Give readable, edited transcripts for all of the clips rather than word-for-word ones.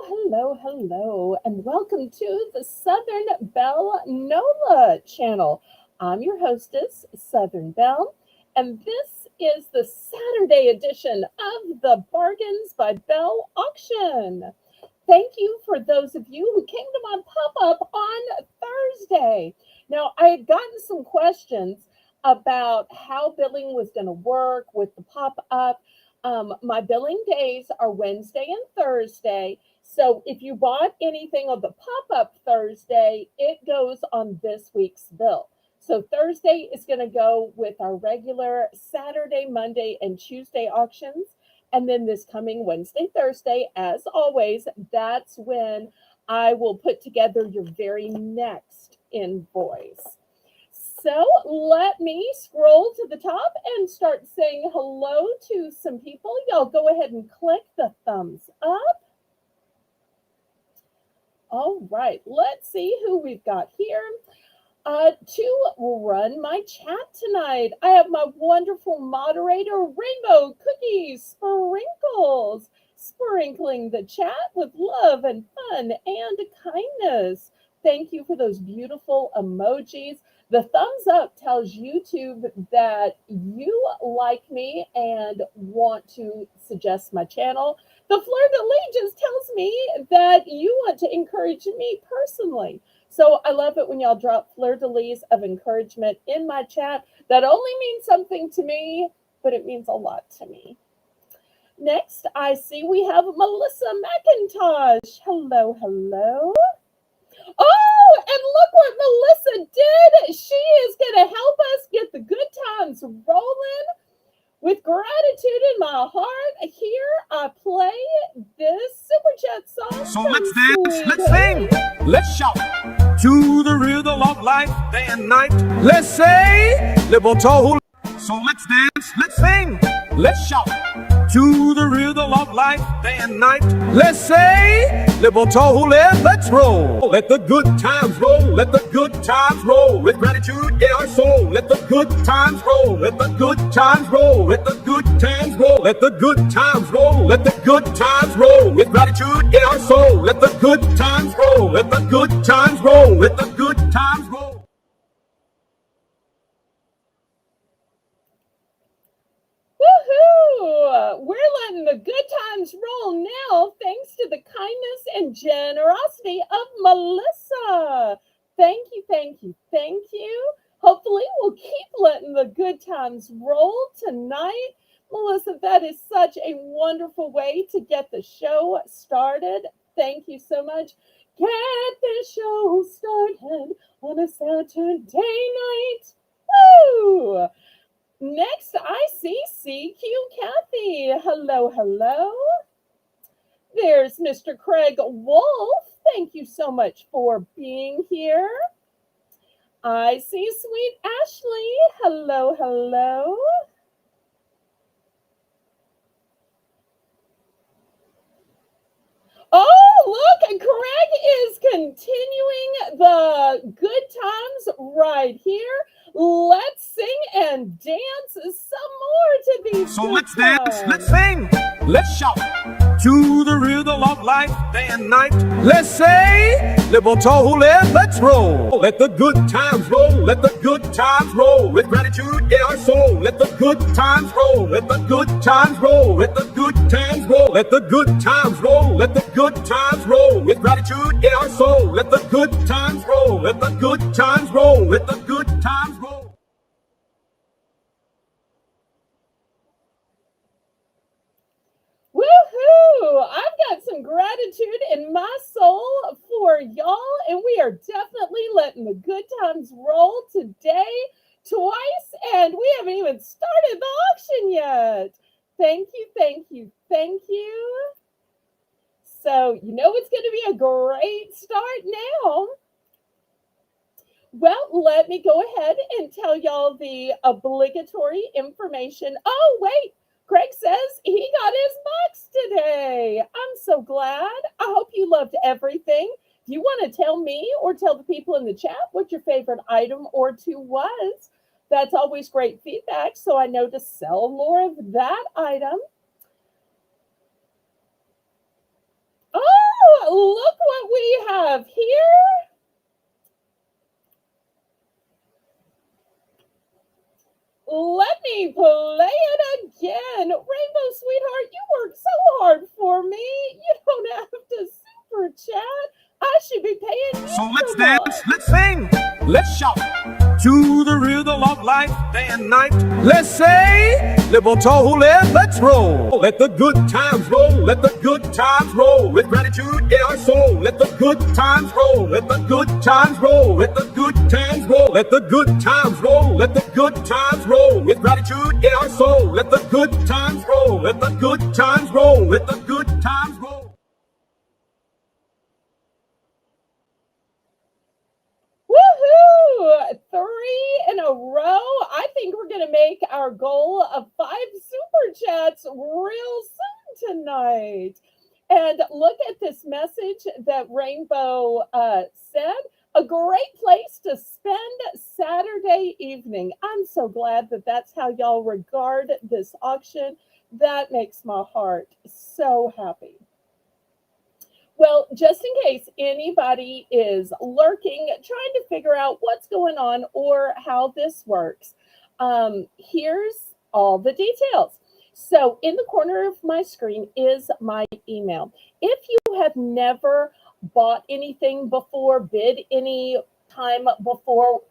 Hello, and welcome to the Southern Belle NOLA channel. I'm your hostess, Southern Belle, and this is the Saturday edition of the Bargains by Belle auction. Thank you for those of you who came to my pop up on Thursday. Now, I had gotten some questions about how billing was going to work with the pop up. My billing days are Wednesday and Thursday. So if you bought anything on the pop up Thursday, it goes on this week's bill. So Thursday is going to go with our regular Saturday, Monday, and Tuesday auctions. And then this coming Wednesday, Thursday, as always, that's when I will put together your very next invoice. So let me scroll to the top and start saying hello to some people. Y'all go ahead and click the thumbs up. All right, let's see who we've got here. To run my chat tonight, I have my wonderful moderator, Rainbow Cookie Sprinkles, sprinkling the chat with love and fun and kindness. Thank you for those beautiful emojis. The thumbs up tells YouTube that you like me and want to suggest my channel. The fleur de lis just tells me that you want to encourage me personally. So I love it when y'all drop fleur de lis of encouragement in my chat. That only means something to me, but it means a lot to me. Next, I see we have Melissa McIntosh. Hello. Oh, and look what Melissa did. She is going to help us get the good times rolling. With gratitude in my heart, here I play this Super Chat song. So let's dance, let's sing, let's shout to the rhythm of life, day and night. Let's say, Liboto. So let's dance, let's sing, let's shout to the rhythm of life, day and night. Let's say, Liboto, let's roll. Let the good times roll, let the good times roll. With gratitude in our soul, let the good times roll, let the good times roll, let the good times roll, let the good times roll, let the good times roll. With gratitude in our soul, let the good times roll, let the good times roll, let the good times roll. Woohoo! We're letting the good times roll now, thanks to the kindness and generosity of Melissa. Thank you. Hopefully, we'll keep letting the good times roll tonight. Melissa, that is such a wonderful way to get the show started. Thank you so much. Get the show started on a Saturday night. Woo! Next, I see CQ Kathy. Hello. There's Mr. Craig Wolf. Thank you so much for being here. I see sweet Ashley. Hello. Oh, look, and Craig is continuing the good times right here. Let's sing and dance some more to these. So let's dance, let's sing, let's shout to the rhythm of life, day and night. Let's say, Liboto, let's roll. Let the good times roll, let the good times roll. With gratitude in our soul, let the good times roll, let the good times roll, let the good times roll, let the good times roll, let the good times roll. With gratitude in our soul, let the good times roll, let the good times roll, let the good times roll. Woohoo! I've got some gratitude in my soul for y'all, and we are definitely letting the good times roll today twice, and we haven't even started the auction yet. Thank you. So, you know it's going to be a great start now. Well, let me go ahead and tell y'all the obligatory information. Oh, wait. Craig says he got his box today. I'm so glad. I hope you loved everything. Do you want to tell me or tell the people in the chat what your favorite item or two was? That's always great feedback, so I know to sell more of that item. Oh, look what we have here. Let me play it again. Rainbow Sweetheart, you worked so hard for me. You don't have to super chat. I should be paying So you let's for dance, mine. let's sing, let's shout to the rhythm of life day and night. Let's say, libertole, let's roll. Let the good times roll, let the good times roll. With gratitude in our soul, let the good times roll, let the good times roll, let the good times roll, let the good times roll, let the good times roll. With gratitude in our soul, let the good times roll, let the good times roll, let the good times roll. Woohoo! Three in a row. I think we're going to make our goal of 5 super chats real soon tonight. And look at this message that Rainbow said. A great place to spend Saturday evening. I'm so glad that that's how y'all regard this auction. That makes my heart so happy. Well, just in case anybody is lurking, trying to figure out what's going on or how this works, here's all the details. So, in the corner of my screen is my email. If you have never bought anything before, bid any time before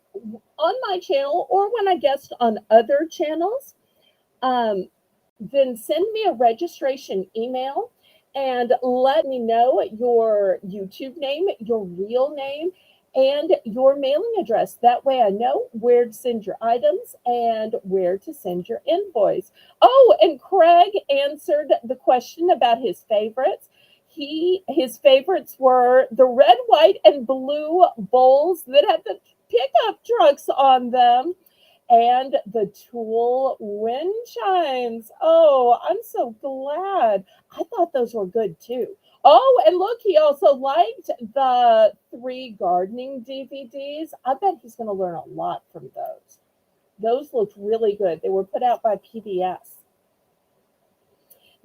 on my channel or when I guest on other channels, um, then send me a registration email and let me know your YouTube name, your real name, and your mailing address. That way I know where to send your items and where to send your invoice. Oh, and Craig answered the question about his favorites. His favorites were the red, white, and blue bowls that had the pickup trucks on them and the Tool wind chimes. Oh, I'm so glad. I thought those were good too. Oh, and look, he also liked the 3 gardening DVDs. I bet he's going to learn a lot from those. Those looked really good. They were put out by PBS.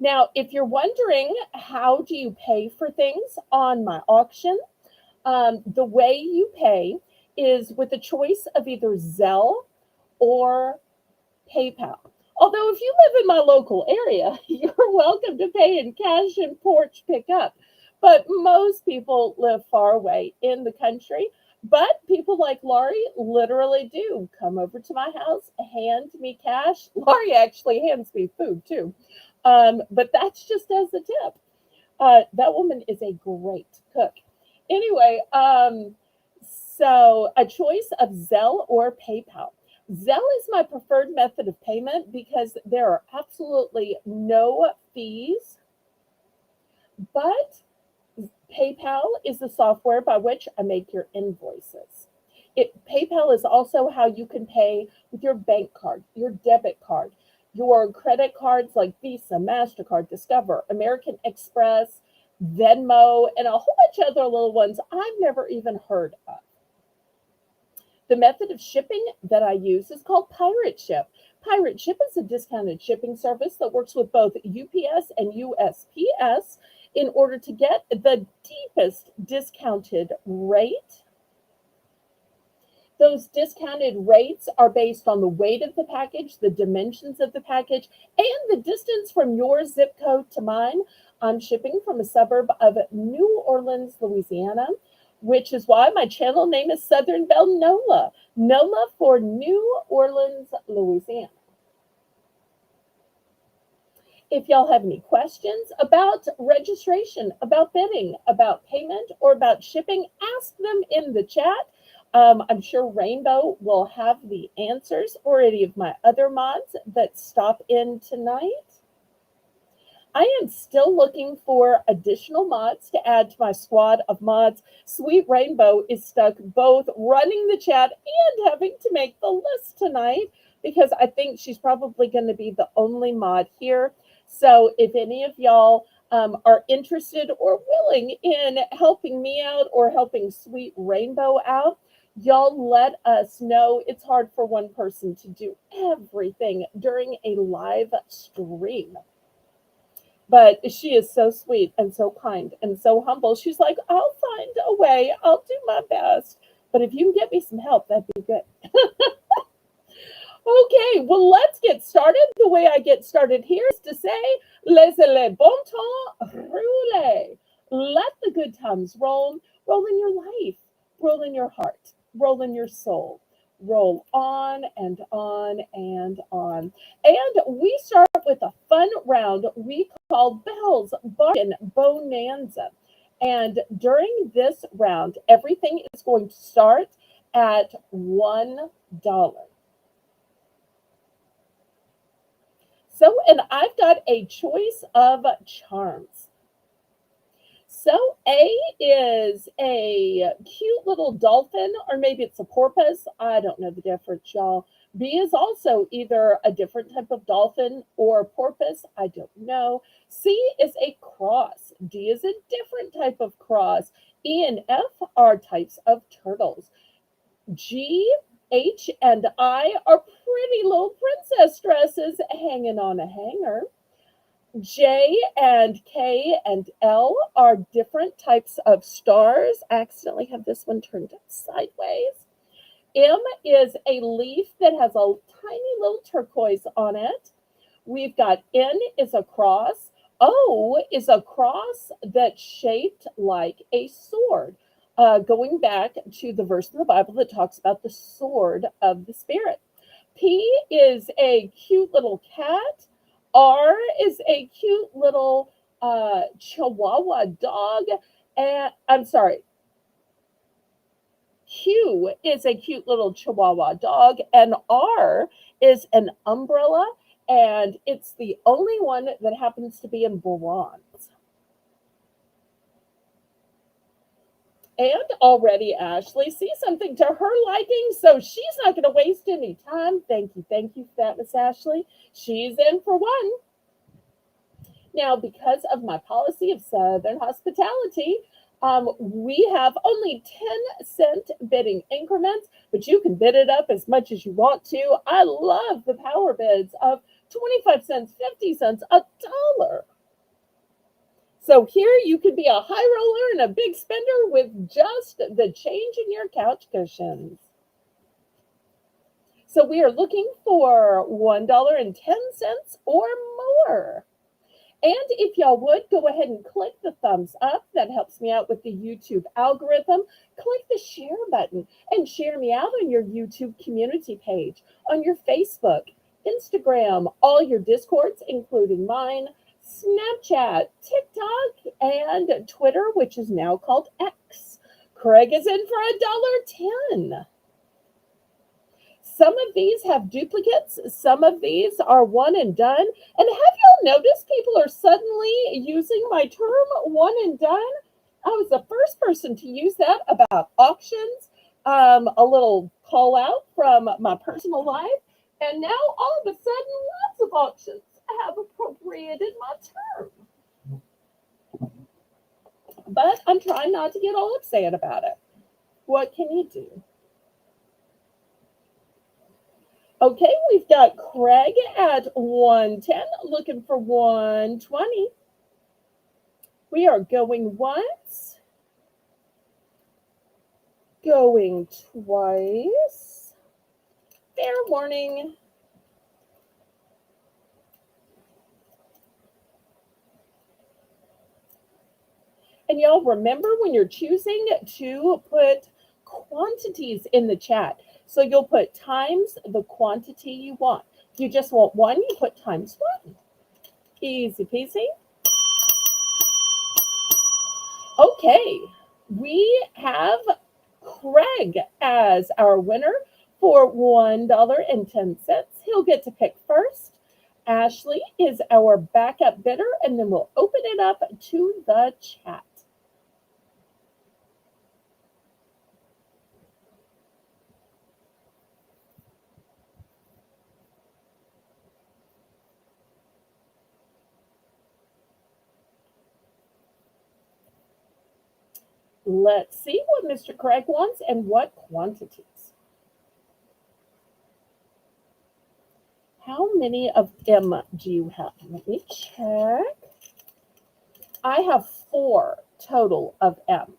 Now, if you're wondering how do you pay for things on my auction, the way you pay is with a choice of either Zelle or PayPal. Although, if you live in my local area, you're welcome to pay in cash and porch pickup. But most people live far away in the country. But people like Laurie literally do come over to my house, hand me cash. Laurie actually hands me food too. But that's just as a tip. That woman is a great cook. Anyway, so a choice of Zelle or PayPal. Zelle is my preferred method of payment because there are absolutely no fees, but PayPal is the software by which I make your invoices. PayPal is also how you can pay with your bank card, your debit card, your credit cards like Visa, MasterCard, Discover, American Express, Venmo, and a whole bunch of other little ones I've never even heard of. The method of shipping that I use is called Pirate Ship. Pirate Ship is a discounted shipping service that works with both UPS and USPS in order to get the deepest discounted rate. Those discounted rates are based on the weight of the package, the dimensions of the package, and the distance from your zip code to mine. I'm shipping from a suburb of New Orleans, Louisiana, which is why my channel name is Southern Belle NOLA. NOLA for New Orleans, Louisiana. If y'all have any questions about registration, about bidding, about payment, or about shipping, ask them in the chat. I'm sure Rainbow will have the answers, or any of my other mods that stop in tonight. I am still looking for additional mods to add to my squad of mods. Sweet Rainbow is stuck both running the chat and having to make the list tonight because I think she's probably going to be the only mod here. So if any of y'all are interested or willing in helping me out or helping Sweet Rainbow out, y'all let us know. It's hard for one person to do everything during a live stream. But she is so sweet and so kind and so humble. She's like, I'll find a way. I'll do my best. But if you can get me some help, that'd be good. Okay, well, let's get started. The way I get started here is to say, laissez le bon temps rouler. Let the good times roll. Roll in your life, roll in your heart, roll in your soul. Roll on and on and on. And we start with a fun round we call Belle's Bargain Bonanza. And during this round, everything is going to start at $1. So, and I've got a choice of charms. So, A is a cute little dolphin, or maybe it's a porpoise. I don't know the difference, y'all. B is also either a different type of dolphin or porpoise. I don't know. C is a cross. D is a different type of cross. E and F are types of turtles. G, H, and I are pretty little princess dresses hanging on a hanger. J and K and L are different types of stars. I accidentally have this one turned sideways. M is a leaf that has a tiny little turquoise on it. We've got N is a cross. O is a cross that's shaped like a sword. Going back to the verse in the Bible that talks about the sword of the Spirit. P is a cute little cat. R is a cute little Chihuahua dog. And I'm sorry, Q is a cute little Chihuahua dog, and R is an umbrella, and it's the only one that happens to be in bronze. And already Ashley sees something to her liking, so she's not going to waste any time. Thank you for that, Miss Ashley. She's in for one. Now, because of my policy of Southern hospitality, we have only 10-cent bidding increments, but you can bid it up as much as you want to. I love the power bids of 25 cents, 50 cents, $1. So here you could be a high roller and a big spender with just the change in your couch cushions. So we are looking for $1.10 or more. And if y'all would, go ahead and click the thumbs up. That helps me out with the YouTube algorithm. Click the share button and share me out on your YouTube community page, on your Facebook, Instagram, all your Discords, including mine, Snapchat, TikTok, and Twitter, which is now called X. Craig is in for $1.10. Some of these have duplicates. Some of these are one and done. And have y'all noticed people are suddenly using my term one and done? I was the first person to use that about auctions. A little call out from my personal life. And now all of a sudden, lots of auctions have appropriated my term. But I'm trying not to get all upset about it. What can you do? Okay, we've got Craig at 110, looking for 120. We are going once, going twice. Fair warning. And y'all remember when you're choosing to put quantities in the chat. So you'll put times the quantity you want. If you just want one, you put times one. Easy peasy. Okay, we have Craig as our winner for $1.10. He'll get to pick first. Ashley is our backup bidder, and then we'll open it up to the chat. Let's see what Mr. Craig wants and what quantities. How many of them do you have? Let me check. I have 4 total of M.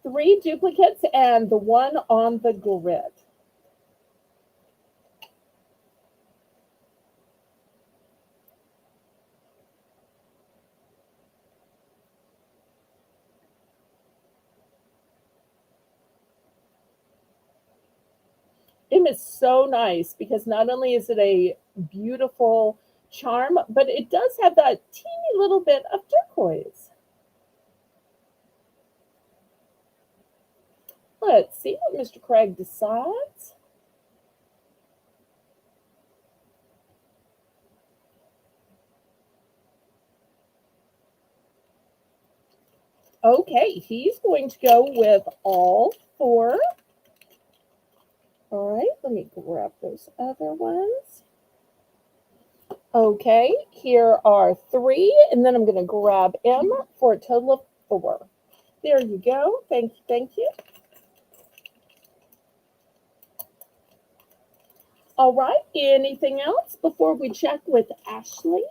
3 duplicates and the one on the grid. M is so nice because not only is it a beautiful charm, but it does have that teeny little bit of turquoise. Let's see what Mr. Craig decides. Okay, he's going to go with all 4. All right, let me grab those other ones. Okay, here are 3, and then I'm going to grab M for a total of 4. There you go. Thank you, thank you. All right, anything else before we check with Ashley?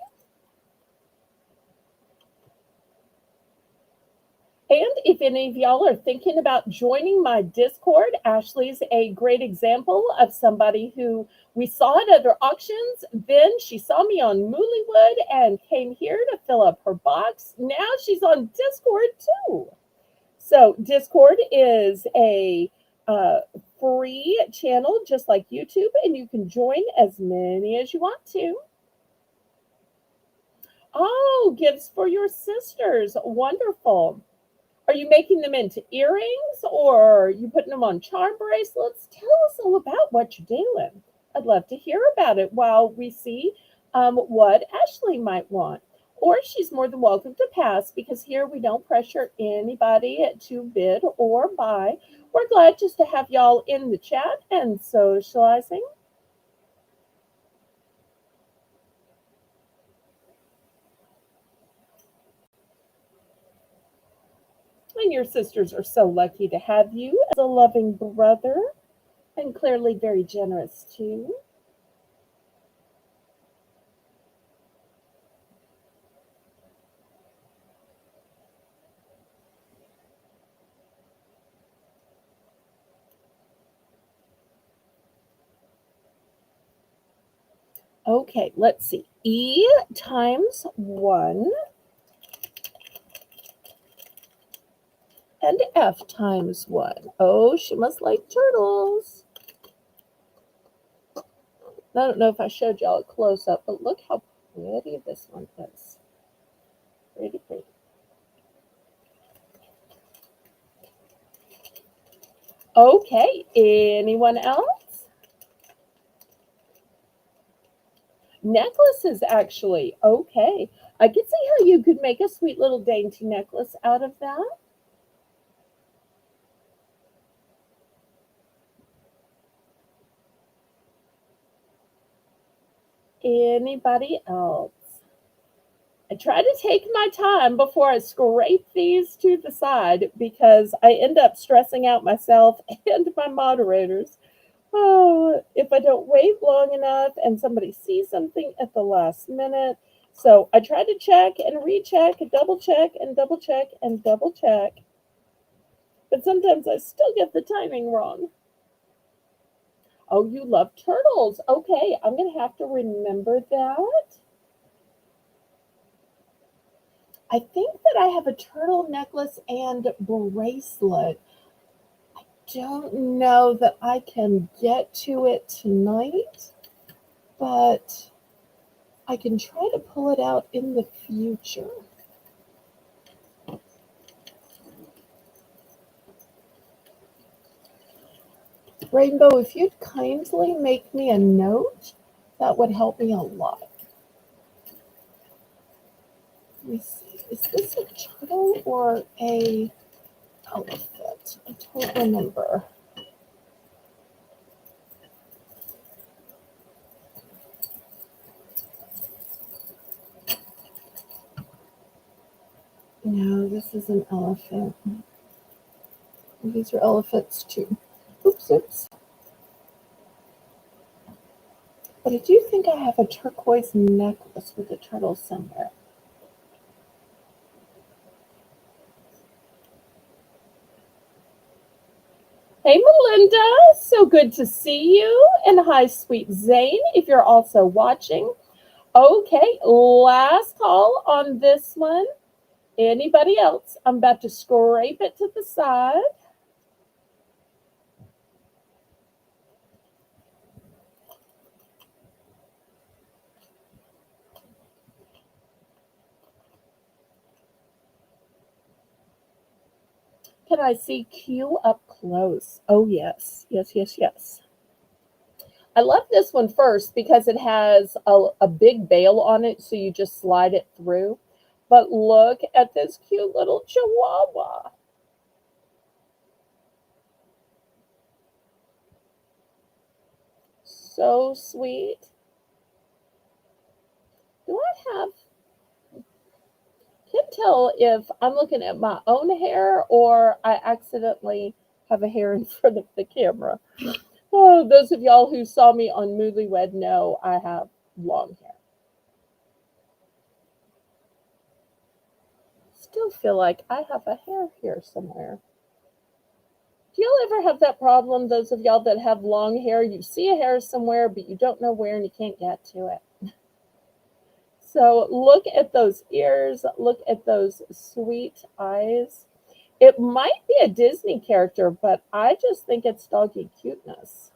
And if any of y'all are thinking about joining my Discord, Ashley's a great example of somebody who we saw at other auctions. Then she saw me on Moollywood and came here to fill up her box. Now she's on Discord too. So Discord is a free channel just like YouTube, and you can join as many as you want to. Oh, gifts for your sisters. Wonderful. Are you making them into earrings or are you putting them on charm bracelets? Tell us all about what you're doing. I'd love to hear about it while we see what Ashley might want. Or she's more than welcome to pass because here we don't pressure anybody to bid or buy. We're glad just to have y'all in the chat and socializing. And your sisters are so lucky to have you as a loving brother and clearly very generous too. Okay, let's see. E times 1 and F times 1. Oh, she must like turtles. I don't know if I showed y'all a close up, but look how pretty this one is. Pretty, pretty. Okay, anyone else? Necklaces, actually. Okay. I could see how you could make a sweet little dainty necklace out of that. Anybody else? I try to take my time before I scrape these to the side because I end up stressing out myself and my moderators. Oh, if I don't wait long enough and somebody sees something at the last minute. So I try to check and recheck, double check and double check and double check. But sometimes I still get the timing wrong. Oh, you love turtles. Okay, I'm going to have to remember that. I think that I have a turtle necklace and bracelet. I don't know that I can get to it tonight, but I can try to pull it out in the future. Rainbow, if you'd kindly make me a note, that would help me a lot. Let me see. Is this a turtle or a elephant? I don't remember. No, this is an elephant. These are elephants too. Oops, oops. But I do think I have a turquoise necklace with a turtle somewhere. Hey, Melinda. So good to see you. And hi, sweet Zane, if you're also watching. Okay, last call on this one. Anybody else? I'm about to scrape it to the side. Can I see Q up close? Oh, yes. Yes, yes, yes. I love this one first because it has a big bail on it, so you just slide it through. But look at this cute little chihuahua. So sweet. Do I have, can't tell if I'm looking at my own hair or I accidentally have a hair in front of the camera. Oh, those of y'all who saw me on Newlywed know I have long hair. Still feel like I have a hair here somewhere. Do y'all ever have that problem, those of y'all that have long hair? You see a hair somewhere, but you don't know where and you can't get to it. So look at those ears. Look at those sweet eyes. It might be a Disney character, but I just think it's doggy cuteness.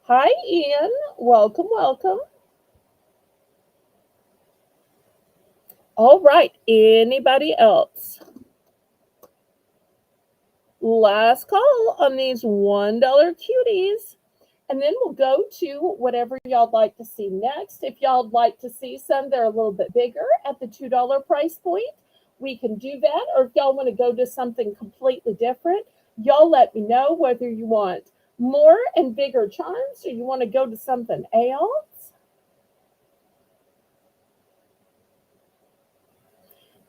Hi, Ian. Welcome, welcome. All right. Anybody else? Last call on these $1 cuties. And then we'll go to whatever y'all like to see next. If y'all like to see some that are a little bit bigger at the $2 price point, we can do that. Or if y'all want to go to something completely different, y'all let me know whether you want more and bigger charms or you want to go to something else.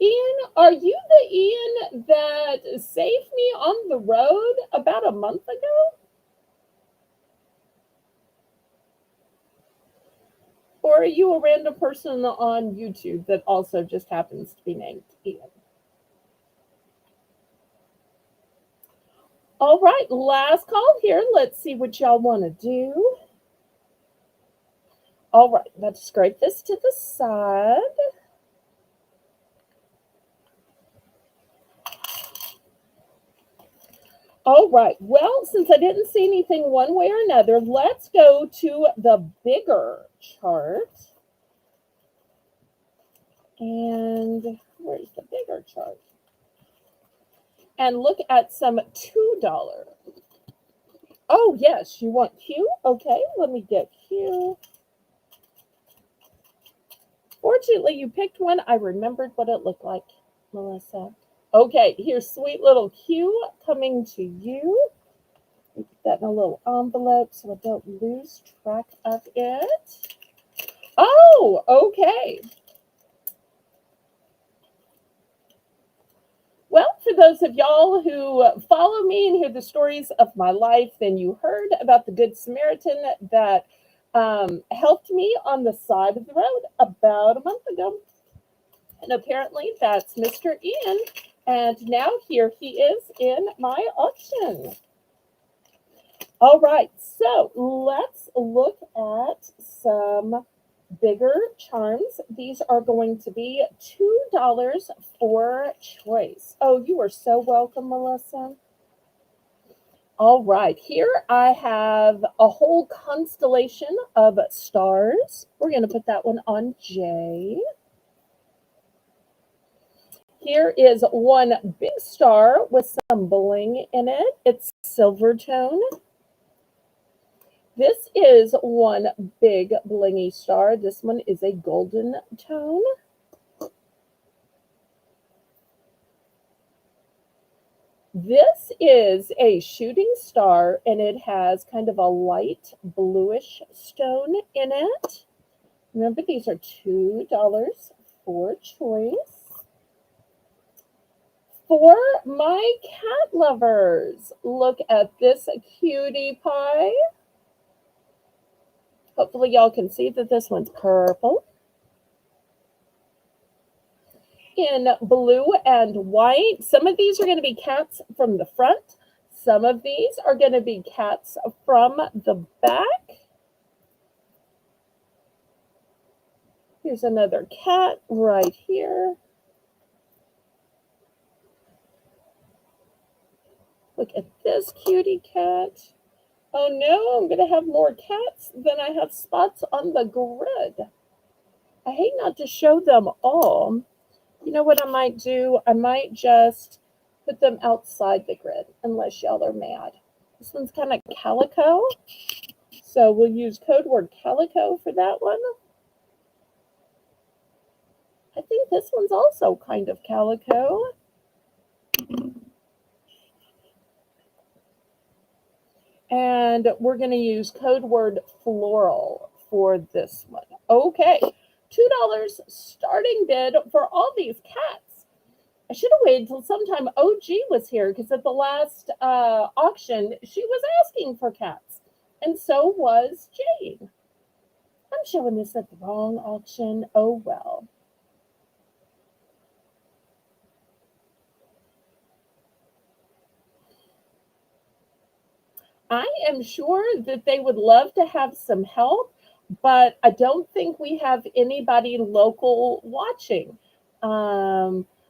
Ian, are you the Ian that saved me on the road about a month ago? Or are you a random person on YouTube that also just happens to be named Ian? All right, last call here. Let's see what y'all want to do. All right, let's scrape this to the side. All right, well, since I didn't see anything one way or another, let's go to the bigger chart. And where's the bigger chart? And look at some $2. Oh, yes, you want Q? Okay, let me get Q. Fortunately, you picked one. I remembered what it looked like, Melissa. Okay, here's sweet little Q coming to you. Put that in a little envelope so I don't lose track of it. Oh, okay. Well, for those of y'all who follow me and hear the stories of my life, then you heard about the Good Samaritan that helped me on the side of the road about a month ago. And apparently that's Mr. Ian. And now here he is in my auction. All right, so let's look at some bigger charms. These are going to be $2 for choice. Oh, you are so welcome, Melissa. All right, here I have a whole constellation of stars. We're going to put that one on J. Here is one big star with some bling in it. It's silver tone. This is one big blingy star. This one is a golden tone. This is a shooting star, and it has kind of a light bluish stone in it. Remember, these are $2 for choice. For my cat lovers, look at this cutie pie. Hopefully y'all can see that this one's purple. in blue and white. Some of these are going to be cats from the front. Some of these are going to be cats from the back. Here's another cat right here. Look at this cutie cat. Oh no, I'm going to have more cats than I have spots on the grid. I hate not to show them all. You know what I might do? I might just put them outside the grid, unless y'all are mad. This one's kind of calico, so we'll use code word calico for that one. I think this one's also kind of calico. And we're going to use code word floral for this one. Okay, $2 starting bid for all these cats. I should have waited until sometime OG was here, because at the last auction, she was asking for cats. And so was Jane. I'm showing this at the wrong auction. Oh well. I am sure that they would love to have some help, but I don't think we have anybody local watching.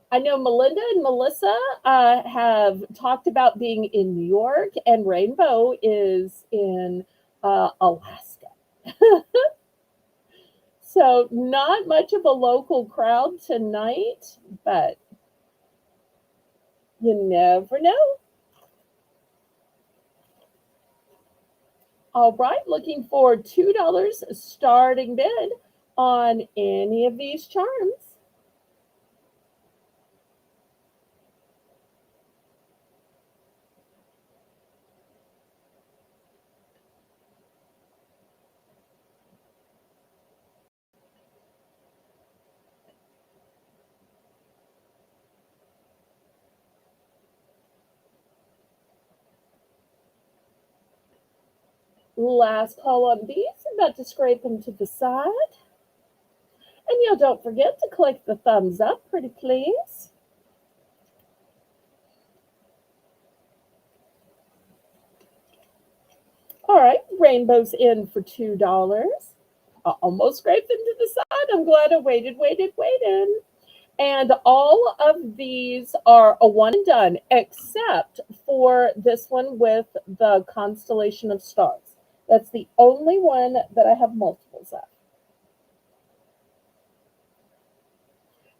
I know Melinda and Melissa have talked about being in New York, and Rainbow is in Alaska. So, not much of a local crowd tonight, but you never know. All right, looking for $2 starting bid on any of these charms. Last call on these. I'm about to scrape them to the side. And y'all don't forget to click the thumbs up, pretty please. All right, rainbow's in for $2. I almost scraped them to the side. I'm glad I waited. And all of these are a one and done, except for this one with the constellation of stars. That's the only one that I have multiples of.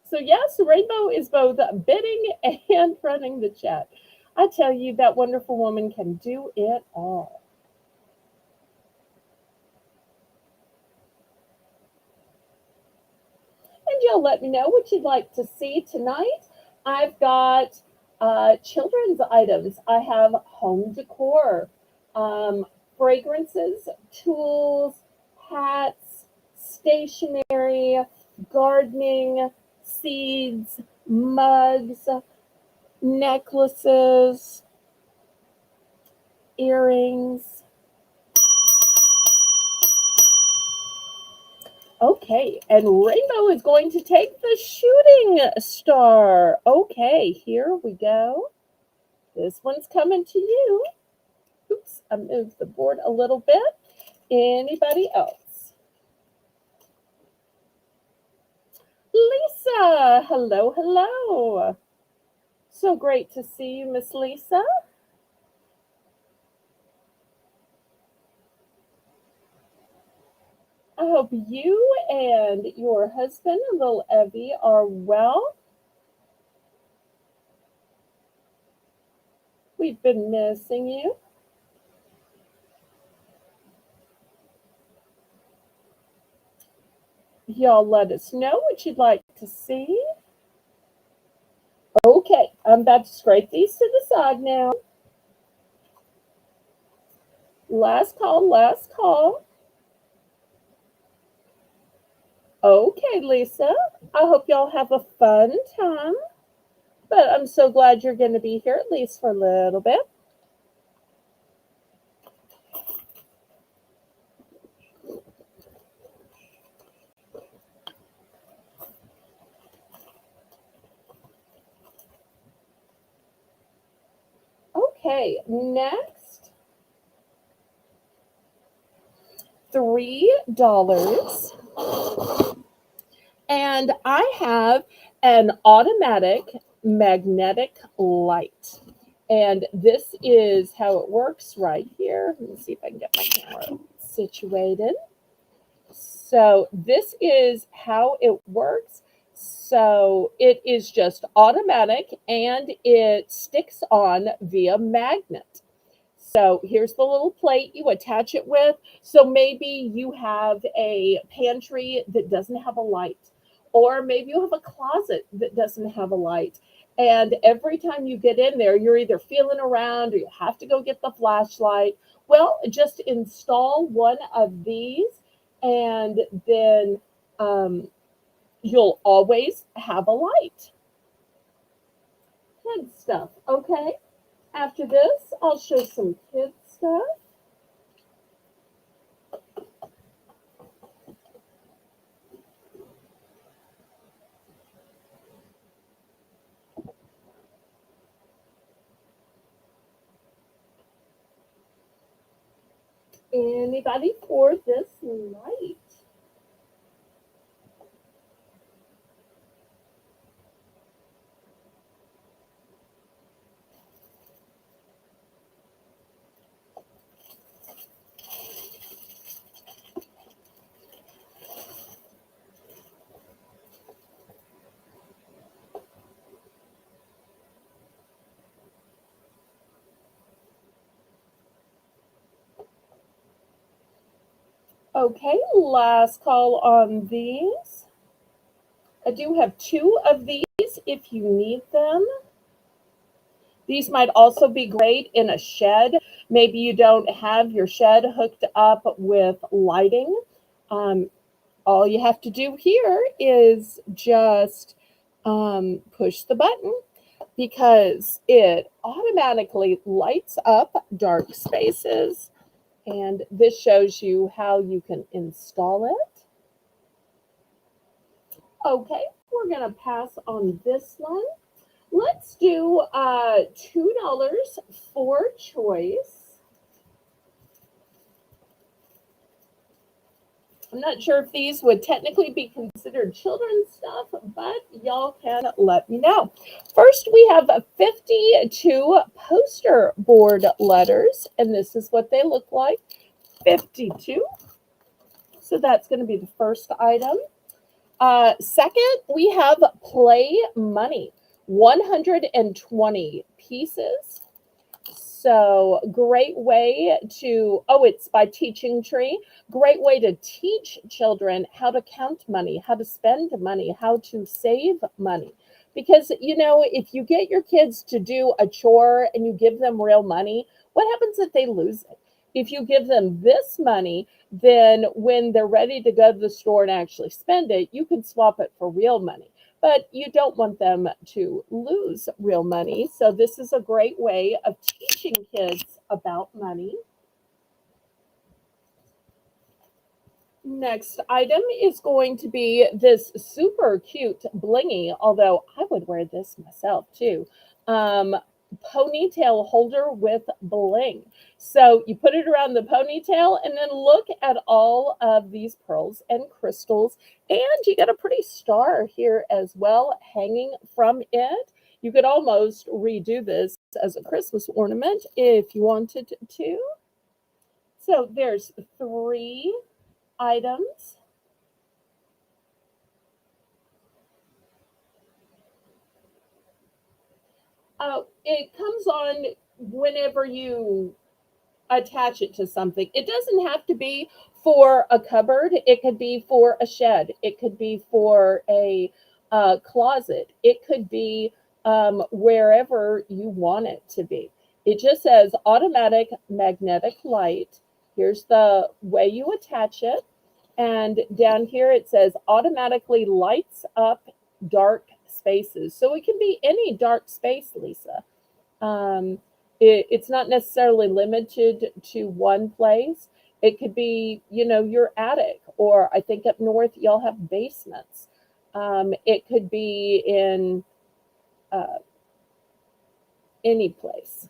So yes, Rainbow is both bidding and running the chat. I tell you, that wonderful woman can do it all. And you'll let me know what you'd like to see tonight. I've got children's items. I have home decor, fragrances, tools, hats, stationery, gardening, seeds, mugs, necklaces, earrings. Okay, and Rainbow is going to take the shooting star. Okay, here we go. This one's coming to you. Oops, I moved the board a little bit. Anybody else? Lisa, hello. So great to see you, Miss Lisa. I hope you and your husband, little Evie, are well. We've been missing you. Y'all let us know what you'd like to see. Okay, I'm about to scrape these to the side now. Last call. Okay, Lisa, I hope y'all have a fun time. But I'm so glad you're going to be here, at least for a little bit. Okay, next, $3. And I have an automatic magnetic light. And this is how it works right here. Let me see if I can get my camera situated. So this is how it works. So it is just automatic and it sticks on via magnet. So here's the little plate you attach it with. So maybe you have a pantry that doesn't have a light, or maybe you have a closet that doesn't have a light. And every time you get in there, you're either feeling around or you have to go get the flashlight. Well, just install one of these, and then you'll always have a light. Good stuff. Okay. After this, I'll show some kids stuff. Anybody for this light? Okay, last call on these. I do have two of these if you need them. These might also be great in a shed. Maybe you don't have your shed hooked up with lighting. Um, all you have to do here is just push the button, because it automatically lights up dark spaces. And this shows you how you can install it. Okay, we're going to pass on this one. Let's do $2 for choice. I'm not sure if these would technically be considered children's stuff, but y'all can let me know. First, we have 52 poster board letters, and this is what they look like. 52. So that's going to be the first item. Second, we have play money, 120 pieces. So great way to, oh, it's by Teaching Tree. Great way to teach children how to count money, how to spend money, how to save money. Because, you know, if you get your kids to do a chore and you give them real money, what happens if they lose it? If you give them this money, then when they're ready to go to the store and actually spend it, you can swap it for real money. But you don't want them to lose real money. So this is a great way of teaching kids about money. Next item is going to be this super cute blingy, although I would wear this myself too. Ponytail holder with bling. So you put it around the ponytail, and then look at all of these pearls and crystals, and you get a pretty star here as well hanging from it. You could almost redo this as a Christmas ornament if you wanted to. So there's 3 items. It comes on whenever you attach it to something. It doesn't have to be for a cupboard. It could be for a shed. It could be for a closet. It could be wherever you want it to be. It just says automatic magnetic light. Here's the way you attach it. And down here it says automatically lights up dark spaces. So it can be any dark space, Lisa. Um, it's not necessarily limited to one place. It could be, you know, your attic, or I think up north y'all have basements. It could be in uh, any place.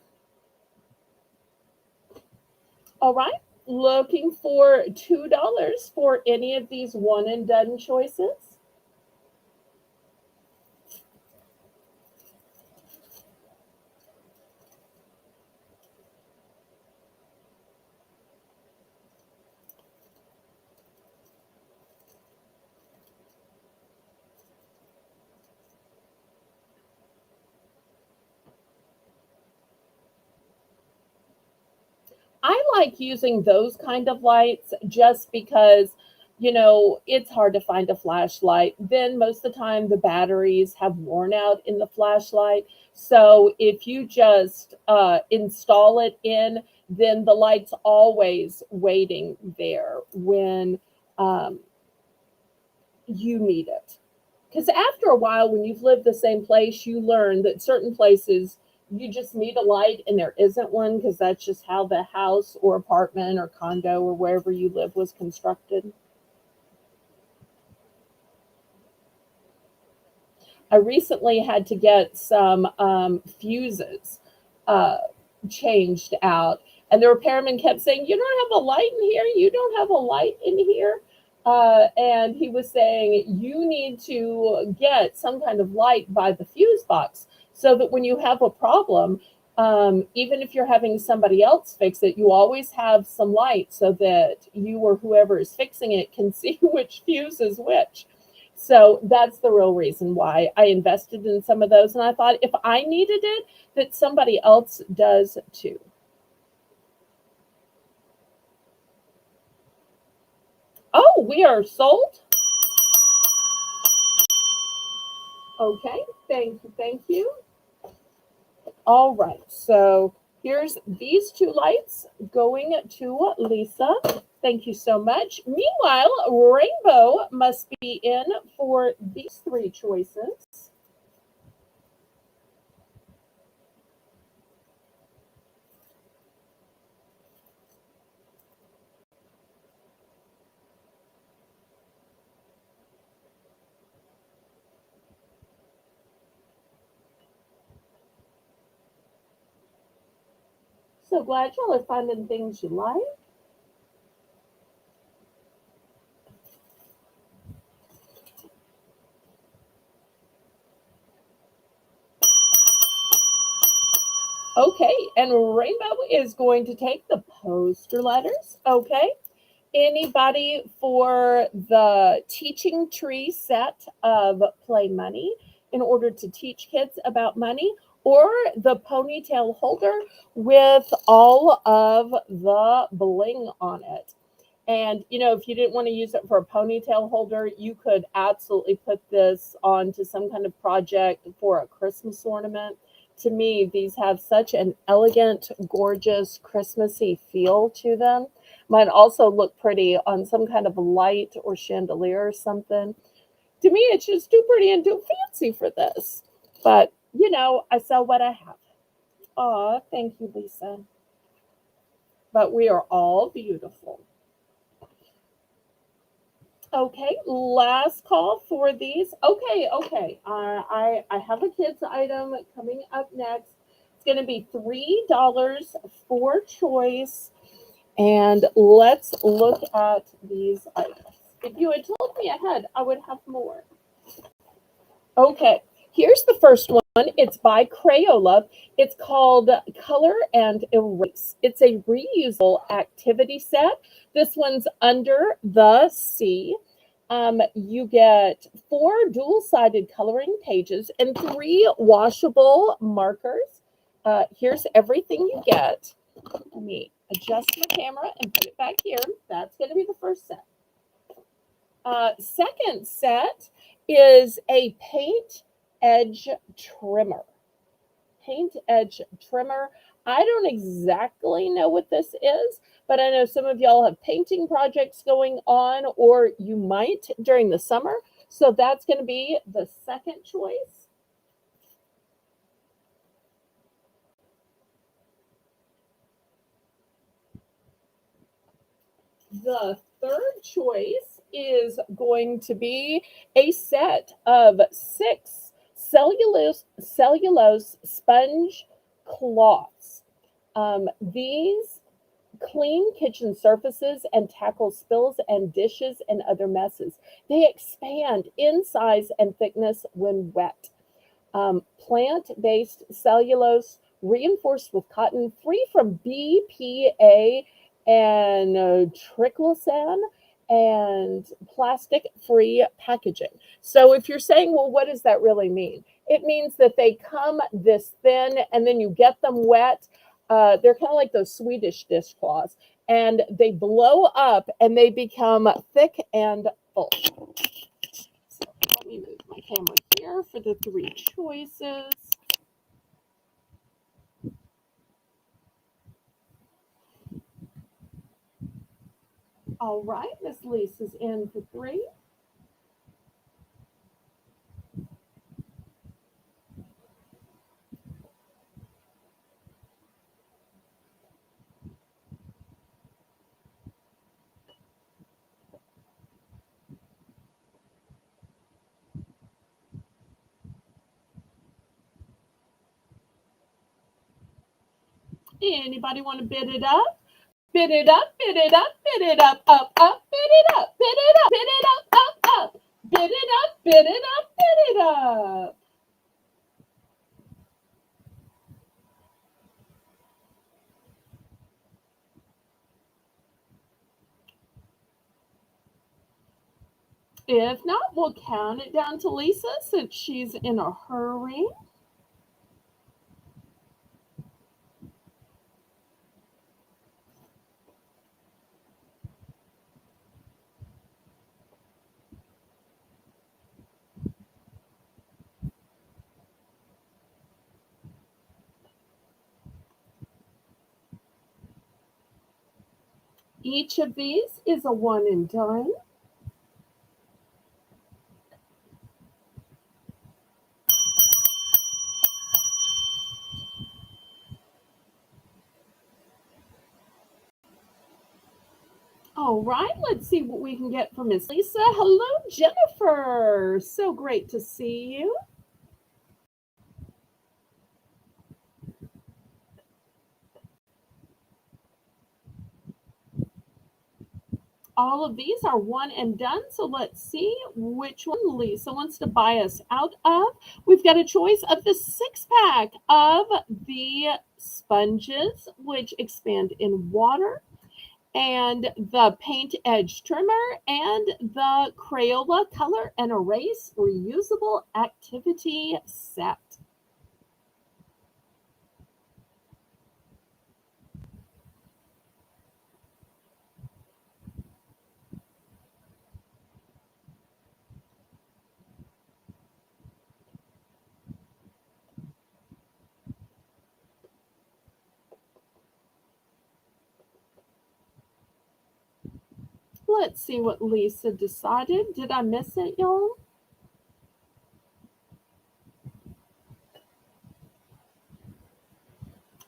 All right. Looking for $2 for any of these one and done choices. I like using those kind of lights just because, it's hard to find a flashlight. Then most of the time the batteries have worn out in the flashlight. So if you just install it in, then the light's always waiting there when um, you need it. Because after a while, when you've lived the same place, you learn that certain places you just need a light and there isn't one because that's just how the house or apartment or condo or wherever you live was constructed. I recently had to get some fuses uh, changed out, and the repairman kept saying, "You don't have a light in here. You don't have a light in here." And he was saying, "You need to get some kind of light by the fuse box so that when you have a problem, even if you're having somebody else fix it, you always have some light so that you or whoever is fixing it can see which fuse is which." So that's the real reason why I invested in some of those. And I thought if I needed it, that somebody else does too. Oh, we are sold. Okay. Thank you. Thank you. All right. So here's these two lights going to Lisa. Thank you so much. Meanwhile, Rainbow must be in for these three choices. So glad y'all are finding things you like. Okay, and Rainbow is going to take the poster letters. Okay. Anybody for the teaching tree set of Play Money in order to teach kids about money, or the ponytail holder with all of the bling on it? And if you didn't want to use it for a ponytail holder, you could absolutely put this onto some kind of project for a Christmas ornament. To me, these have such an elegant, gorgeous, Christmassy feel to them. Might also look pretty on some kind of light or chandelier or something. To me, it's just too pretty and too fancy for this. But, I sell what I have. Aw, thank you, Lisa. But we are all beautiful. Okay, last call for these. Okay, okay. I have a kids item coming up next. It's going to be $3 for choice, and let's look at these items. If you had told me ahead, I would have more. Okay, here's the first one. It's by Crayola. It's called Color and Erase. It's a reusable activity set. This one's under the sea. You get four dual-sided coloring pages and three washable markers. Here's everything you get. Let me adjust my camera and put it back here. That's going to be the first set. Second set is a paint edge trimmer. Paint edge trimmer. I don't exactly know what this is, but I know some of y'all have painting projects going on, or you might during the summer. So that's going to be the second choice. The third choice is going to be a set of six cellulose sponge cloths. These clean kitchen surfaces and tackle spills and dishes and other messes. They expand in size and thickness when wet. Plant-based cellulose reinforced with cotton, free from BPA and triclosan and plastic-free packaging. So if you're saying, well, what does that really mean? It means that they come this thin and then you get them wet. They're kind of like those Swedish dishcloths, and they blow up and they become thick and full. So let me move my camera here for the three choices. All right, Miss Lisa's in for three. Anybody want to bid it up? Bid it up, bid it up, bid it up, bid it up, bid it up, bid it up, bid it up, bid it up, bid it up. If not, we'll count it down to Lisa since she's in a hurry. Each of these is a one and done. All right, let's see what we can get from Miss Lisa. Hello, Jennifer. So great to see you. All of these are one and done. So let's see which one Lisa wants to buy us out of. We've got a choice of the 6-pack of the sponges, which expand in water, and the paint edge trimmer, and the Crayola color and erase reusable activity set. Let's see what Lisa decided. Did I miss it, y'all?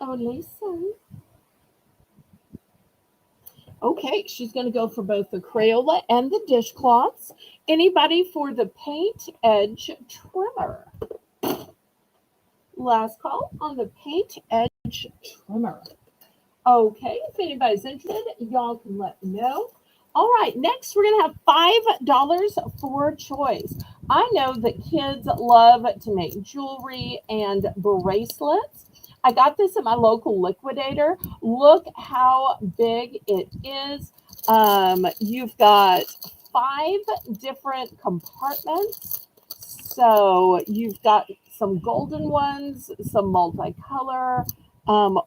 Oh, Lisa. Okay, she's going to go for both the Crayola and the dishcloths. Anybody for the paint edge trimmer? Last call on the paint edge trimmer. Okay, if anybody's interested, y'all can let me know. All right, next we're going to have $5 for choice. I know that kids love to make jewelry and bracelets. I got this at my local liquidator. Look how big it is. You've got 5 different compartments. So you've got some golden ones, some multicolor,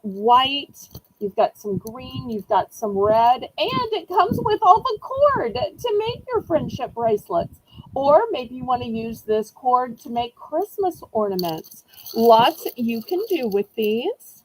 white, you've got some green, you've got some red, and it comes with all the cord to make your friendship bracelets. Or maybe you want to use this cord to make Christmas ornaments. Lots you can do with these.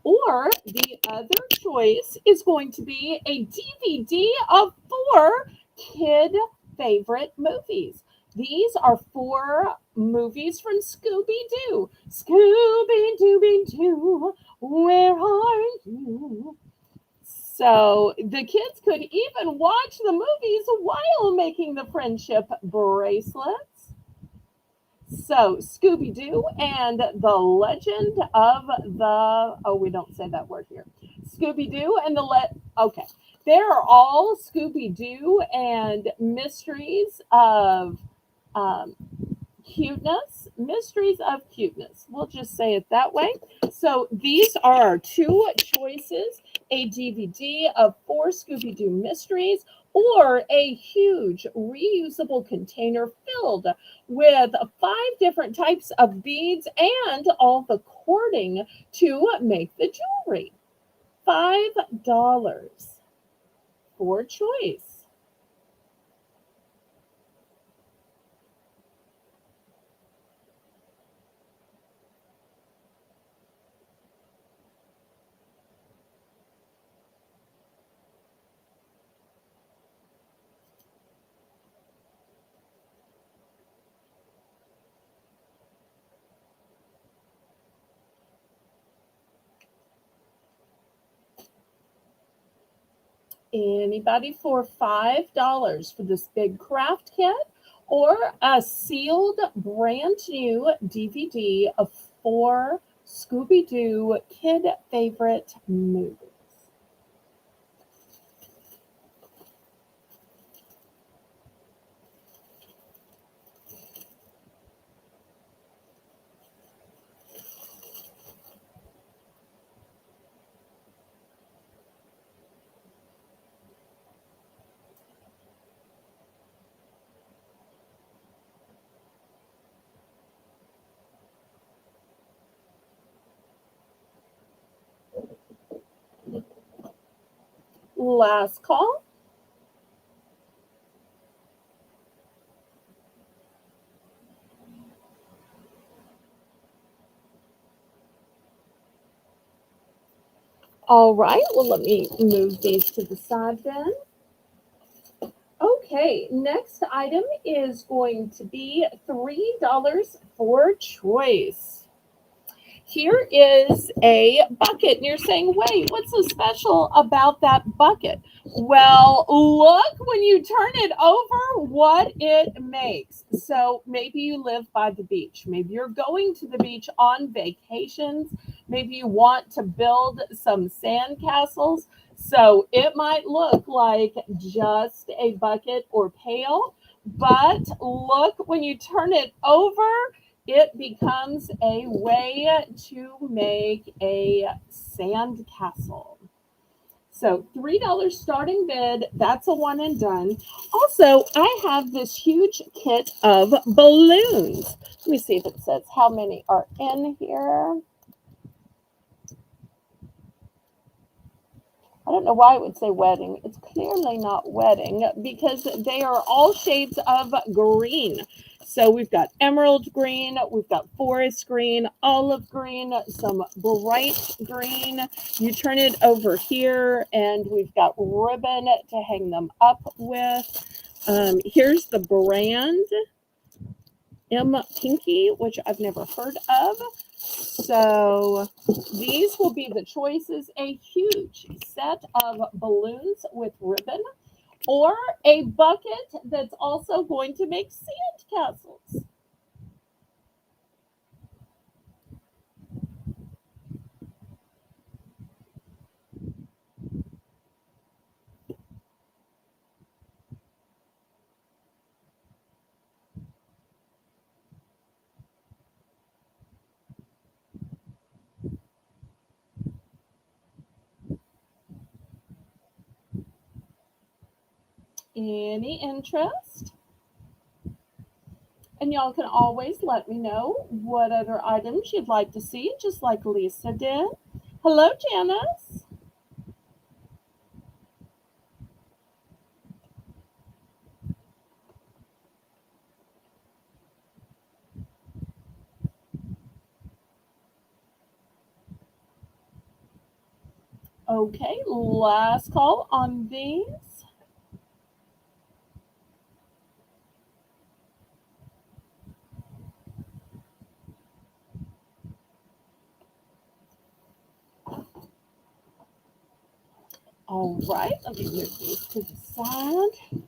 Or the other choice is going to be a DVD of 4 kid favorite movies. These are 4 movies from Scooby-Doo. Scooby-Dooby-Doo, where are you? So the kids could even watch the movies while making the friendship bracelets. So Scooby-Doo and the Legend of the, oh, we don't say that word here. Scooby Doo and okay. They're all Scooby Doo and mysteries of um, cuteness, mysteries of cuteness. We'll just say it that way. So these are our two choices: a DVD of four Scooby Doo mysteries, or a huge reusable container filled with five different types of beads and all the cording to make the jewelry. $5 for choice. Anybody for $5 for this big craft kit or a sealed brand new DVD of four Scooby Doo kid favorite movies? Last call. All right, well, let me move these to the side then. Okay, next item is going to be $3 for choice. Here is a bucket, and you're saying, wait, what's so special about that bucket? Well, look when you turn it over what it makes. So maybe you live by the beach. Maybe you're going to the beach on vacations. Maybe you want to build some sand castles. So it might look like just a bucket or pail, but look when you turn it over, it becomes a way to make a sand castle. So $3 starting bid, that's a one and done. Also, I have this huge kit of balloons. Let me see if it says how many are in here. I don't know why it would say wedding. It's clearly not wedding because they are all shades of green. So we've got emerald green, we've got forest green, olive green, some bright green. You turn it over here and we've got ribbon to hang them up with. Here's the brand, M Pinky, which I've never heard of. So these will be the choices: a huge set of balloons with ribbon, or a bucket that's also going to make sand castles. Any interest? And y'all can always let me know what other items you'd like to see, just like Lisa did. Hello, Janice. Okay, last call on these. All right, let me move these to the side.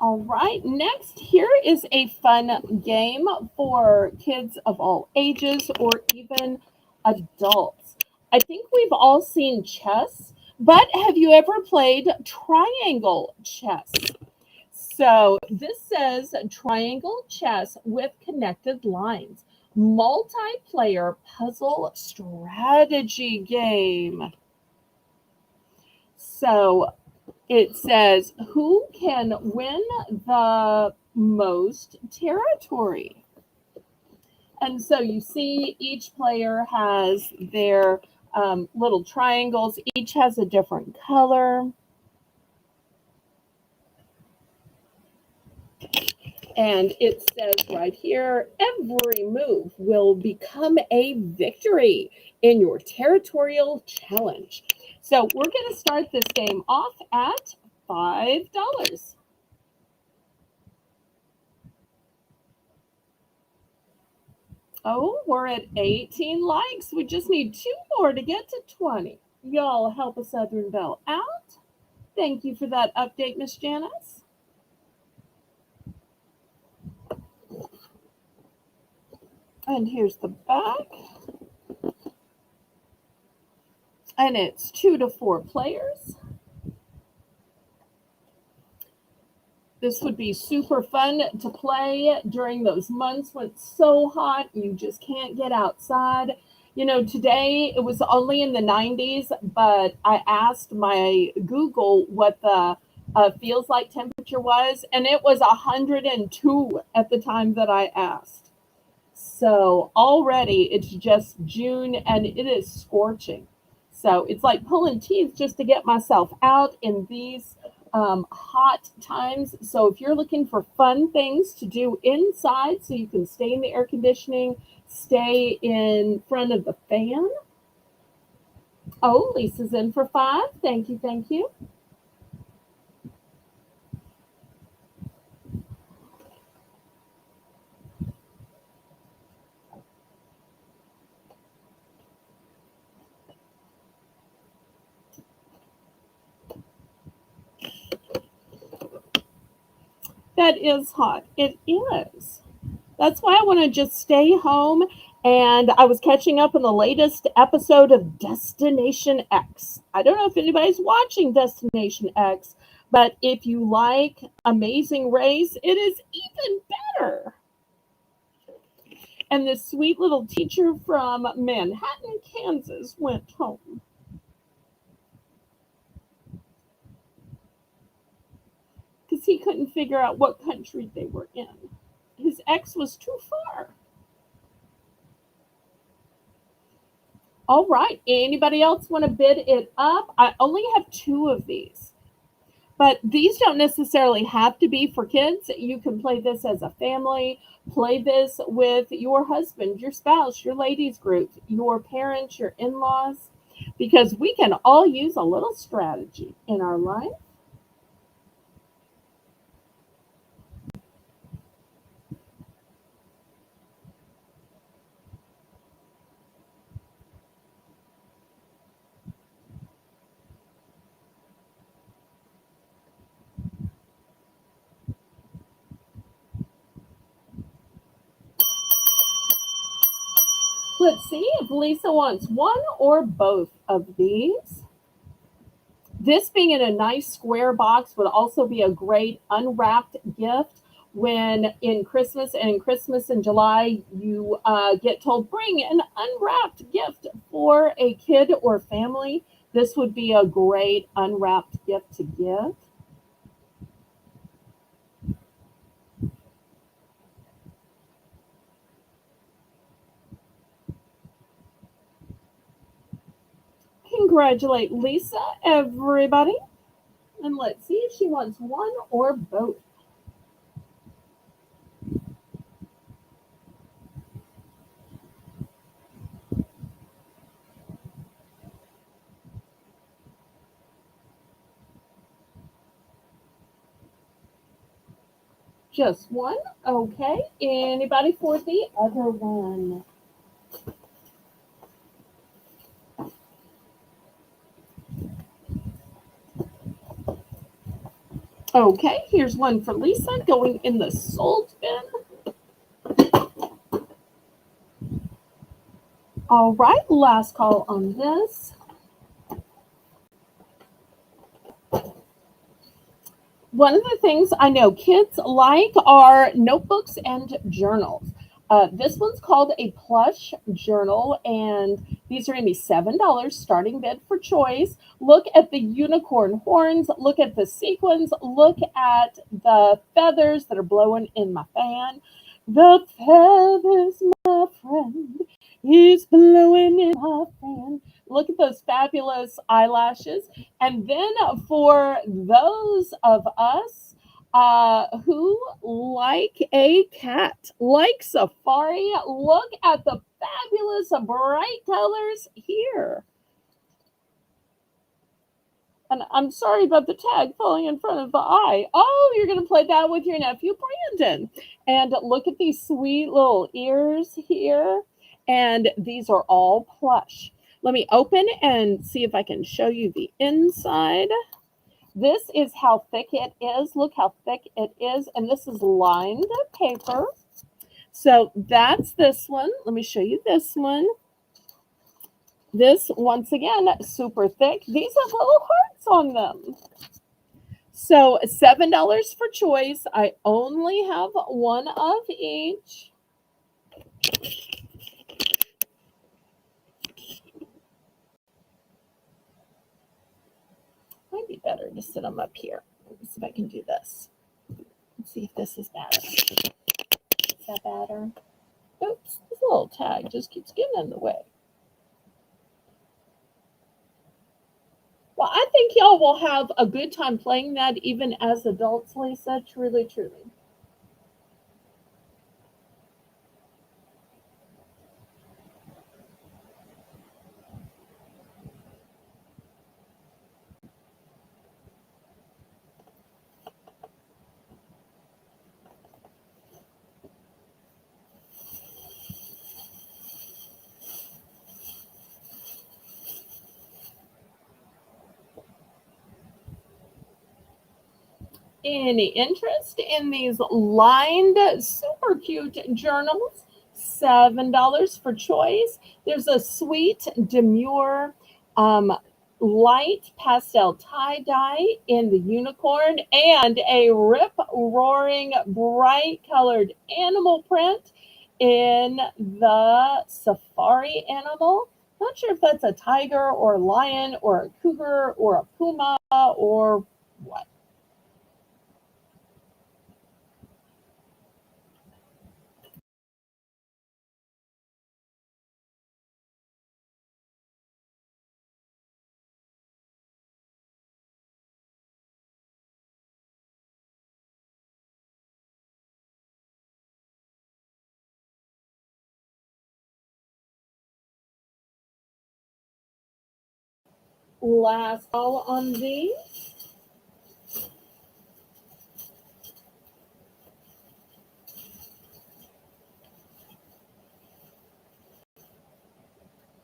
All right, next here is a fun game for kids of all ages or even adults. I think we've all seen chess, but have you ever played triangle chess? So this says triangle chess with connected lines, multiplayer puzzle strategy game. So it says who can win the most territory. And so you see each player has their little triangles, each has a different color. And it says right here every move will become a victory in your territorial challenge. So we're going to start this game off at $5. Oh, we're at 18 likes. We just need two more to get to 20. Y'all help a Southern Belle out. Thank you for that update, Miss Janice. And here's the back. And it's 2 to 4 players. This would be super fun to play during those months when it's so hot you just can't get outside. You know, today it was only in the 90s, but I asked my Google what the feels like temperature was, and it was 102 at the time that I asked. So already it's just June and it is scorching. So it's like pulling teeth just to get myself out in these hot times. So if you're looking for fun things to do inside so you can stay in the air conditioning, stay in front of the fan. Oh, Lisa's in for 5. Thank you, thank you. That is hot. It is. That's why I want to just stay home. And I was catching up on the latest episode of Destination X. I don't know if anybody's watching Destination X, but if you like Amazing Race, it is even better. And this sweet little teacher from Manhattan, Kansas went home. Because he couldn't figure out what country they were in. His ex was too far. All right. Anybody else want to bid it up? I only have 2 of these. But these don't necessarily have to be for kids. You can play this as a family, play this with your husband, your spouse, your ladies group, your parents, your in-laws, because we can all use a little strategy in our life. Let's see if Lisa wants one or both of these. This being in a nice square box would also be a great unwrapped gift when in Christmas and in Christmas in July you get told bring an unwrapped gift for a kid or family. This would be a great unwrapped gift to give. Congratulate Lisa, everybody. And let's see if she wants one or both. Just one? Okay. Anybody for the other one? Okay, here's one for Lisa going in the sold bin. All right, last call on this. One of the things I know kids like are notebooks and journals. This one's called a plush journal, and these are going to be $7 starting bid for choice. Look at the unicorn horns, look at the sequins, look at the feathers that are blowing in my fan. The feathers, my friend, is blowing in my fan. Look at those fabulous eyelashes. And then for those of us who like a cat, like safari, look at the fabulous bright colors here. And I'm sorry about the tag falling in front of the eye. Oh, you're going to play that with your nephew, Brandon. And look at these sweet little ears here. And these are all plush. Let me open and see if I can show you the inside. This is how thick it is. Look how thick it is. And this is lined paper. So that's this one. Let me show you this one. This, once again, super thick. These have little hearts on them. So $7 for choice. I only have one of each. Might be better to sit them up here. Let's see if I can do this. Let's see if this is better. Is that better? Oops, this little tag just keeps getting in the way. Well, I think y'all will have a good time playing that even as adults, Lisa. Truly, truly. Any interest in these lined, super cute journals? $7 for choice. There's a sweet, demure, light pastel tie dye in the unicorn and a rip roaring, bright colored animal print in the safari animal. Not sure if that's a tiger or a lion or a cougar or a puma or what. Last call on these.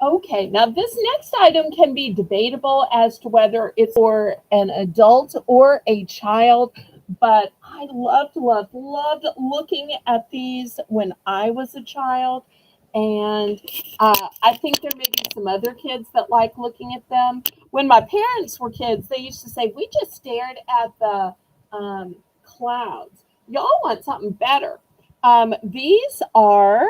Okay, now this next item can be debatable as to whether it's for an adult or a child, but I loved looking at these when I was a child. And I think there may be some other kids that like looking at them. When my parents were kids, they used to say, we just stared at the clouds. Y'all want something better. These are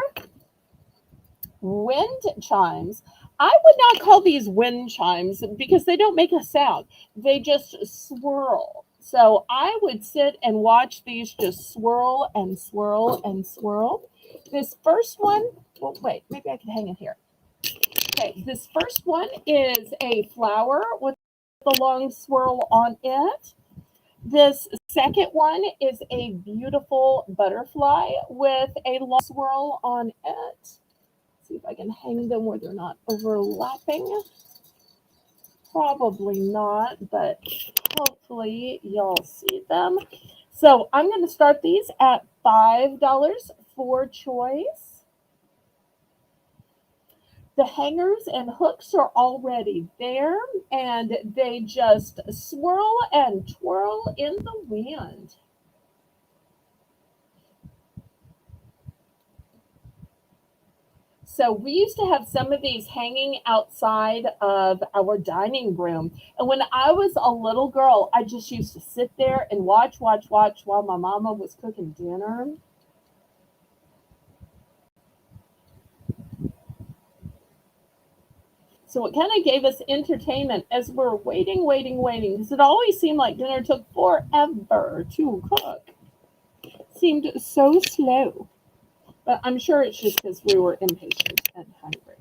wind chimes. I would not call these wind chimes because they don't make a sound. They just swirl. So I would sit and watch these just swirl and swirl and swirl. This first one, oh, wait, maybe I can hang it here. Okay, this first one is a flower with a long swirl on it. This second one is a beautiful butterfly with a long swirl on it. See if I can hang them where they're not overlapping. Probably not, but hopefully you'll see them. So I'm going to start these at $5 for choice. The hangers and hooks are already there, and they just swirl and twirl in the wind. So we used to have some of these hanging outside of our dining room. And when I was a little girl, I just used to sit there and watch while my mama was cooking dinner. So it kind of gave us entertainment as we're waiting, because it always seemed like dinner took forever to cook. Seemed so slow. But I'm sure it's just because we were impatient and hungry.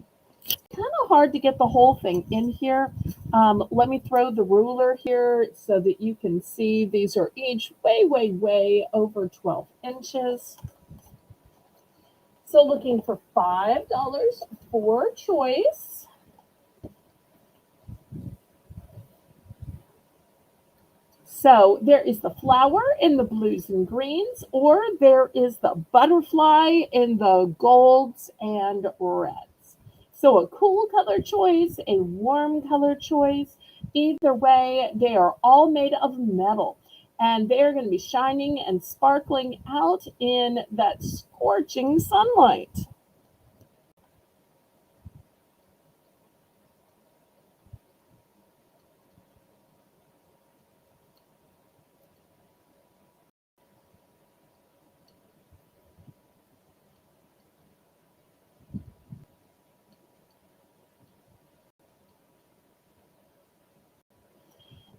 Kind of hard to get the whole thing in here. Let me throw the ruler here so that you can see these are each way over 12 inches. So looking for $5 for choice. So there is the flower in the blues and greens, or there is the butterfly in the golds and reds. So a cool color choice, a warm color choice. Either way, they are all made of metal, and they're going to be shining and sparkling out in that scorching sunlight.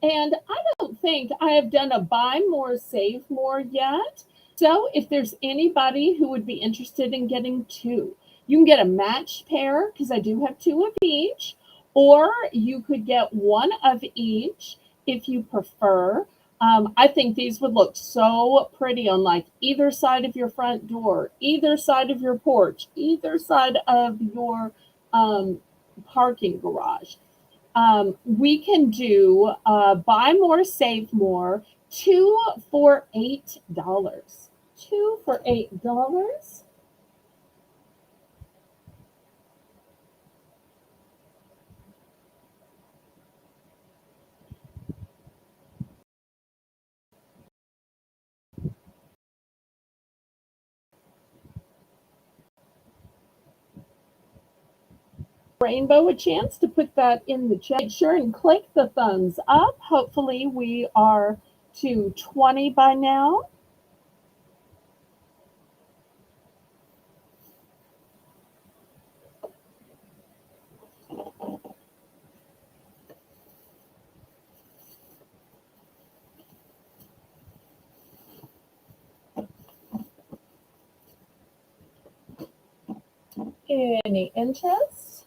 And I don't think I have done a buy more, save more yet. So if there's anybody who would be interested in getting two, you can get a matched pair because I do have two of each, or you could get one of each if you prefer. I think these would look so pretty on like either side of your front door, either side of your porch, either side of your parking garage. We can do buy more, save more, two for $8. Two for $8. Rainbow a chance to put that in the chat. Make sure and click the thumbs up. Hopefully, we are to 20 by now. Any interest?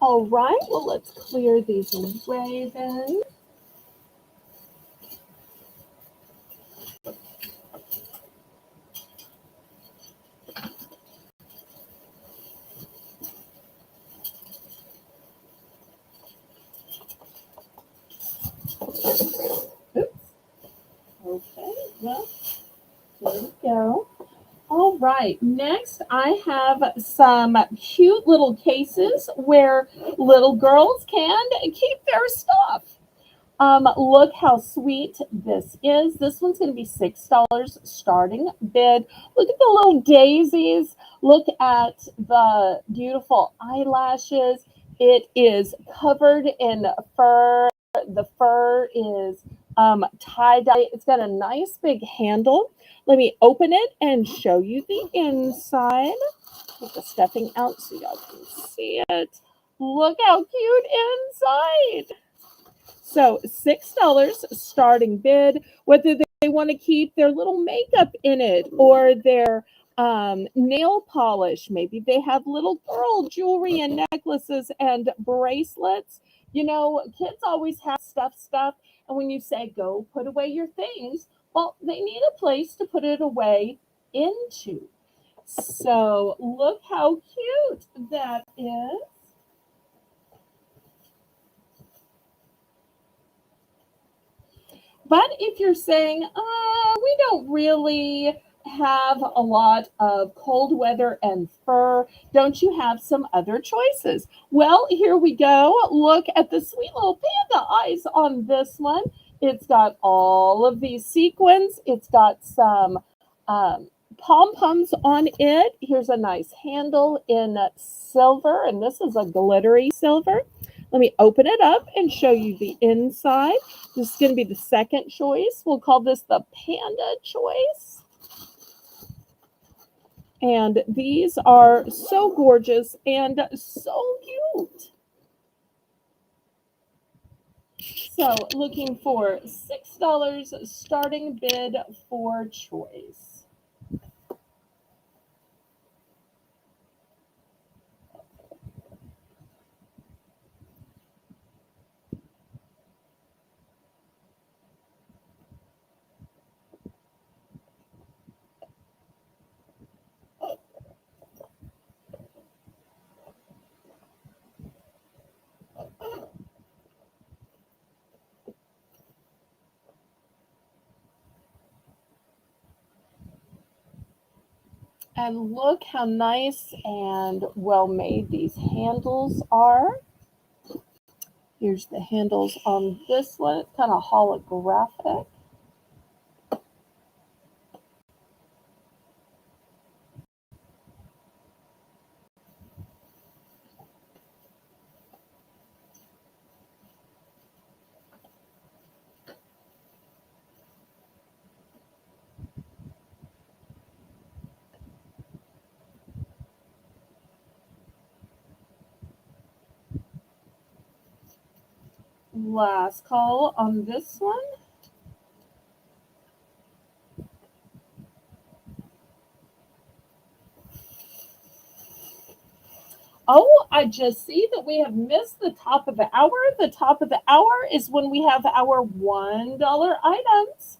All right, well, let's clear these away then. Oops. Okay, well, there we go. All right, next I have some cute little cases where little girls can keep their stuff. Look how sweet this is. This one's going to be $6 starting bid. Look at the little daisies. Look at the beautiful eyelashes. It is covered in fur. The fur is tie-dye. It's got a nice big handle. Let me open it and show you the inside. Get the stuffing out so y'all can see it. Look how cute inside. So $6 starting bid, whether they want to keep their little makeup in it or their nail polish. Maybe they have little girl jewelry and necklaces and bracelets. You know, kids always have stuff. And when you say, go put away your things, Well, they need a place to put it away into. So look how cute that is. But if you're saying, we don't really have a lot of cold weather and fur, don't you have some other choices? Well, here we go. Look at the sweet little panda eyes on this one. It's got all of these sequins. It's got some pom poms on it. Here's a nice handle in silver, and this is a glittery silver. Let me open it up and show you the inside. This is going to be the second choice. We'll call this the panda choice. And these are so gorgeous and so cute. So looking for $6 starting bid for choice. And look how nice and well made these handles are. Here's the handles on this one. It's kind of holographic. Last call on this one. Oh, I just see that we have missed the top of the hour. The top of the hour is when we have our $1 items.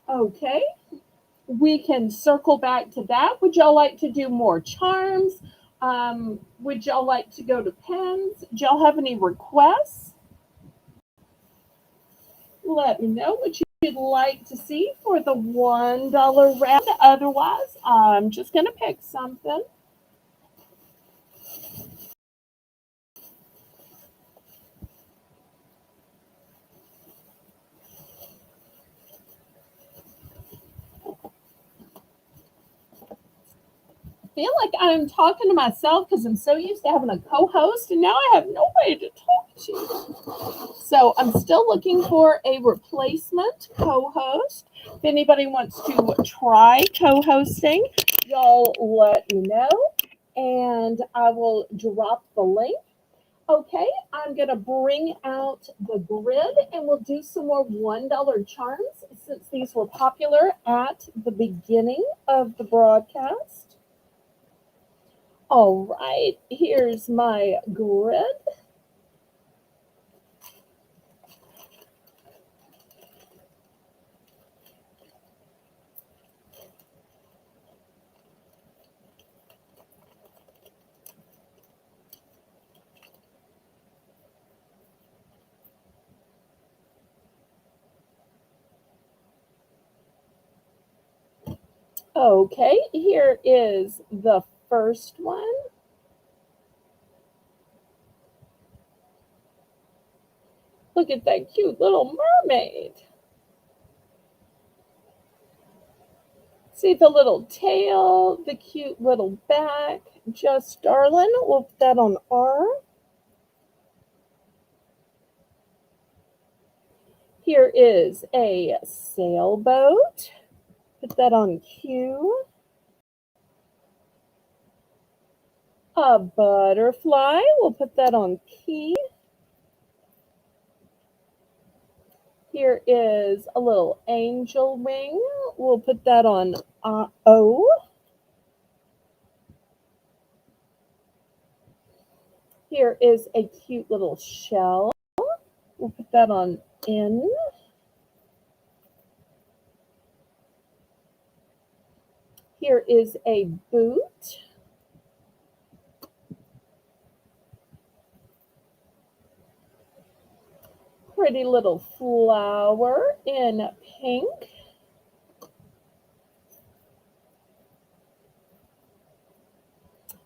Okay, we can circle back to that. Would y'all like to do more charms? Would y'all like to go to pens? Do y'all have any requests? Let me know what you'd like to see for the $1 round. Otherwise, I'm just going to pick something. Feel like I'm talking to myself because I'm so used to having a co-host and now I have nobody to talk to. So I'm still looking for a replacement co-host. If anybody wants to try co-hosting, y'all let me know and I will drop the link. Okay, I'm going to bring out the grid and we'll do some more $1 charms since these were popular at the beginning of the broadcast. All right, here's my grid. Okay, here is the first one. Look at that cute little mermaid. See the little tail, the cute little back. Just darling. We'll put that on R. Here is a sailboat. Put that on Q. A butterfly. We'll put that on P. Here is a little angel wing. We'll put that on O. Here is a cute little shell. We'll put that on in. Here is a boot. Pretty little flower in pink.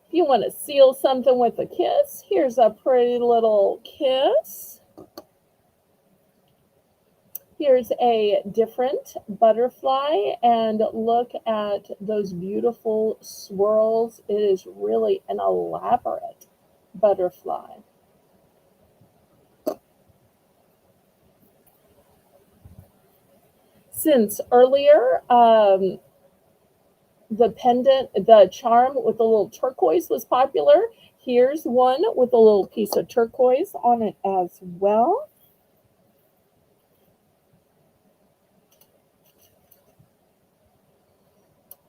If you want to seal something with a kiss, here's a pretty little kiss. Here's a different butterfly, and look at those beautiful swirls. It is really an elaborate butterfly. Since earlier, the pendant, the charm with the little turquoise was popular, here's one with a little piece of turquoise on it as well.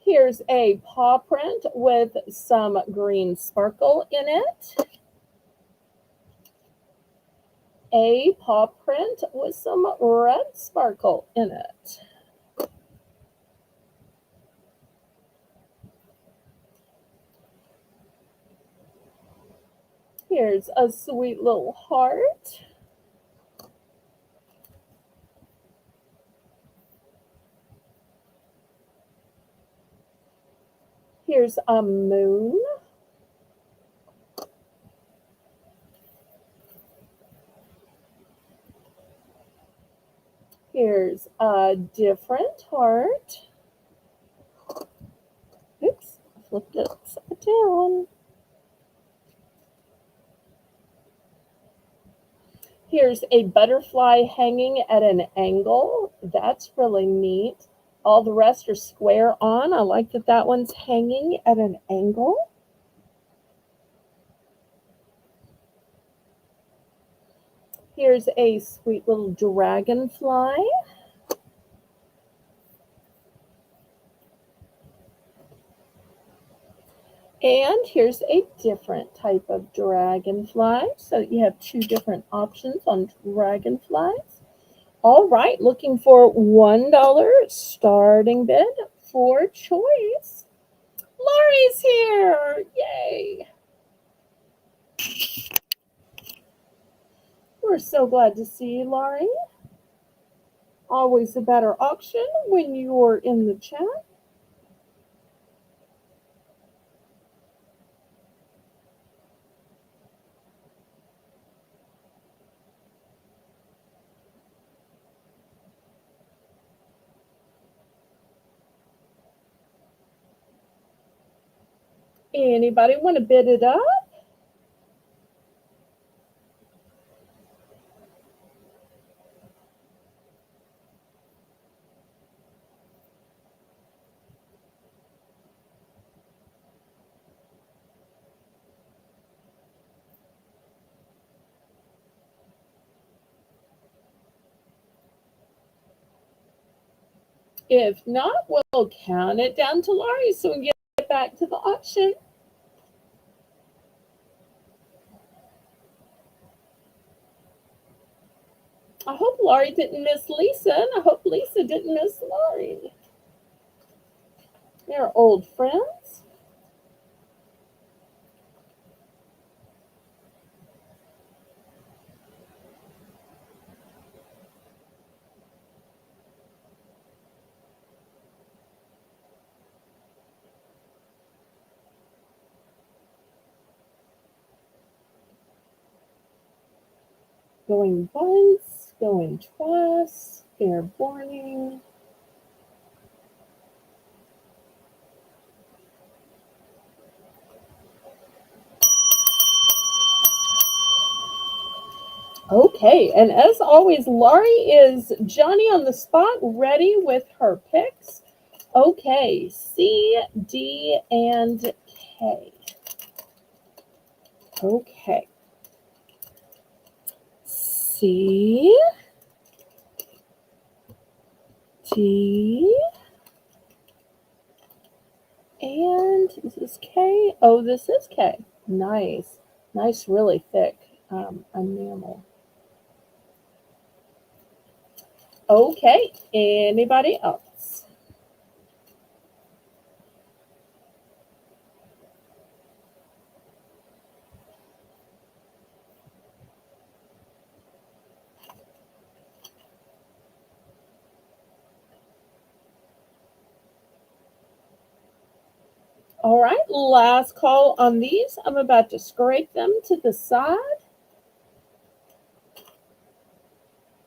Here's a paw print with some green sparkle in it. A paw print with some red sparkle in it. Here's a sweet little heart. Here's a moon. Here's a different heart. Oops, I flipped it upside down. Here's a butterfly hanging at an angle. That's really neat. All the rest are square on. I like that that one's hanging at an angle. Here's a sweet little dragonfly. And here's a different type of dragonfly. So you have two different options on dragonflies. All right, looking for $1 starting bid for choice. Laurie's here. Yay. We're so glad to see you, Laurie. Always a better auction when you're in the chat. Anybody want to bid it up? If not, we'll count it down to Laurie so we can get back to the auction. I hope Laurie didn't miss Lisa, and I hope Lisa didn't miss Laurie. They're old friends. Going once, going twice, fair warning. Okay, and as always, Laurie is Johnny on the spot, ready with her picks. Okay, C, D, and K. Okay. C, D, and is this K? Oh, this is K. Nice. Nice, really thick enamel. Okay, anybody else? All right, last call on these. I'm about to scrape them to the side.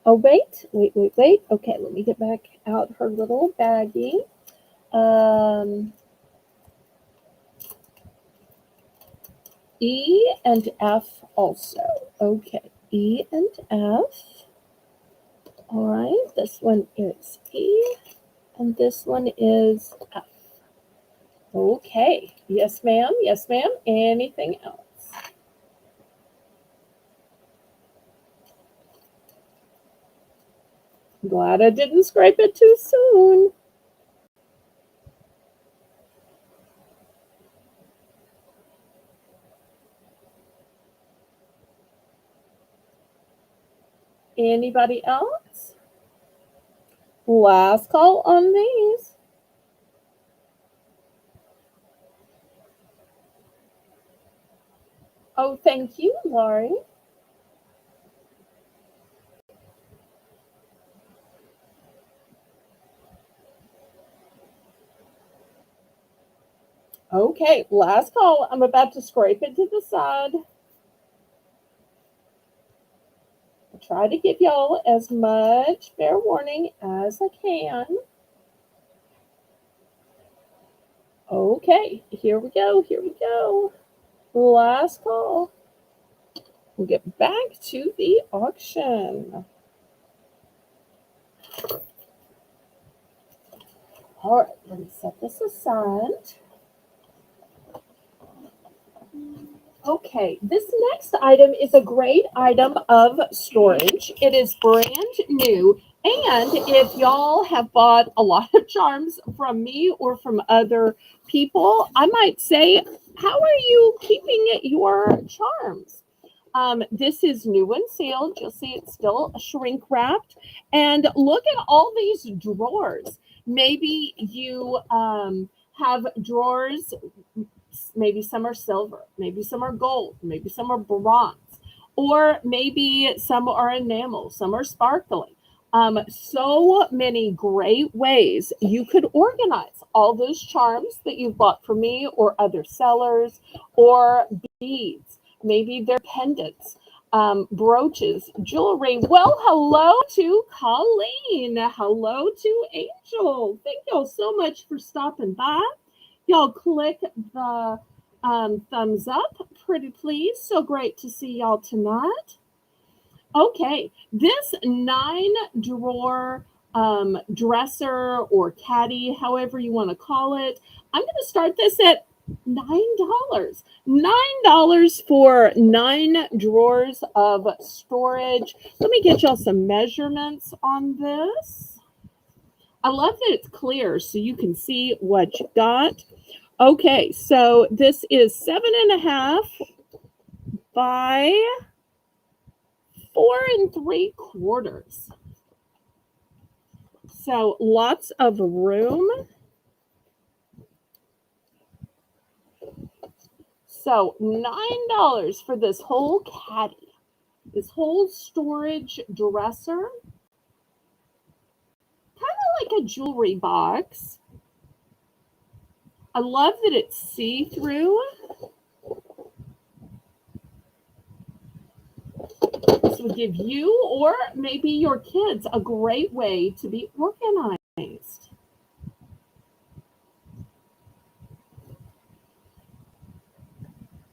Oh, wait. Okay, let me get back out her little baggie. Um, E and F also. Okay, E and F. All right, this one is E and this one is F. Okay, yes, ma'am. Yes, ma'am. Anything else? Glad I didn't scrape it too soon. Anybody else? Last call on these. Oh, thank you, Laurie. Okay, last call. I'm about to scrape it to the side. I'll try to give y'all as much fair warning as I can. Okay, here we go. Here we go. Last call. We'll get back to the auction. All right, let me set this aside. Okay, this next item is a great item of storage. It is brand new. And if y'all have bought a lot of charms from me or from other people, I might say, how are you keeping your charms? This is new and sealed. You'll see it's still shrink wrapped. And look at all these drawers. Maybe you have drawers. Maybe some are silver, maybe some are gold, maybe some are bronze, or maybe some are enamel, some are sparkling. So many great ways you could organize all those charms that you've bought from me or other sellers, or beads. Maybe they're pendants, brooches, jewelry. Well, hello to Colleen. Hello to Angel. Thank y'all so much for stopping by. Y'all click the thumbs up, pretty please. So great to see y'all tonight. Okay, this 9 drawer dresser or caddy, however you want to call it, I'm going to start this at $9. $9 for 9 drawers of storage. Let me get y'all some measurements on this. I love that it's clear so you can see what you got. Okay, so this is 7.5 by 4 3/4. So lots of room. So $9 for this whole caddy, this whole storage dresser. Kind of like a jewelry box. I love that it's see-through. This would give you or maybe your kids a great way to be organized.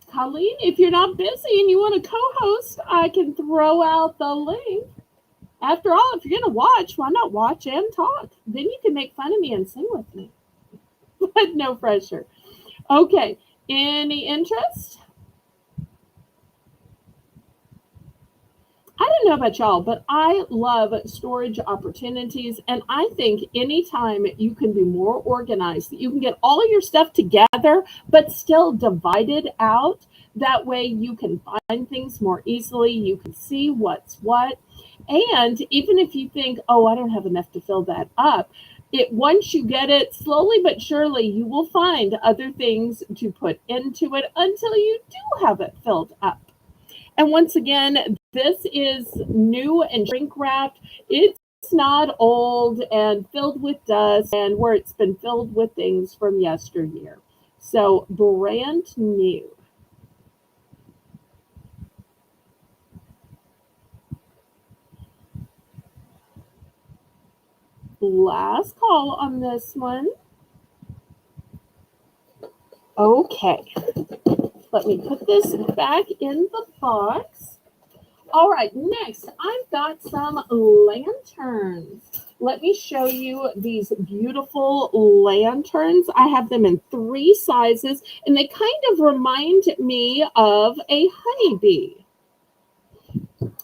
Colleen, if you're not busy and you want to co-host, I can throw out the link. After all, if you're going to watch, why not watch and talk? Then you can make fun of me and sing with me. But no pressure. Okay, any interest? I don't know about y'all, but I love storage opportunities. And I think anytime you can be more organized, you can get all of your stuff together, but still divided out. That way you can find things more easily, you can see what's what. And even if you think, oh, I don't have enough to fill that up, it once you get it, slowly but surely you will find other things to put into it until you do have it filled up. And once again, this is new and shrink wrapped. It's not old and filled with dust and where it's been filled with things from yesteryear. So brand new. Last call on this one. Okay, let me put this back in the box. All right, next I've got some lanterns. Let me show you these beautiful lanterns. I have them in 3 sizes, and they kind of remind me of a honeybee.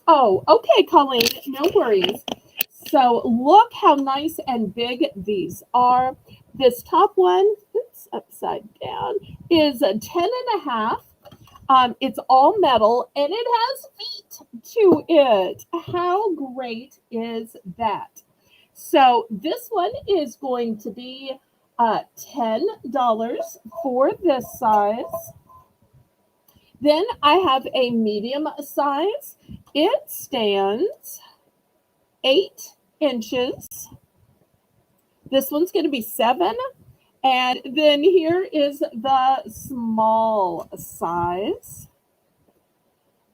Oh, okay, Colleen, no worries. So look how nice and big these are. This top one, oops, upside down, is a 10 and a half. It's all metal and it has feet to it. How great is that? So this one is going to be $10 for this size. Then I have a medium size. It stands 8 inches. This one's going to be 7. And then here is the small size.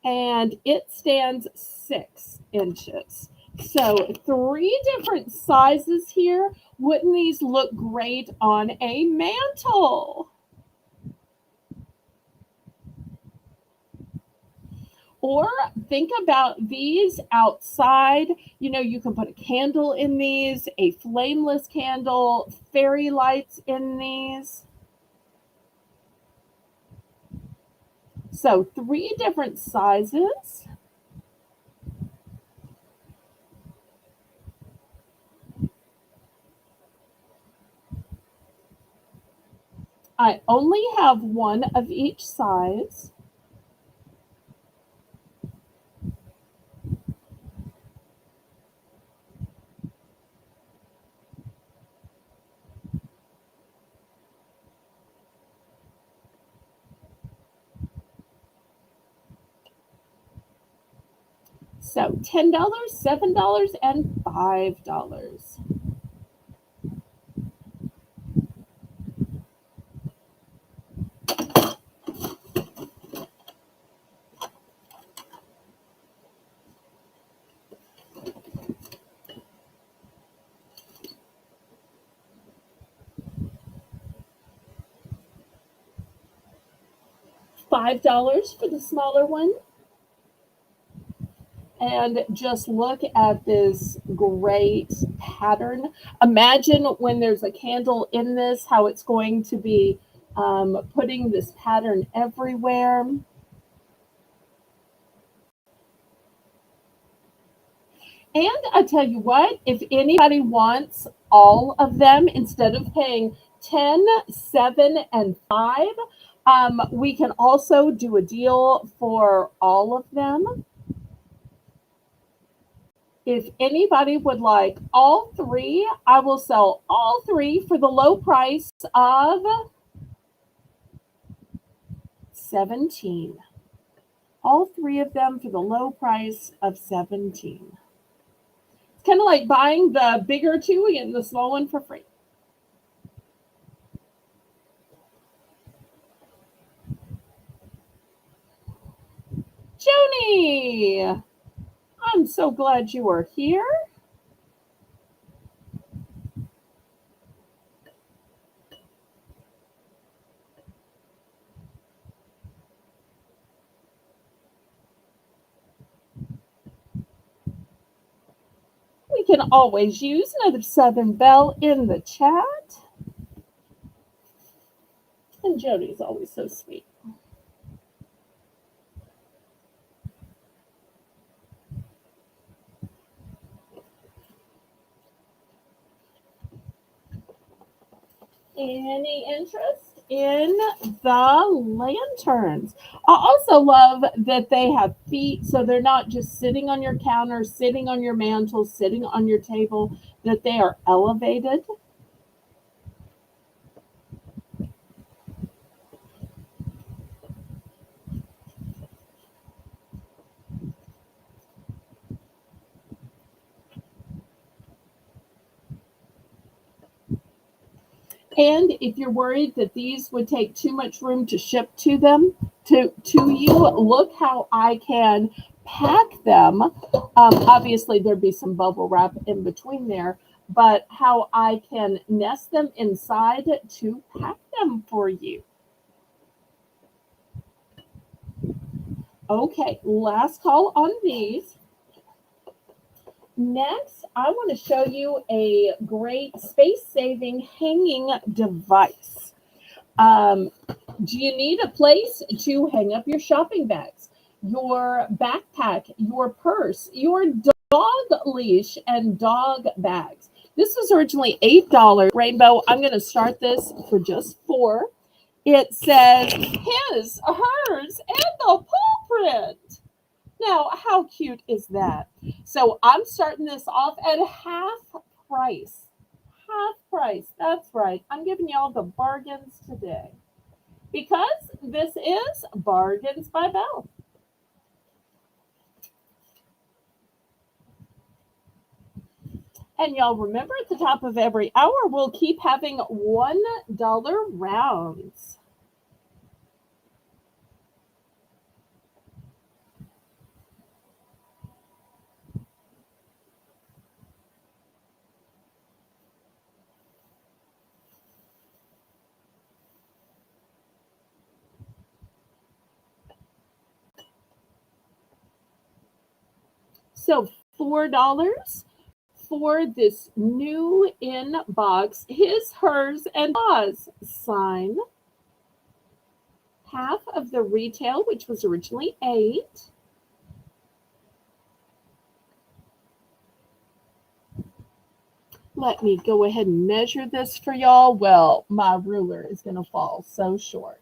And it stands 6 inches. So 3 different sizes here. Wouldn't these look great on a mantle? Or think about these outside. You know, you can put a candle in these, a flameless candle, fairy lights in these. So 3 different sizes. I only have 1 of each size. So $10, $7, and $5. $5 for the smaller one. And just look at this great pattern. Imagine when there's a candle in this, how it's going to be putting this pattern everywhere. And I tell you what, if anybody wants all of them instead of paying 10, 7, and 5, we can also do a deal for all of them. If anybody would like all 3, I will sell all 3 for the low price of 17. All 3 of them for the low price of 17. It's kind of like buying the bigger 2 and getting the small one for free. Joni, I'm so glad you are here. We can always use another Southern Belle in the chat. And Joni's always so sweet. Any interest in the lanterns. I also love that they have feet, so they're not just sitting on your counter, sitting on your mantle, sitting on your table, that they are elevated. And if you're worried that these would take too much room to ship to them, to you, look how I can pack them. Obviously, there'd be some bubble wrap in between there, but how I can nest them inside to pack them for you. Okay, last call on these. Next, I want to show you a great space-saving hanging device. Do you need a place to hang up your shopping bags, your backpack, your purse, your dog leash, and dog bags? This was originally $8. Rainbow, I'm going to start this for just 4. It says his, hers, and the paw print. Now, how cute is that? So I'm starting this off at half price. Half price. That's right. I'm giving y'all the bargains today because this is Bargains by Belle. And y'all remember at the top of every hour, we'll keep having $1 rounds. So $4 for this new inbox, his, hers, and Oz sign. Half of the retail, which was originally 8. Let me go ahead and measure this for y'all. Well, my ruler is going to fall so short.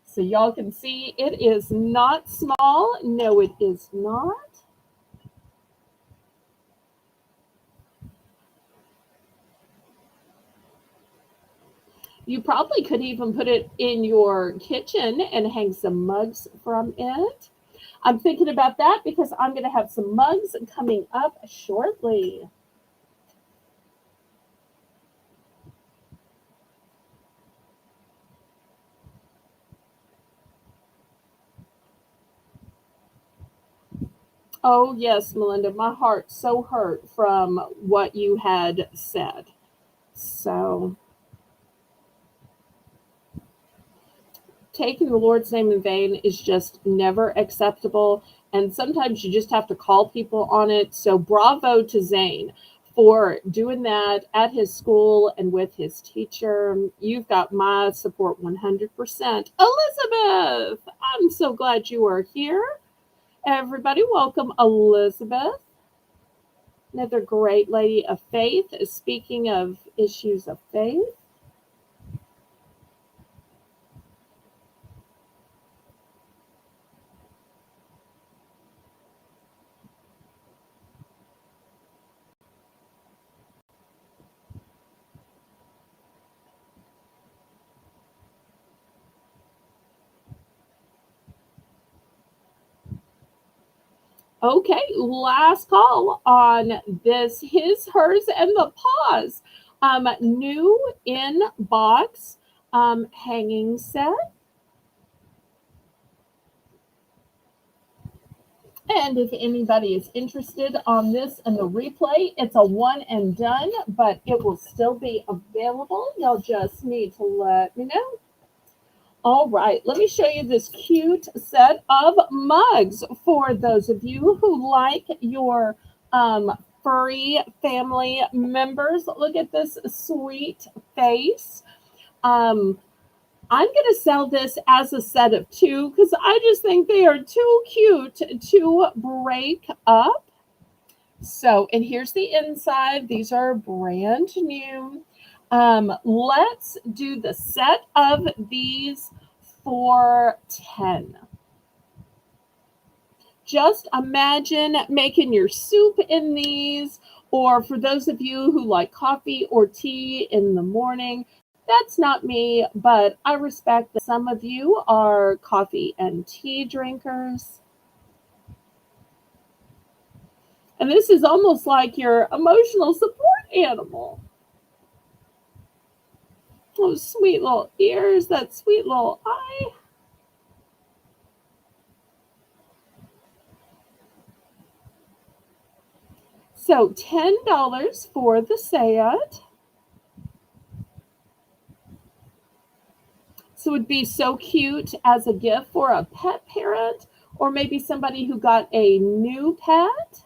So y'all can see it is not small. No, it is not. You probably could even put it in your kitchen and hang some mugs from it. I'm thinking about that because I'm going to have some mugs coming up shortly. Oh, yes, Melinda, my heart so hurt from what you had said. So, taking the Lord's name in vain is just never acceptable. And sometimes you just have to call people on it. So, bravo to Zane for doing that at his school and with his teacher. You've got my support 100%. Elizabeth, I'm so glad you are here. Everybody, welcome Elizabeth. Another great lady of faith. Speaking of issues of faith, okay, last call on this his, hers, and the paws. New in box hanging set. And if anybody is interested on this and the replay, it's a one and done, but it will still be available. You'll just need to let me know. All right, let me show you this cute set of mugs for those of you who like your furry family members. Look at this sweet face. I'm going to sell this as a set of 2 because I just think they are too cute to break up. So, and here's the inside. These are brand new. Let's do the set of these for 10. Just imagine making your soup in these, or for those of you who like coffee or tea in the morning, that's not me, but I respect that some of you are coffee and tea drinkers. And this is almost like your emotional support animal. Those sweet little ears, that sweet little eye. So $10 for the set. So it would be so cute as a gift for a pet parent, or maybe somebody who got a new pet,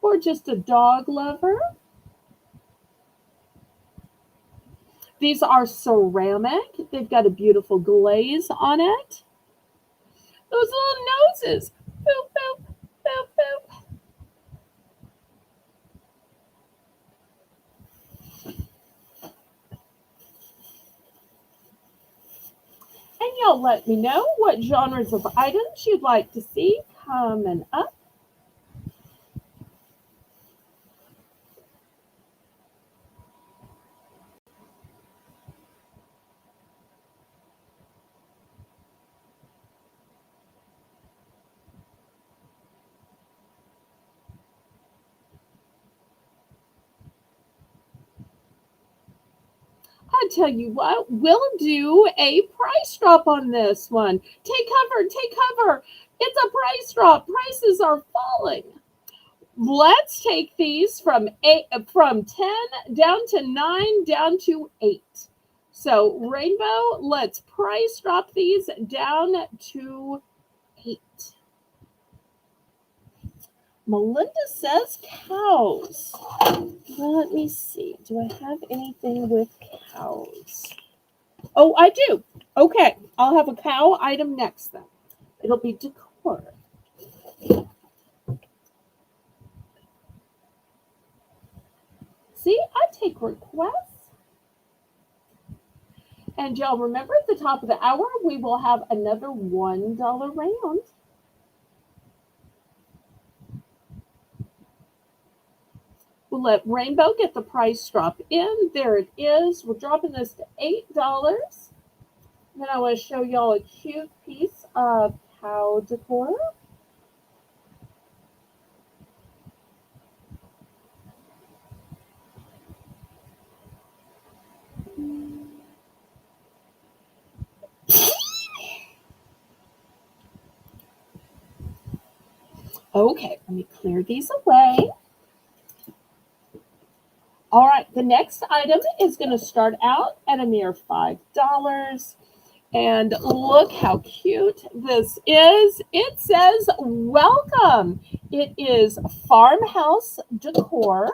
or just a dog lover. These are ceramic. They've got a beautiful glaze on it. Those little noses. Boop, boop, boop, boop. And y'all let me know what genres of items you'd like to see coming up. I tell you what, we'll do a price drop on this one. Take cover, take cover. It's a price drop. Prices are falling. Let's take these from 10 down to 9 down to 8. So Rainbow, let's price drop these down to 8. Melinda says cows. Let me see. Do I have anything with cows? Oh, I do. Okay. I'll have a cow item next then. It'll be decor. See, I take requests. And y'all remember at the top of the hour, we will have another $1 round. We'll let Rainbow get the price drop in. There it is. We're dropping this to $8. Then I want to show y'all a cute piece of cow decor. Okay, let me clear these away. All right, the next item is going to start out at a mere $5. And look how cute this is. It says welcome. It is farmhouse decor.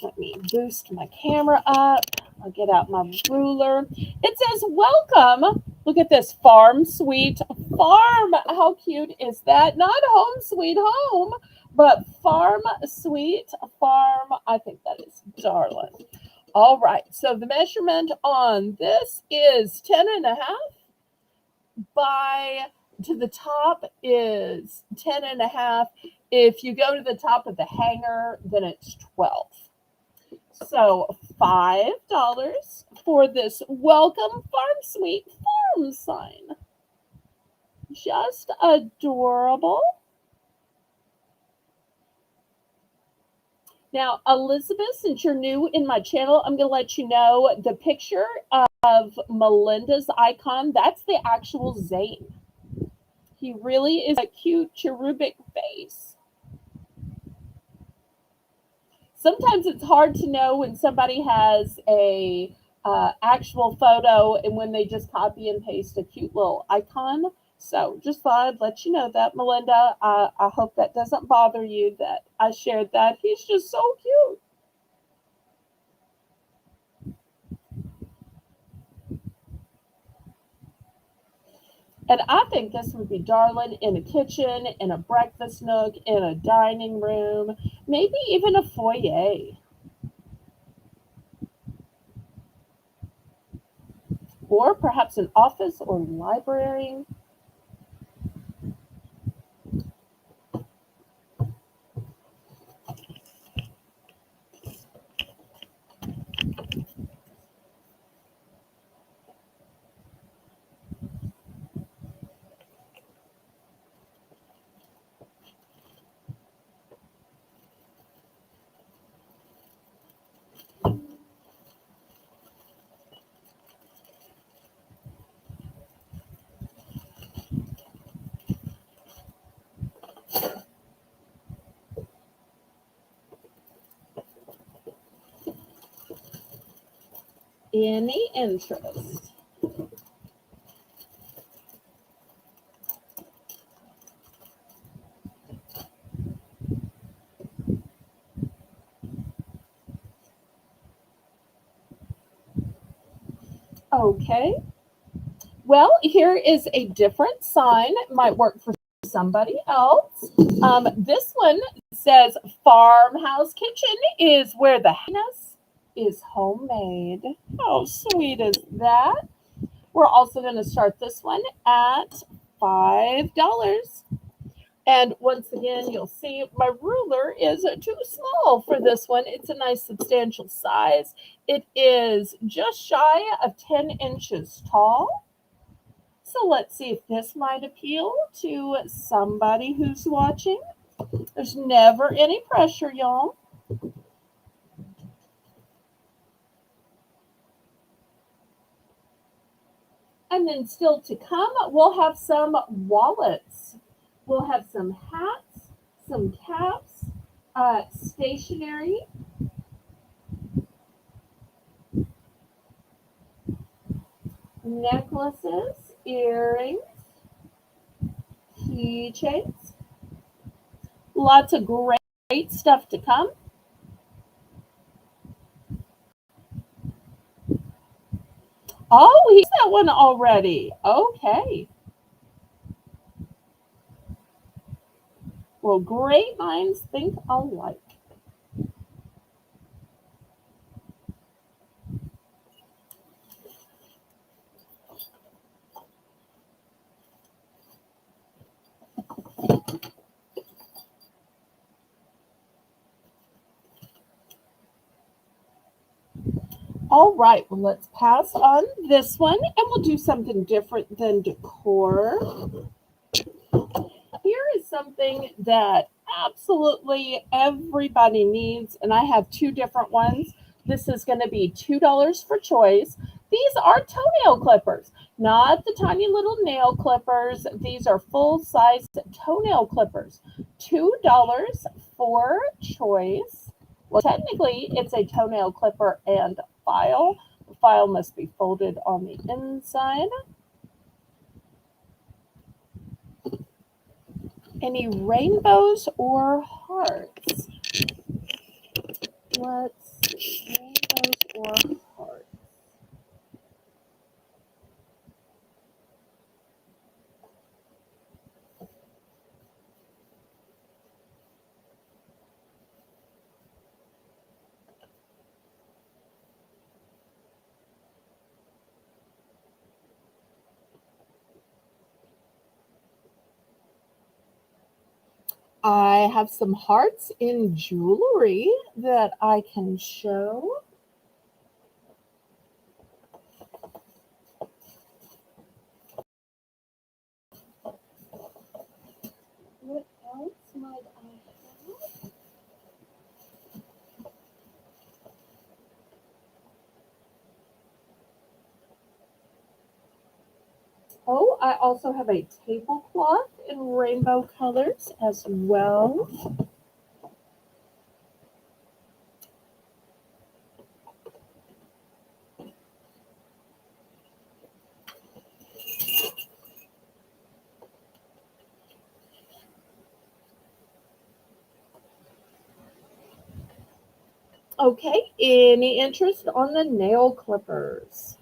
Let me boost my camera up. I'll get out my ruler. It says welcome. Look at this, farm sweet farm. How cute is that? Not home sweet home, but farm sweet farm. I think that is darling. All right, so the measurement on this is 10.5 by, to the top is 10.5. If you go to the top of the hanger, then it's 12. So $5 for this welcome farm sweet farm sign. Just adorable. Now, Elizabeth, since you're new in my channel, I'm going to let you know the picture of Melinda's icon, that's the actual Zane. He really is a cute cherubic face. Sometimes it's hard to know when somebody has a actual photo and when they just copy and paste a cute little icon. So just thought I'd let you know that, Melinda. I hope that doesn't bother you that I shared that. He's just so cute. And I think this would be darling in a kitchen, in a breakfast nook, in a dining room, maybe even a foyer. or perhaps an office or library. Any interest? Okay. Well, here is a different sign. It might work for somebody else. This one says farmhouse kitchen is where the happiness is homemade. How sweet is that? We're also going to start this one at $5. And once again, you'll see my ruler is too small for this one. It's a nice substantial size. It is just shy of 10 inches tall. So let's see if this might appeal to somebody who's watching. There's never any pressure, y'all. And then still to come, we'll have some wallets. We'll have some hats, some caps, stationery, necklaces, earrings, keychains. Lots of great stuff to come. Oh, he's that one already. Okay. Well, great minds think alike. All right, well, let's pass on this one and we'll do something different than decor. Here is something that absolutely everybody needs, and I have two different ones. This is going to be $2 for choice. These are toenail clippers, not the tiny little nail clippers. These are full-size toenail clippers. $2 for choice. Well, technically, it's a toenail clipper and file. The file must be folded on the inside. Any rainbows or hearts? Let's see. Rainbows or hearts? I have some hearts in jewelry that I can show. What else might I have? Oh, I also have a tablecloth in rainbow colors as well. Okay, any interest on the nail clippers?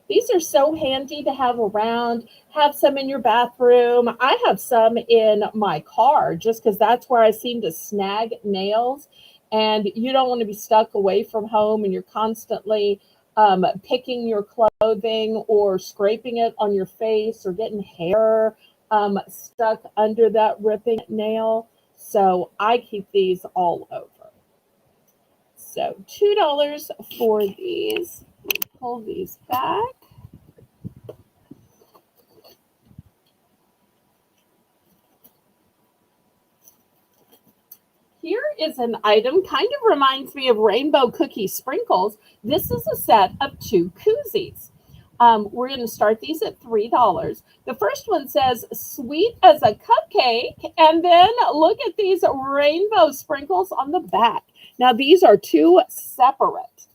These are so handy to have around. Have some in your bathroom. I have some in my car just because that's where I seem to snag nails. and you don't want to be stuck away from home and you're constantly picking your clothing or scraping it on your face or getting hair stuck under that ripping nail. So I keep these all over. So $2 for these. Pull these back. Here is an item, kind of reminds me of rainbow cookie sprinkles. This is a set of two koozies. We're going to start these at $3. The first one says sweet as a cupcake, and then look at these rainbow sprinkles on the back. Now, these are two separate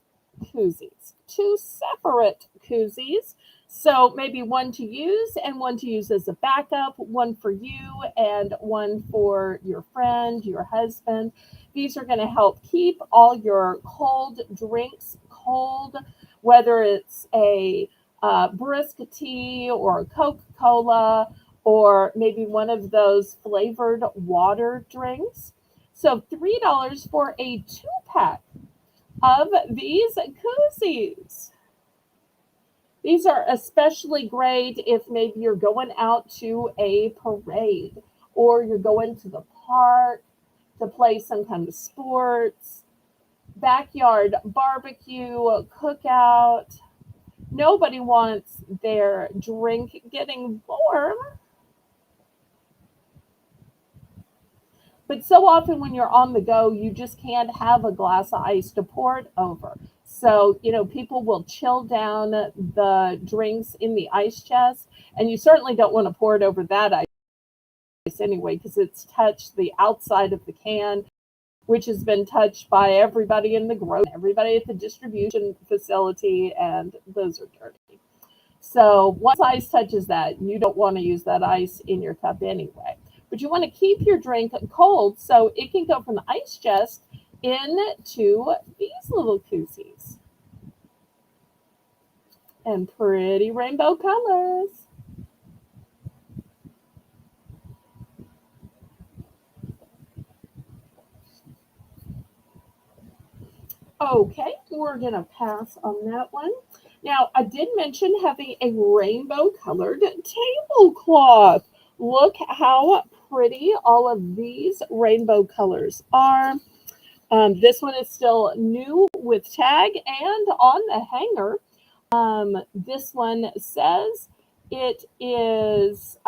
koozies, two separate koozies. So maybe one to use and one to use as a backup, one for you and one for your friend, your husband. These are going to help keep all your cold drinks cold, whether it's a brisk tea or a Coca-Cola or maybe one of those flavored water drinks. So $3 for a 2-pack of these koozies. These are especially great if maybe you're going out to a parade or you're going to the park to play some kind of sports, backyard barbecue, cookout. Nobody wants their drink getting warm. But so often when you're on the go, you just can't have a glass of ice to pour it over. So, people will chill down the drinks in the ice chest, and you certainly don't want to pour it over that ice anyway, because it's touched the outside of the can, which has been touched by everybody in the grocery, everybody at the distribution facility, and those are dirty. So once ice touches that, you don't want to use that ice in your cup anyway. But you want to keep your drink cold so it can go from the ice chest into these little koozies. And pretty rainbow colors. Okay, we're going to pass on that one. Now, I did mention having a rainbow colored tablecloth. Look how pretty all of these rainbow colors are. This one is still new with tag and on the hanger. This one says it is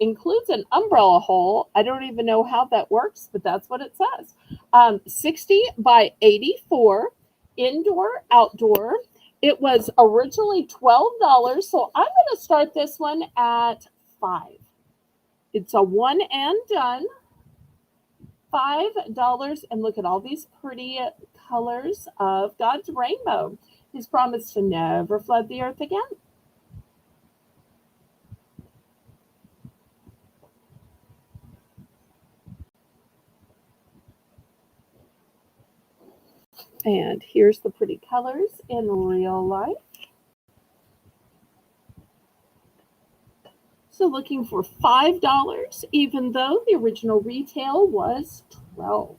includes an umbrella hole. I don't even know how that works, but that's what it says. 60 by 84, indoor, outdoor. It was originally $12, so I'm going to start this one at 5. It's a one and done. $5, and look at all these pretty colors of God's rainbow. He's promised to never flood the earth again. And here's the pretty colors in real life. So looking for $5, even though the original retail was $12.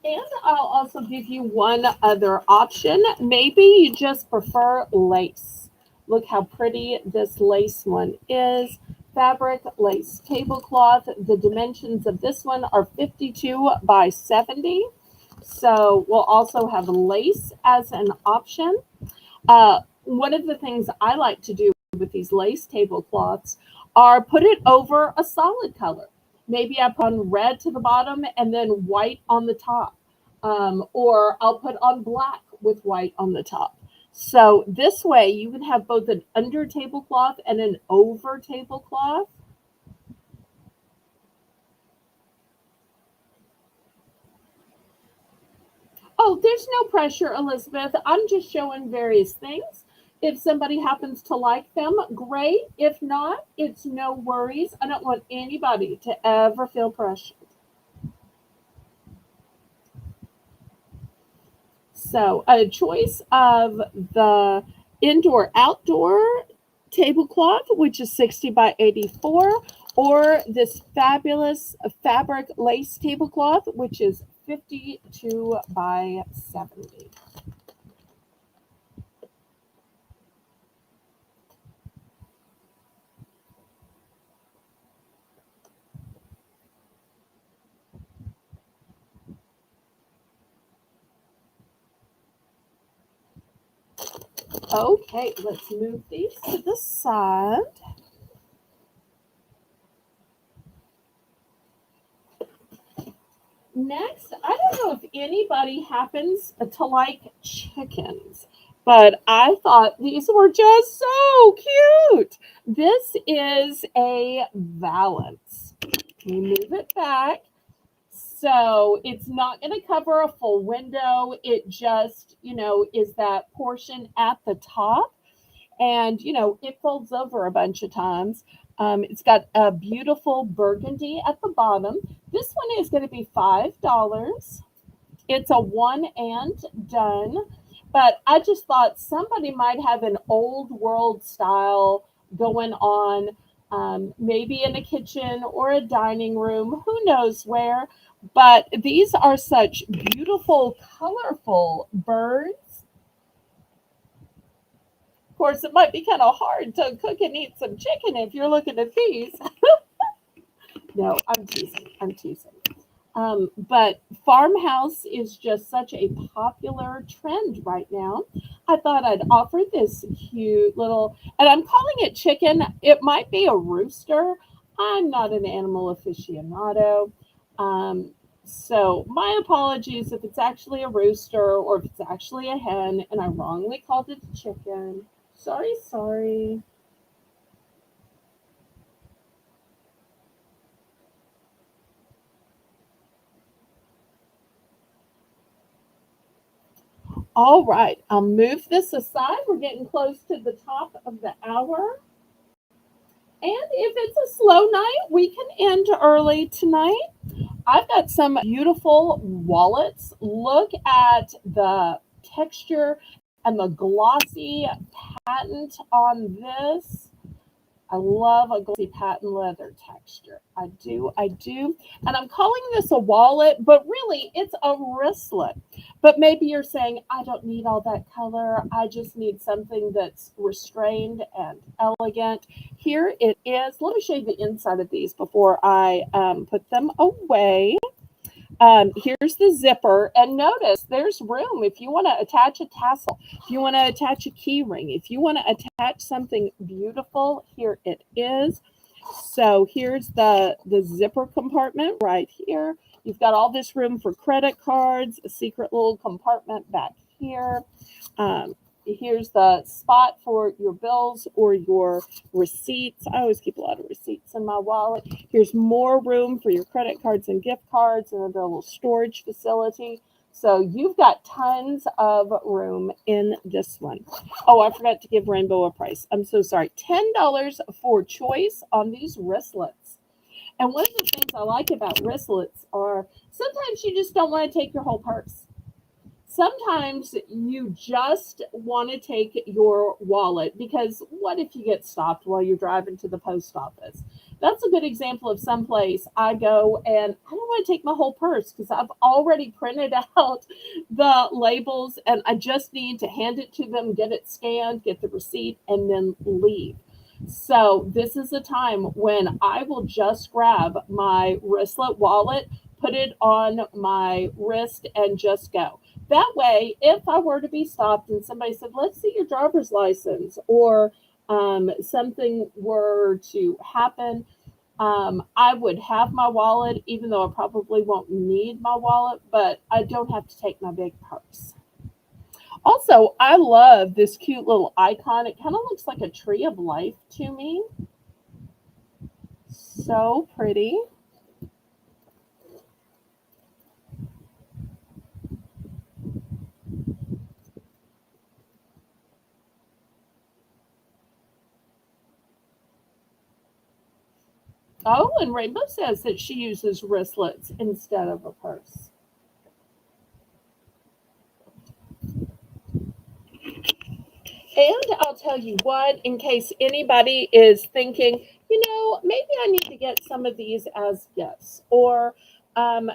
And I'll also give you one other option. Maybe you just prefer lace. Look how pretty this lace one is. Fabric lace tablecloth. The dimensions of this one are 52 by 70. So we'll also have lace as an option. One of the things I like to do with these lace tablecloths are put it over a solid color. Maybe I put on red to the bottom and then white on the top. Or I'll put on black with white on the top. So this way you can have both an under tablecloth and an over tablecloth. Oh, there's no pressure, Elizabeth. I'm just showing various things. If somebody happens to like them, great. If not, it's no worries. I don't want anybody to ever feel pressured. So, a choice of the indoor outdoor tablecloth, which is 60 by 84, or this fabulous fabric lace tablecloth, which is 52 by 70. Okay, let's move these to the side. Next, I don't know if anybody happens to like chickens, but I thought these were just so cute. This is a valance. You move it back. So it's not going to cover a full window. It just, is that portion at the top. And, it folds over a bunch of times. It's got a beautiful burgundy at the bottom. This one is going to be $5. It's a one and done. But I just thought somebody might have an old world style going on, maybe in a kitchen or a dining room, who knows where. But these are such beautiful, colorful birds. Of course, it might be kind of hard to cook and eat some chicken if you're looking at these. No, I'm teasing. I'm teasing. But farmhouse is just such a popular trend right now. I thought I'd offer this cute little, and I'm calling it chicken. It might be a rooster. I'm not an animal aficionado. Um, so my apologies if it's actually a rooster or if it's actually a hen and I wrongly called it a chicken. Sorry, sorry. All right, I'll move this aside. We're getting close to the top of the hour. And if it's a slow night, we can end early tonight. I've got some beautiful wallets. Look at the texture and the glossy patent on this. I love a glossy patent leather texture. I do, I do. And I'm calling this a wallet, but really it's a wristlet. But maybe you're saying, I don't need all that color. I just need something that's restrained and elegant. Here it is. Let me show you the inside of these before I put them away. Here's the zipper, and notice there's room if you want to attach a tassel, if you want to attach a key ring, if you want to attach something beautiful. Here it is. So here's the zipper compartment right here. You've got all this room for credit cards, a secret little compartment back here. Um, Here's the spot for your bills or your receipts. I always keep a lot of receipts in my wallet. Here's more room for your credit cards and gift cards and a little storage facility. So you've got tons of room in this one. Oh, I forgot to give Rainbow a price. I'm so sorry. $10 for choice on these wristlets. And one of the things I like about wristlets are sometimes you just don't want to take your whole purse. Sometimes you just want to take your wallet because what if you get stopped while you're driving to the post office? That's a good example of some place I go and I don't want to take my whole purse because I've already printed out the labels and I just need to hand it to them, get it scanned, get the receipt, and then leave. So this is a time when I will just grab my wristlet wallet, put it on my wrist, and just go. That way, if I were to be stopped and somebody said, let's see your driver's license, or something were to happen, I would have my wallet, even though I probably won't need my wallet, but I don't have to take my big purse. Also, I love this cute little icon. It kind of looks like a tree of life to me. So pretty. Oh, and Rainbow says that she uses wristlets instead of a purse. And I'll tell you what, in case anybody is thinking, maybe I need to get some of these as gifts, or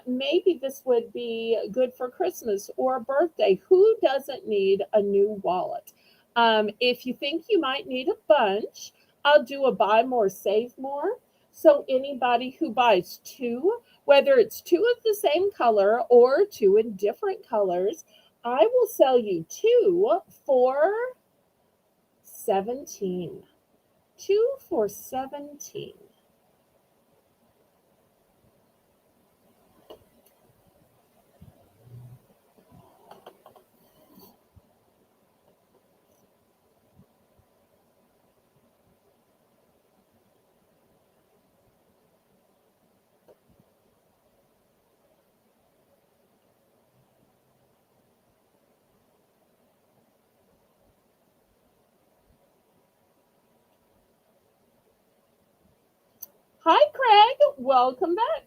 maybe this would be good for Christmas or a birthday. Who doesn't need a new wallet? If you think you might need a bunch, I'll do a buy more, save more. So anybody who buys two, whether it's two of the same color or two in different colors, I will sell you two for 17. Two for 17. Hi, Craig. Welcome back.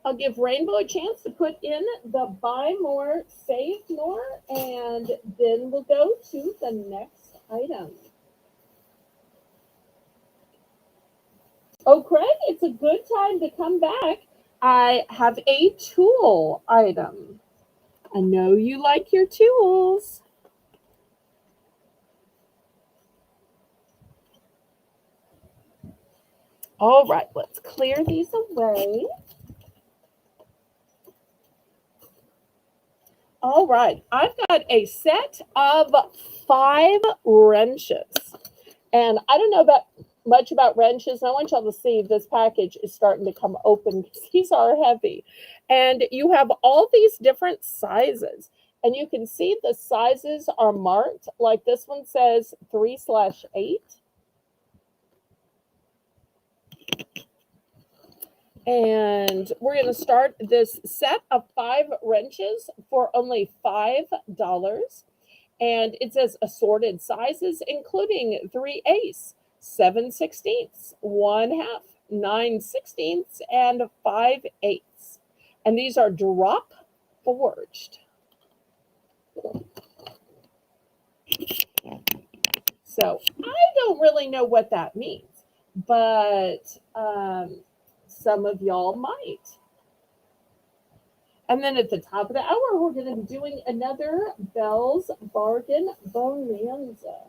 I'll give Rainbow a chance to put in the buy more, save more, and then we'll go to the next item. Oh, Craig, it's a good time to come back. I have a tool item. I know you like your tools. All right, let's clear these away. All right, I've got a set of 5 wrenches. And I don't know much about wrenches. And I want y'all to see this package is starting to come open because these are heavy. And you have all these different sizes. And you can see the sizes are marked. Like this one says 3/8. And we're going to start this set of 5 wrenches for only $5. And it says assorted sizes, including 3/8, 7/16, 1/2, 9/16, and 5/8. And these are drop forged. So I don't really know what that means, but some of y'all might. And then at the top of the hour, we're going to be doing another Belle's Bargain Bonanza.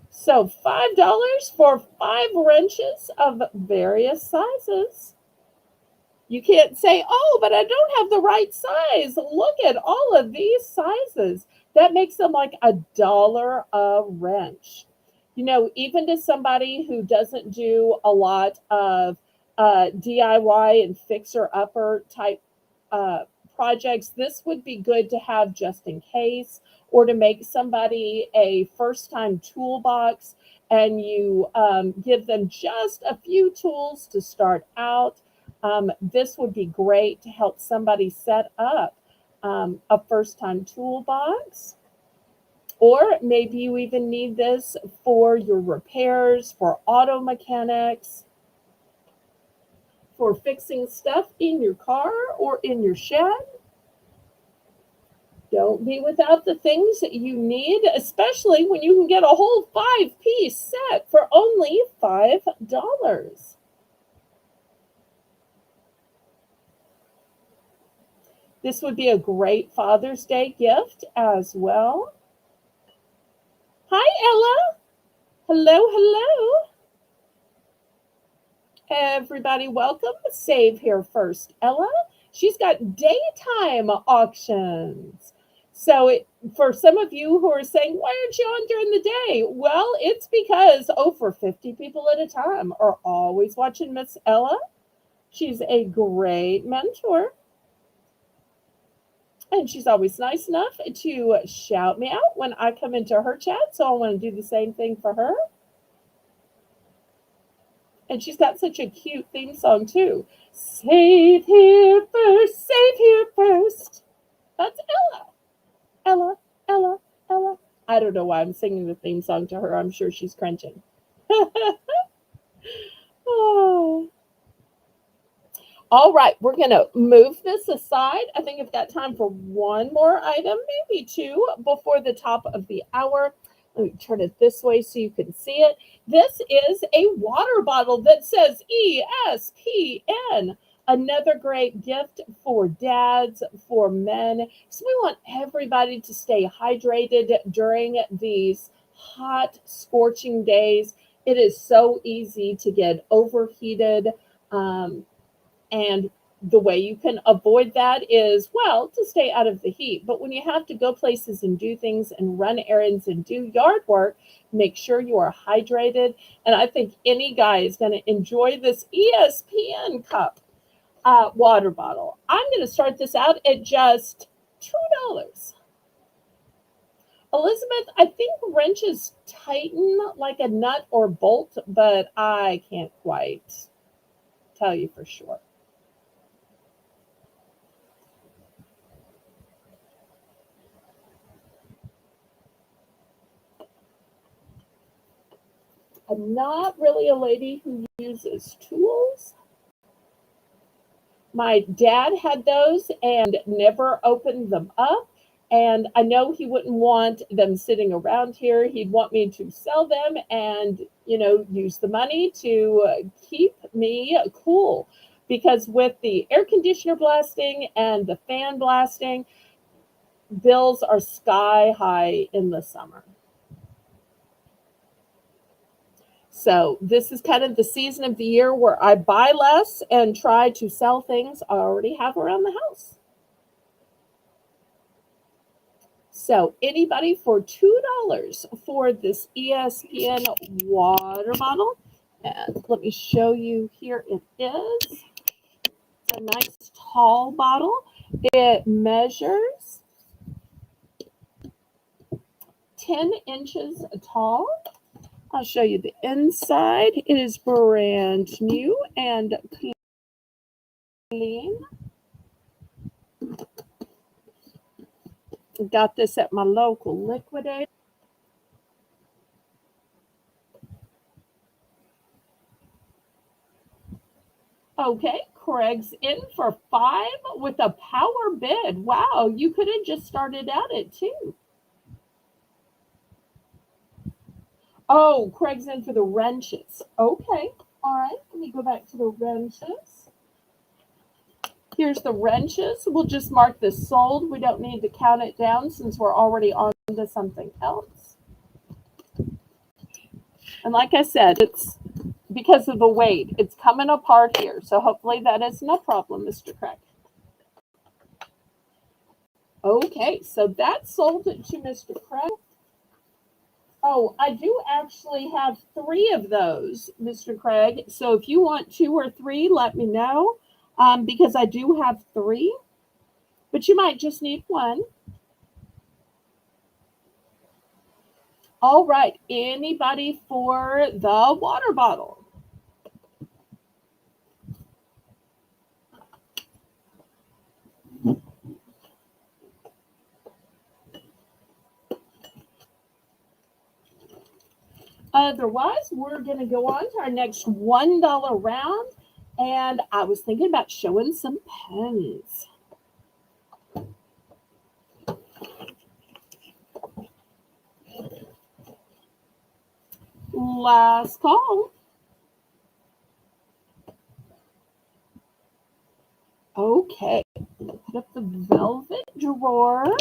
So $5 for 5 wrenches of various sizes. You can't say, oh, but I don't have the right size. Look at all of these sizes. That makes them like $1 a wrench. Even to somebody who doesn't do a lot of DIY and fixer-upper type projects, this would be good to have just in case, or to make somebody a first-time toolbox, and you give them just a few tools to start out. This would be great to help somebody set up a first-time toolbox. Or maybe you even need this for your repairs, for auto mechanics, for fixing stuff in your car or in your shed. Don't be without the things that you need, especially when you can get a whole 5-piece set for only $5. This would be a great Father's Day gift as well. Hi, Ella. Hello, hello. Everybody, welcome. Save here first, Ella. She's got daytime auctions. So for some of you who are saying, why aren't you on during the day? Well, it's because over 50 people at a time are always watching Miss Ella. She's a great mentor. And she's always nice enough to shout me out when I come into her chat. So I want to do the same thing for her. And she's got such a cute theme song too. Save here first, save here first. That's Ella. Ella, Ella, Ella. I don't know why I'm singing the theme song to her. I'm sure she's crunching. Oh. All right, we're going to move this aside. I think I've got time for one more item, maybe two, before the top of the hour. Let me turn it this way so you can see it. This is a water bottle that says ESPN. Another great gift for dads, for men. So we want everybody to stay hydrated during these hot, scorching days. It is so easy to get overheated. Um, and the way you can avoid that is, well, to stay out of the heat. But when you have to go places and do things and run errands and do yard work, make sure you are hydrated. And I think any guy is going to enjoy this ESPN cup water bottle. I'm going to start this out at just $2. Elizabeth, I think wrenches tighten like a nut or bolt, but I can't quite tell you for sure. I'm not really a lady who uses tools. My dad had those and never opened them up. And I know he wouldn't want them sitting around here. He'd want me to sell them and, use the money to keep me cool. Because with the air conditioner blasting and the fan blasting, bills are sky high in the summer. So this is kind of the season of the year where I buy less and try to sell things I already have around the house. So anybody for $2 for this ESPN water bottle. And let me show you, here it is. It's a nice tall bottle. It measures 10 inches tall. I'll show you the inside. It is brand new and clean. Got this at my local liquidator. Okay, Craig's in for 5 with a power bid. Wow, you could have just started out at 2. Oh, Craig's in for the wrenches. Okay, all right, let me go back to the wrenches. Here's the wrenches. We'll just mark this sold. We don't need to count it down since we're already on to something else. And like I said, it's because of the weight. It's coming apart here. So hopefully that isn't a problem, Mr. Craig. Okay, so that's sold it to Mr. Craig. Oh, I do actually have 3 of those, Mr. Craig. So if you want 2 or 3, let me know, because I do have 3, but you might just need 1. All right, anybody for the water bottle? Otherwise, we're going to go on to our next $1 round. And I was thinking about showing some pens. Last call. Okay, put up the velvet drawer.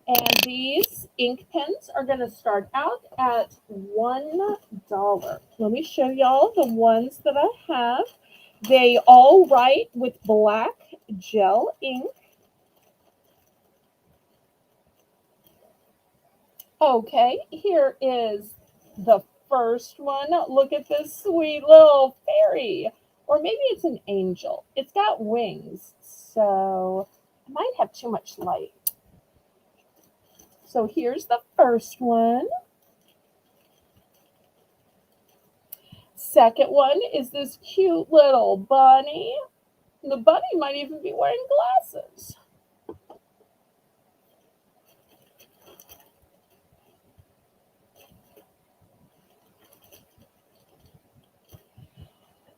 And these ink pens are going to start out at $1. Let me show y'all the ones that I have. They all write with black gel ink. Okay, here is the first one. Look at this sweet little fairy. Or maybe it's an angel. It's got wings, so I might have too much light. So here's the first one. Second one is this cute little bunny. The bunny might even be wearing glasses.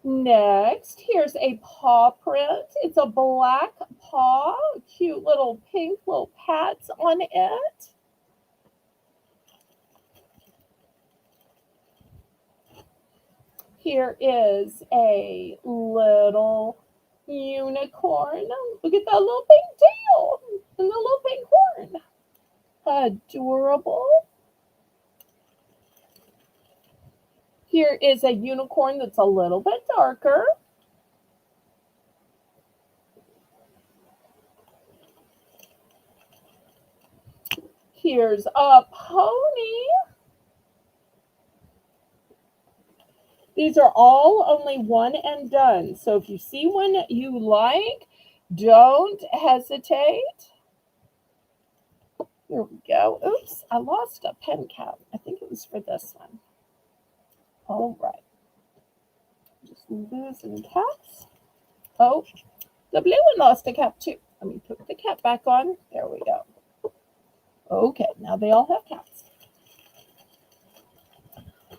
Next, here's a paw print. It's a black paw, cute little pink little pats on it. Here is a little unicorn. Look at that little pink tail and the little pink horn. Adorable. Here is a unicorn that's a little bit darker. Here's a pony. These are all only one and done. So if you see one you like, don't hesitate. Here we go. Oops, I lost a pen cap. I think it was for this one. All right. Just losing caps. Oh, the blue one lost a cap too. Let me put the cap back on. There we go. Okay, now they all have caps.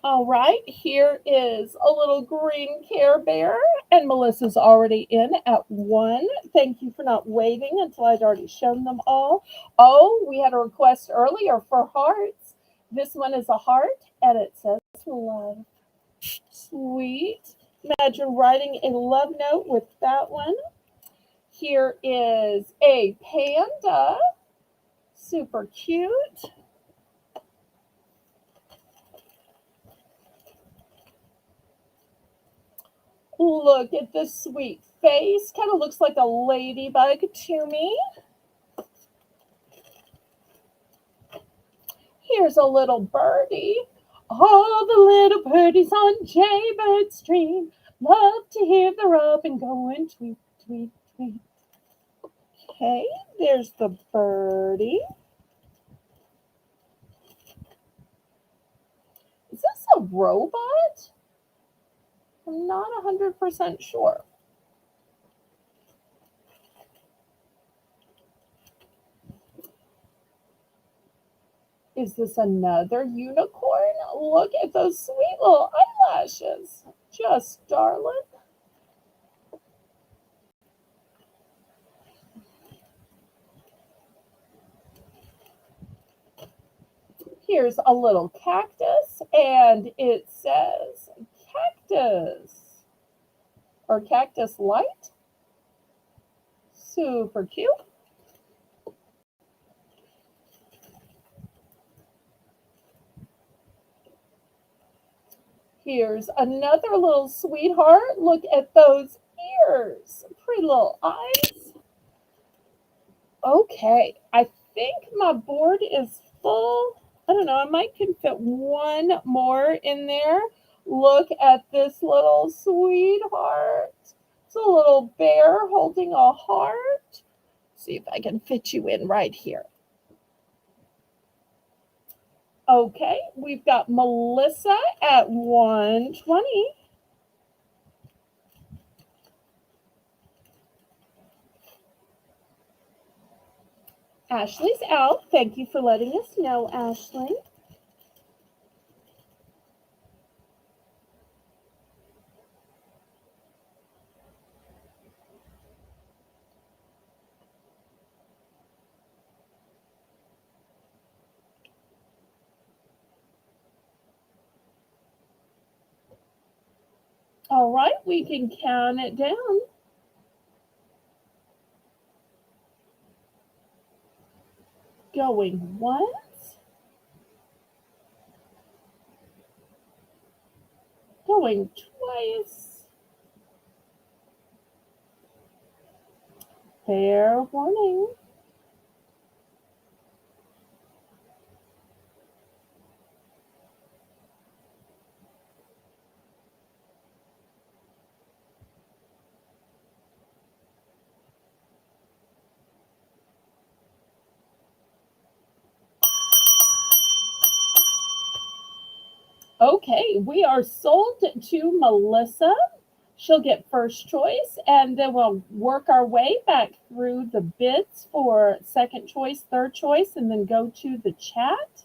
All right, here is a little green Care Bear, and Melissa's already in at 1. Thank you for not waiting until I'd already shown them all. Oh, we had a request earlier for hearts. This one is a heart, and it says love. Sweet. Imagine writing a love note with that one. Here is a panda. Super cute. Look at this sweet face. Kind of looks like a ladybug to me. Here's a little birdie. All the little birdies on Jaybird Stream love to hear the robin going tweet, tweet, tweet. Okay, there's the birdie. Is this a robot? I'm not 100% sure. Is this another unicorn? Look at those sweet little eyelashes. Just darling. Here's a little cactus, and it says cactus or cactus light. Super cute. Here's another little sweetheart. Look at those ears. Pretty little eyes. Okay, I think my board is full. I don't know, I might can fit one more in there. Look at this little sweetheart. It's a little bear holding a heart. See if I can fit you in right here. Okay, we've got Melissa at 120. Ashley's out. Thank you for letting us know, Ashley. All right, we can count it down. Going once. Going twice. Fair warning. Okay, we are sold to Melissa. She'll get first choice, and then we'll work our way back through the bids for second choice, third choice, and then go to the chat.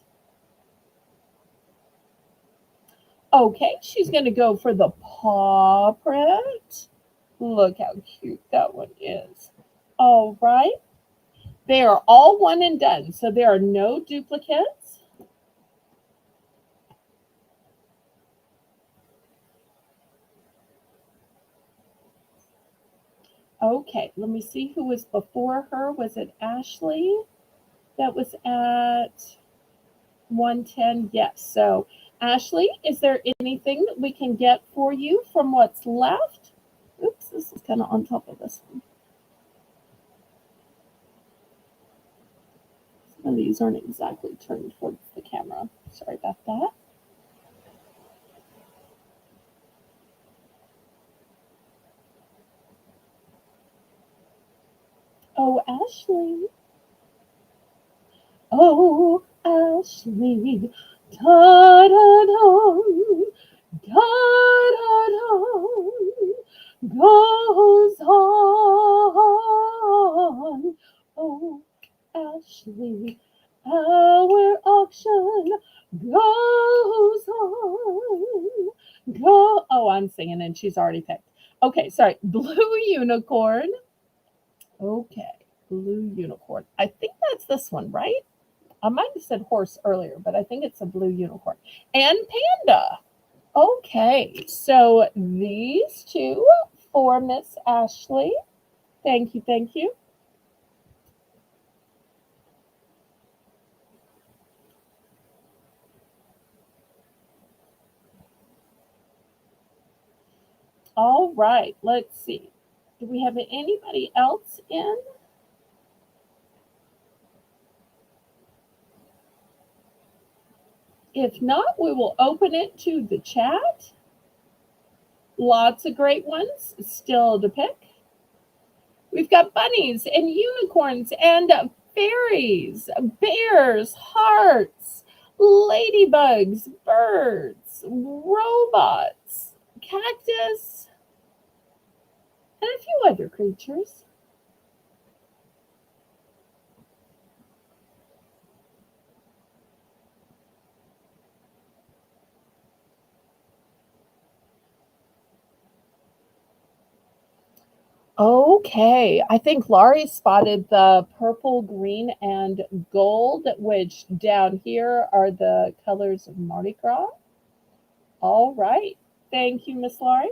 Okay, she's going to go for the paw print. Look how cute that one is. All right. They are all one and done, so there are no duplicates. Okay, let me see who was before her. Was it Ashley? That was at 110. Yes. So, Ashley, is there anything that we can get for you from what's left? Oops, this is kind of on top of this one. Some of these aren't exactly turned towards the camera. Sorry about that. Oh, Ashley. Oh, Ashley. Da da da. Da da da. Goes on. Oh, Ashley. Our auction goes on. Go. Oh, I'm singing and she's already picked. Okay, sorry. Blue unicorn. Okay, blue unicorn. I think that's this one, right? I might have said horse earlier, but I think it's a blue unicorn. And panda. Okay, so these two for Miss Ashley. Thank you, thank you. All right, let's see. Do we have anybody else in? If not, we will open it to the chat. Lots of great ones still to pick. We've got bunnies and unicorns and fairies, bears, hearts, ladybugs, birds, robots, cactus, and a few other creatures. Okay, I think Laurie spotted the purple, green, and gold, which down here are the colors of Mardi Gras. All right. Thank you, Miss Laurie.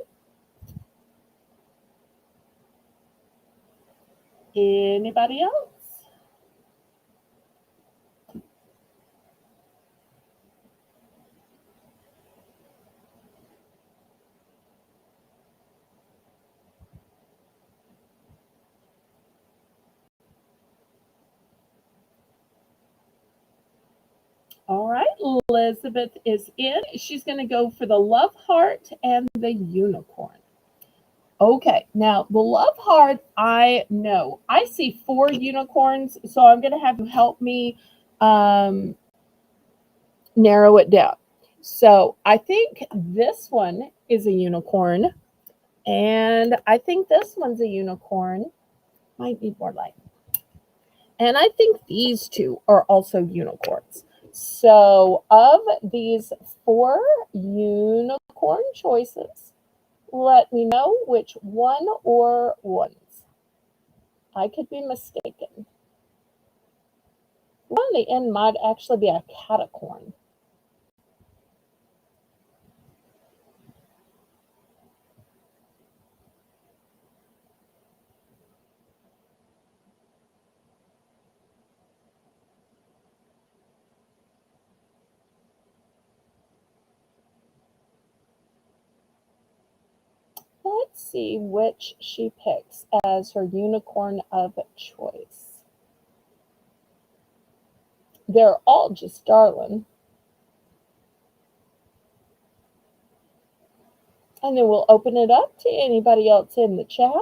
Anybody else? All right, Elizabeth is in. She's going to go for the love heart and the unicorn. Okay, now the love heart, I know. I see 4 unicorns, so I'm going to have you help me um, narrow it down. So I think this one is a unicorn, and I think this one's a unicorn. Might need more light. And I think these two are also unicorns. So, of these 4 unicorn choices, let me know which one or ones. I could be mistaken. One on the end might actually be a catacorn. Let's see which she picks as her unicorn of choice. They're all just darling. And then we'll open it up to anybody else in the chat.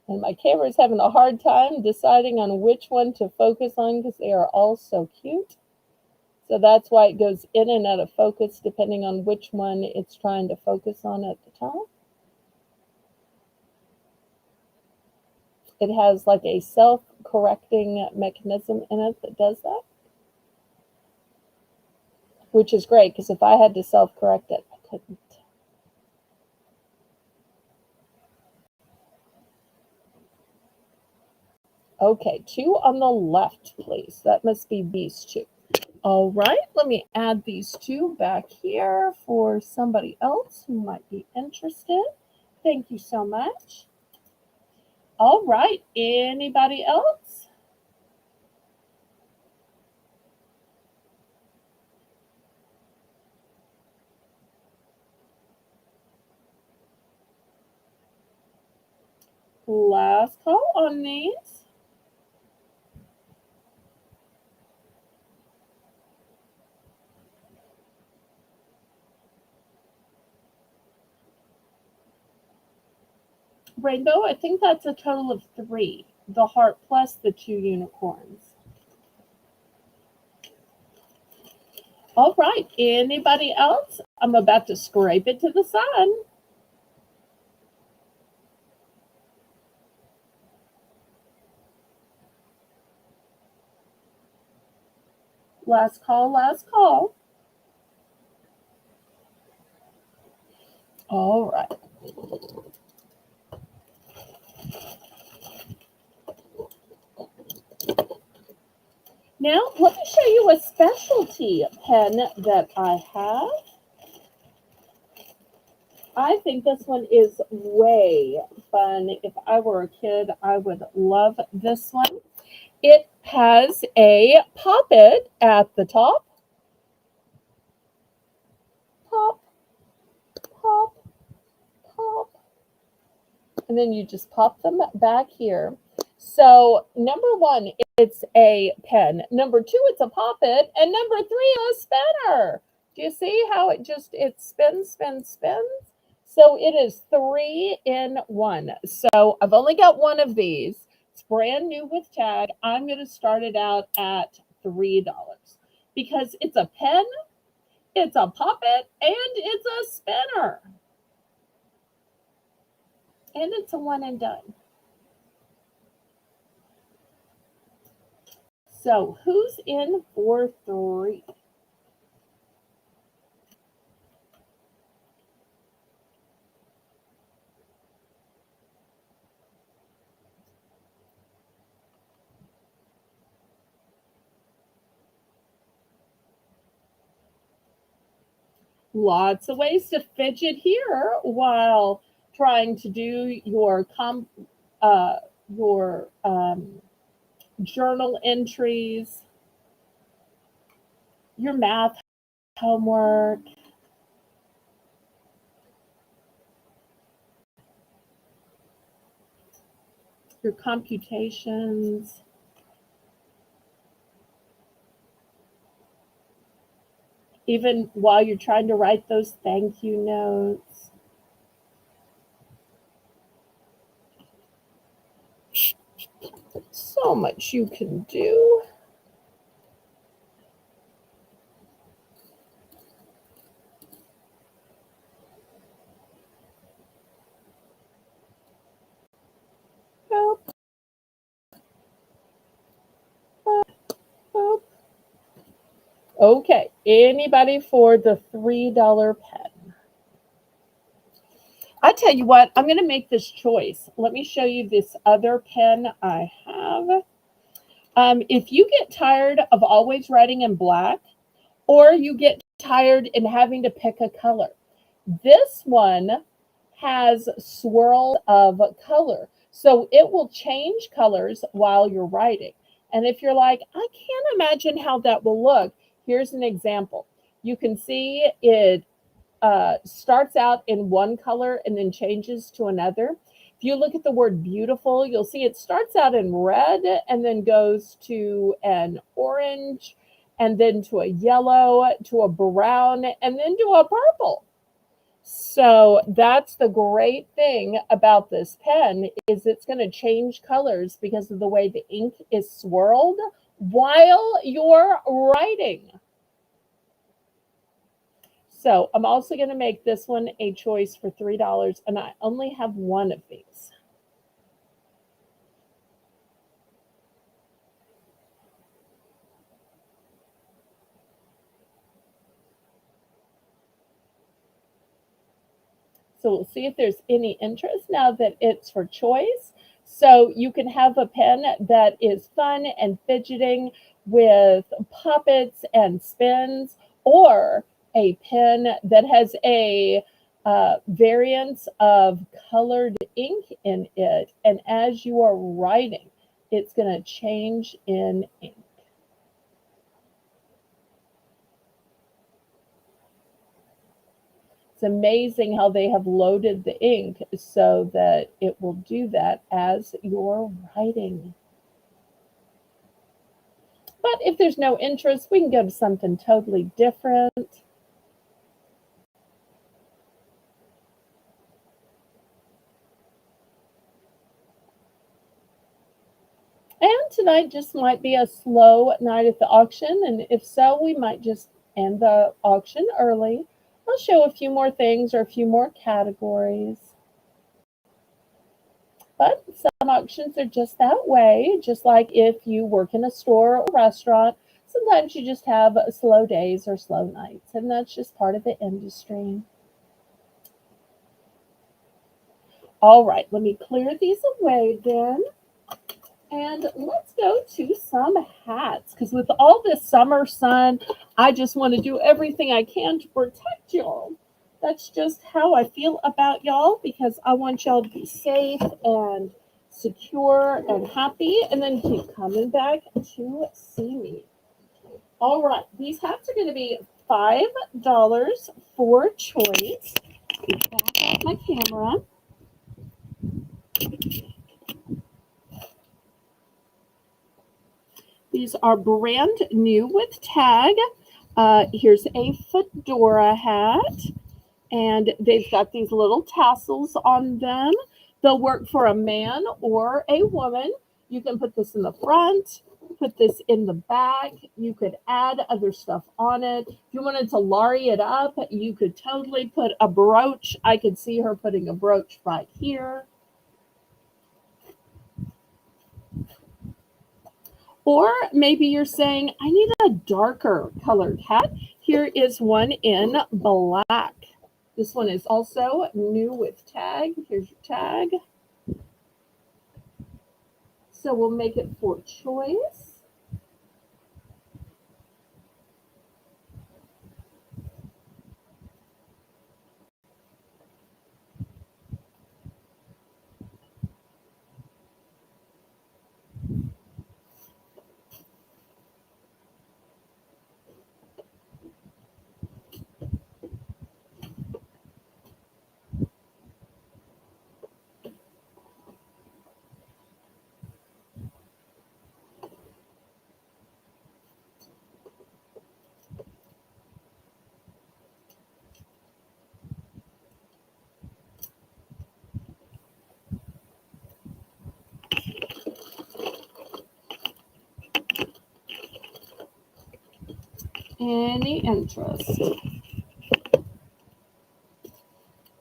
And my camera is having a hard time deciding on which one to focus on because they are all so cute. So that's why it goes in and out of focus depending on which one it's trying to focus on at the time. It has like a self-correcting mechanism in it that does that, which is great because if I had to self-correct it, I couldn't. Okay, 2 on the left, please. That must be these 2. All right, let me add these 2 back here for somebody else who might be interested. Thank you so much. All right, anybody else? Last call on these. Rainbow, I think that's a total of 3. The heart plus the 2 unicorns. All right, anybody else? I'm about to scrape it to the sun. Last call, last call. All right. Now, let me show you a specialty pen that I have. I think this one is way fun. If I were a kid, I would love this one. It has a poppet at the top. Pop, pop, pop. And then you just pop them back here. So, number 1, it's a pen. Number 2, it's a poppet. And number 3, a spinner. Do you see how it spins, spins, spins? So it is 3 in 1. So I've only got one of these. It's brand new with tag. I'm going to start it out at $3 because it's a pen, it's a poppet, and it's a spinner. And it's a one and done. So who's in for 3? Lots of ways to fidget here while trying to do your journal entries, your math homework. Your computations. Even while you're trying to write those thank you notes. So much you can do. Boop. Boop. Boop. Okay, anybody for the $3 pen? I tell you what, I'm going to make this choice. Let me show you this other pen I have. If you get tired of always writing in black, or you get tired in having to pick a color, this one has swirl of color. So it will change colors while you're writing. And if you're like, I can't imagine how that will look, here's an example. You can see it starts out in one color and then changes to another. If you look at the word beautiful, you'll see it starts out in red and then goes to an orange and then to a yellow, to a brown, and then to a purple. So that's the great thing about this pen is it's going to change colors because of the way the ink is swirled while you're writing. So I'm also going to make this one a choice for $3, and I only have one of these. So we'll see if there's any interest now that it's for choice. So you can have a pen that is fun and fidgeting with puppets and spins, or a pen that has a variance of colored ink in it. And as you are writing, it's going to change in ink. It's amazing how they have loaded the ink so that it will do that as you're writing. But if there's no interest, we can go to something totally different. And tonight just might be a slow night at the auction. And if so, we might just end the auction early. I'll show a few more things or a few more categories. But some auctions are just that way, just like if you work in a store or restaurant, sometimes you just have slow days or slow nights, and that's just part of the industry. All right, let me clear these away then. And let's go to some hats, because with all this summer sun, I just want to do everything I can to protect y'all. That's just how I feel about y'all, because I want y'all to be safe and secure and happy, and then keep coming back to see me. All right, these hats are going to be $5 for choice. Back off my camera. These are brand new with tag. Here's a fedora hat, and they've got these little tassels on them. They'll work for a man or a woman. You can put this in the front, put this in the back. You could add other stuff on it. If you wanted to lari it up, you could totally put a brooch. I could see her putting a brooch right here. Or maybe you're saying, I need a darker colored hat. Here is one in black. This one is also new with tag. Here's your tag. So we'll make it for choice. Any interest?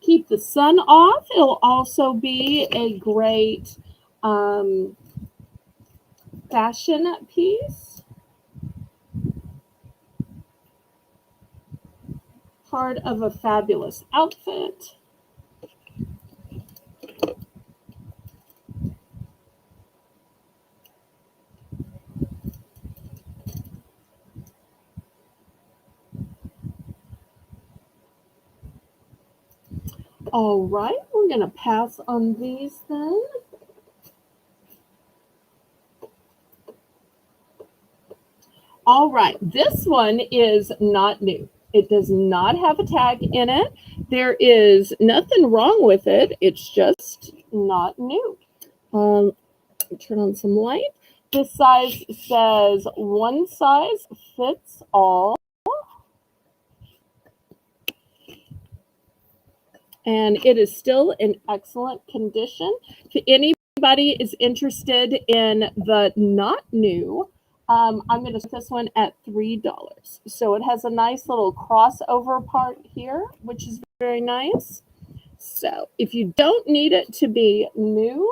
Keep the sun off. It'll also be a great fashion piece. Part of a fabulous outfit. All right, we're going to pass on these then. All right, this one is not new. It does not have a tag in it. There is nothing wrong with it. It's just not new. Turn on some light. This size says one size fits all. And it is still in excellent condition. If anybody is interested in the not new, I'm going to set this one at $3. So it has a nice little crossover part here, which is very nice. So if you don't need it to be new,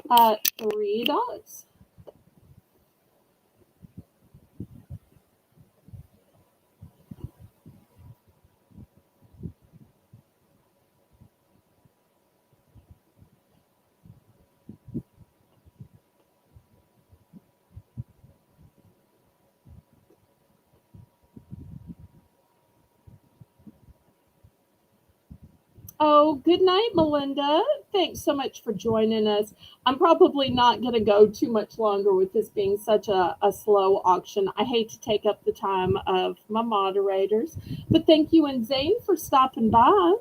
$3. Oh, good night, Melinda. Thanks so much for joining us. I'm probably not going to go too much longer with this being such a slow auction. I hate to take up the time of my moderators, but thank you and Zane for stopping by.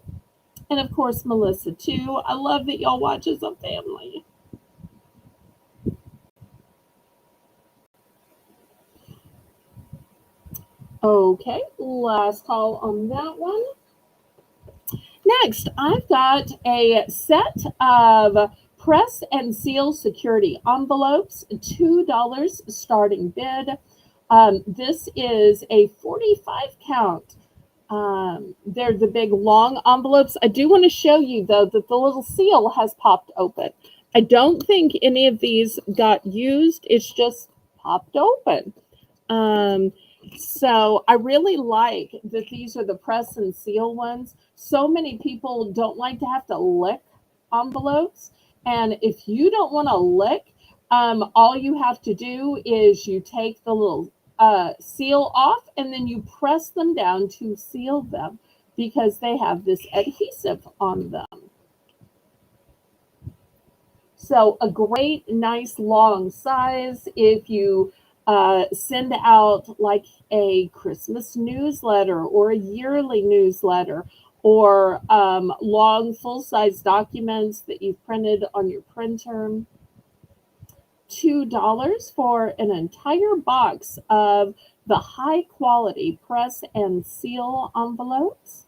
And of course, Melissa, too. I love that y'all watch as a family. Okay, last call on that one. Next, I've got a set of press and seal security envelopes, $2 starting bid. This is a 45 count. They're the big long envelopes. I do want to show you, though, that the little seal has popped open. I don't think any of these got used, it's just popped open. So I really like that these are the press and seal ones. So many people don't like to have to lick envelopes. And if you don't want to lick, all you have to do is you take the little seal off and then you press them down to seal them because they have this adhesive on them. So a great, nice, long size if you send out like a Christmas newsletter or a yearly newsletter or long, full-size documents that you've printed on your printer. $2 for an entire box of the high-quality press and seal envelopes.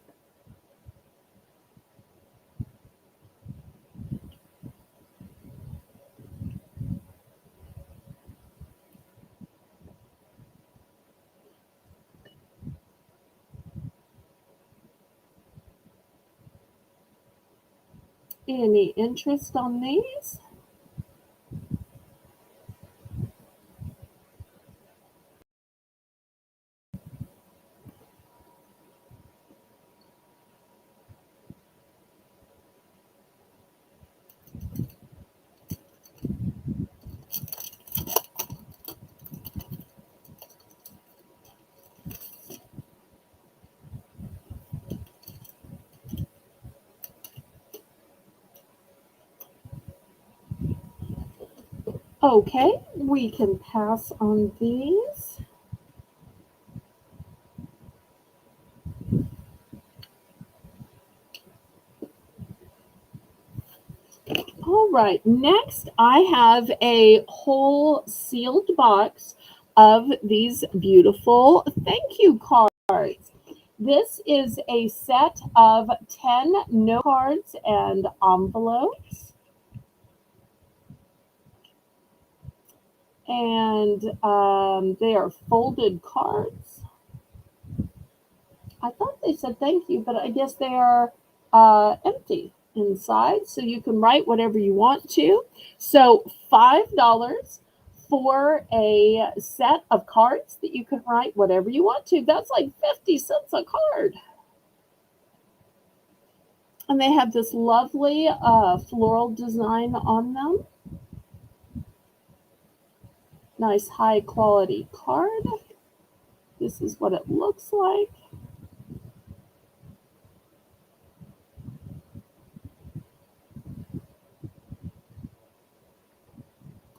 Any interest on these? Okay, we can pass on these. All right, next I have a whole sealed box of these beautiful thank you cards. This is a set of 10 note cards and envelopes. And they are folded cards. I thought they said thank you, but I guess they are empty inside, so you can write whatever you want to. So $5 for a set of cards that you can write whatever you want to. That's like 50 cents a card. And they have this lovely floral design on them. Nice high quality card. This is what it looks like.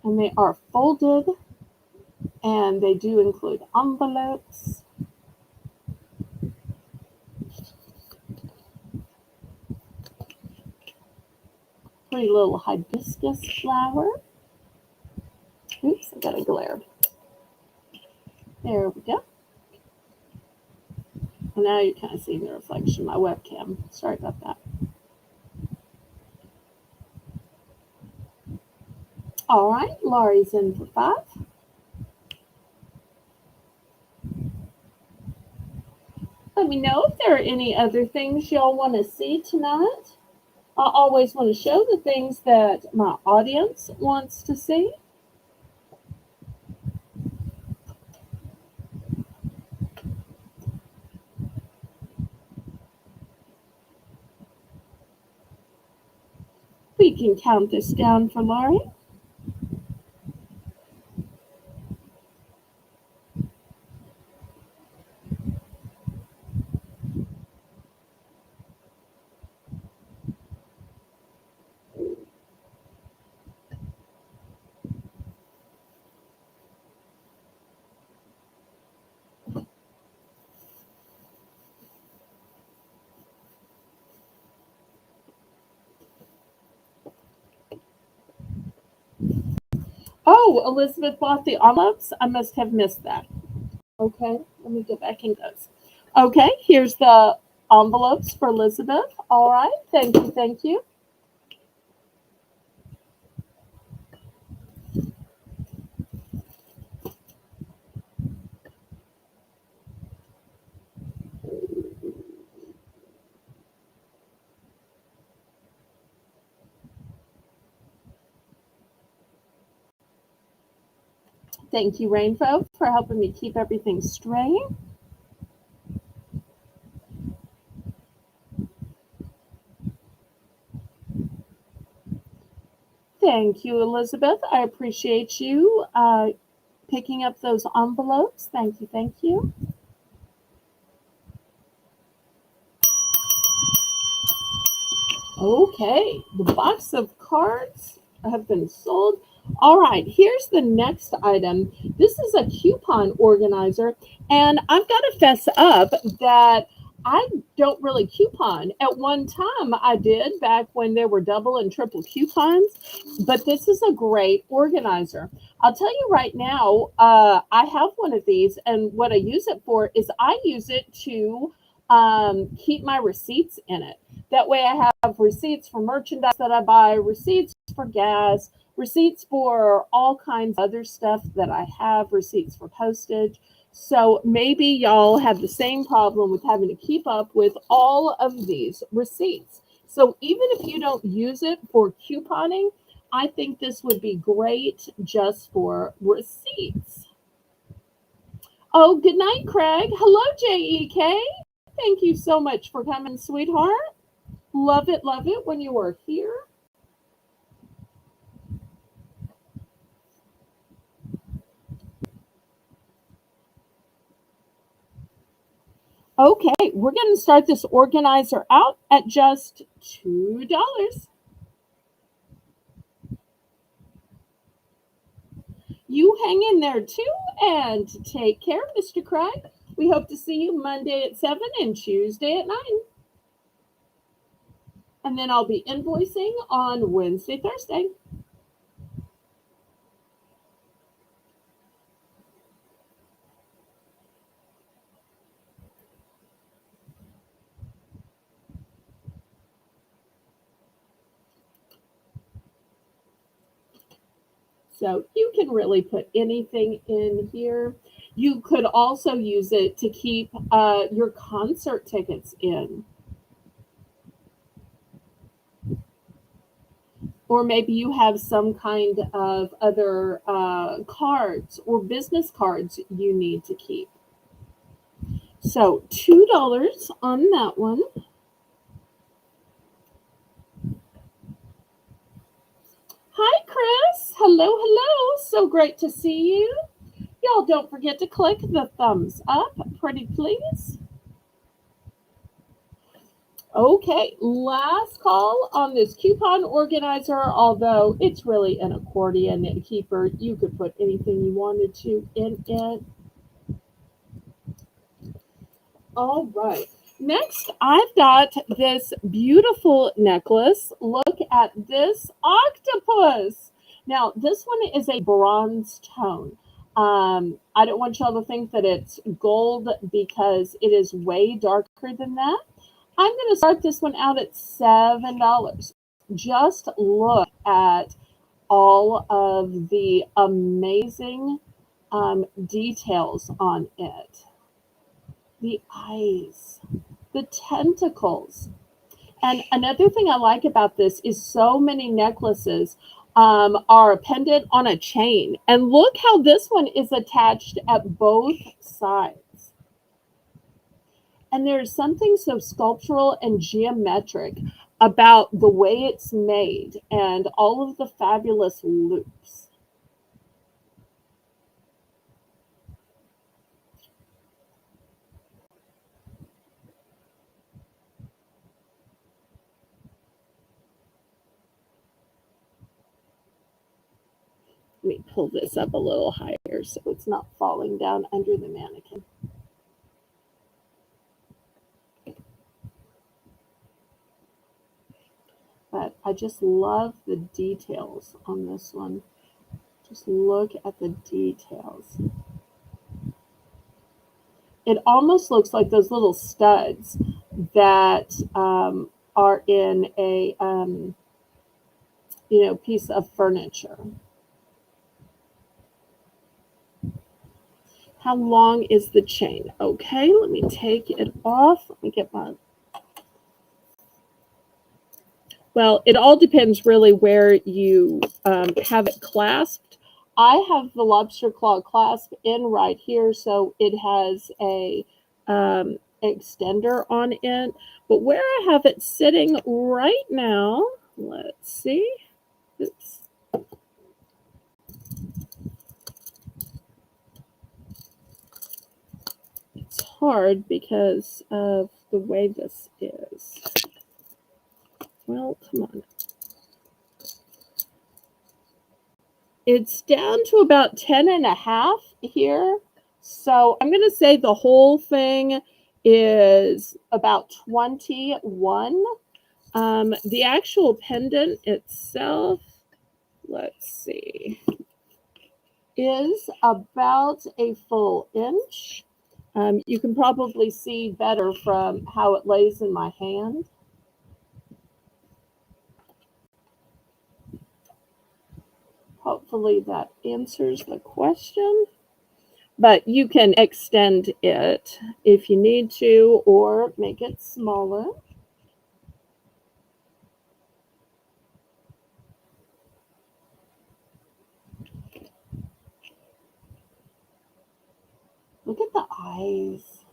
And they are folded, and they do include envelopes. Pretty little hibiscus flower. Oops, I got a glare. There we go. And now you're kind of seeing the reflection of my webcam. Sorry about that. All right, Laurie's in for 5. Let me know if there are any other things y'all want to see tonight. I always want to show the things that my audience wants to see. We can count this down for Laurie. Oh, Elizabeth bought the envelopes. I must have missed that. Okay, let me go back and go. Okay, here's the envelopes for Elizabeth. All right, thank you, thank you. Thank you, Rainbow, for helping me keep everything straight. Thank you, Elizabeth. I appreciate you picking up those envelopes. Thank you, thank you. Okay, the box of cards have been sold. All right, here's the next item. This is a coupon organizer, and I've got to fess up that I don't really coupon. At one time, I did back when there were double and triple coupons, but this is a great organizer. I'll tell you right now, I have one of these, and what I use it for is I use it to keep my receipts in it. That way, I have receipts for merchandise that I buy, receipts for gas, receipts for all kinds of other stuff that I have, receipts for postage. So maybe y'all have the same problem with having to keep up with all of these receipts. So even if you don't use it for couponing, I think this would be great just for receipts. Oh, good night, Craig. Hello, JEK. Thank you so much for coming, sweetheart. Love it when you are here. Okay, we're going to start this organizer out at just $2. You hang in there too and take care, Mr. Craig. We hope to see you Monday at 7 and Tuesday at 9. And then I'll be invoicing on Wednesday, Thursday. So you can really put anything in here. You could also use it to keep your concert tickets in. Or maybe you have some kind of other cards or business cards you need to keep. So $2 on that one. Hi, Chris. Hello, hello. So great to see you. Y'all don't forget to click the thumbs up, pretty please. Okay, last call on this coupon organizer. Although it's really an accordion keeper, you could put anything you wanted to in it. All right. Next, I've got this beautiful necklace. Look at this octopus. Now, this one is a bronze tone. I don't want y'all to think that it's gold because it is way darker than that. I'm going to start this one out at $7. Just look at all of the amazing details on it. The eyes, the tentacles. And another thing I like about this is so many necklaces are pendant on a chain. And look how this one is attached at both sides. And there's something so sculptural and geometric about the way it's made and all of the fabulous loops. Let me pull this up a little higher so it's not falling down under the mannequin. But I just love the details on this one. Just look at the details. It almost looks like those little studs that are in a piece of furniture. How long is the chain? Okay, let me take it off. Let me get my... Well, it all depends really where you have it clasped. I have the lobster claw clasp in right here, so it has a extender on it. But where I have it sitting right now, let's see. Oops. It's hard because of the way this is. Well, come on. It's down to about 10.5 here. So I'm going to say the whole thing is about 21. The actual pendant itself, let's see, is about a full inch. You can probably see better from how it lays in my hand. Hopefully that answers the question. But you can extend it if you need to, or make it smaller. Look at the eyes.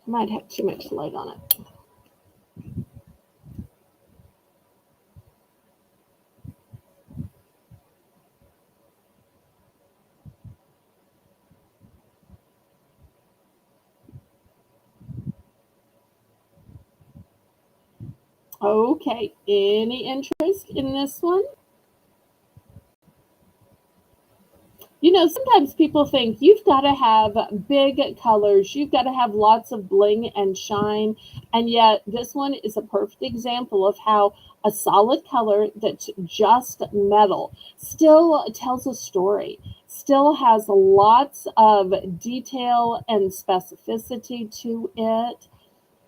Might have too much light on it. Okay, any interest in this one? You know, sometimes people think you've got to have big colors, you've got to have lots of bling and shine, and yet this one is a perfect example of how a solid color that's just metal still tells a story, still has lots of detail and specificity to it,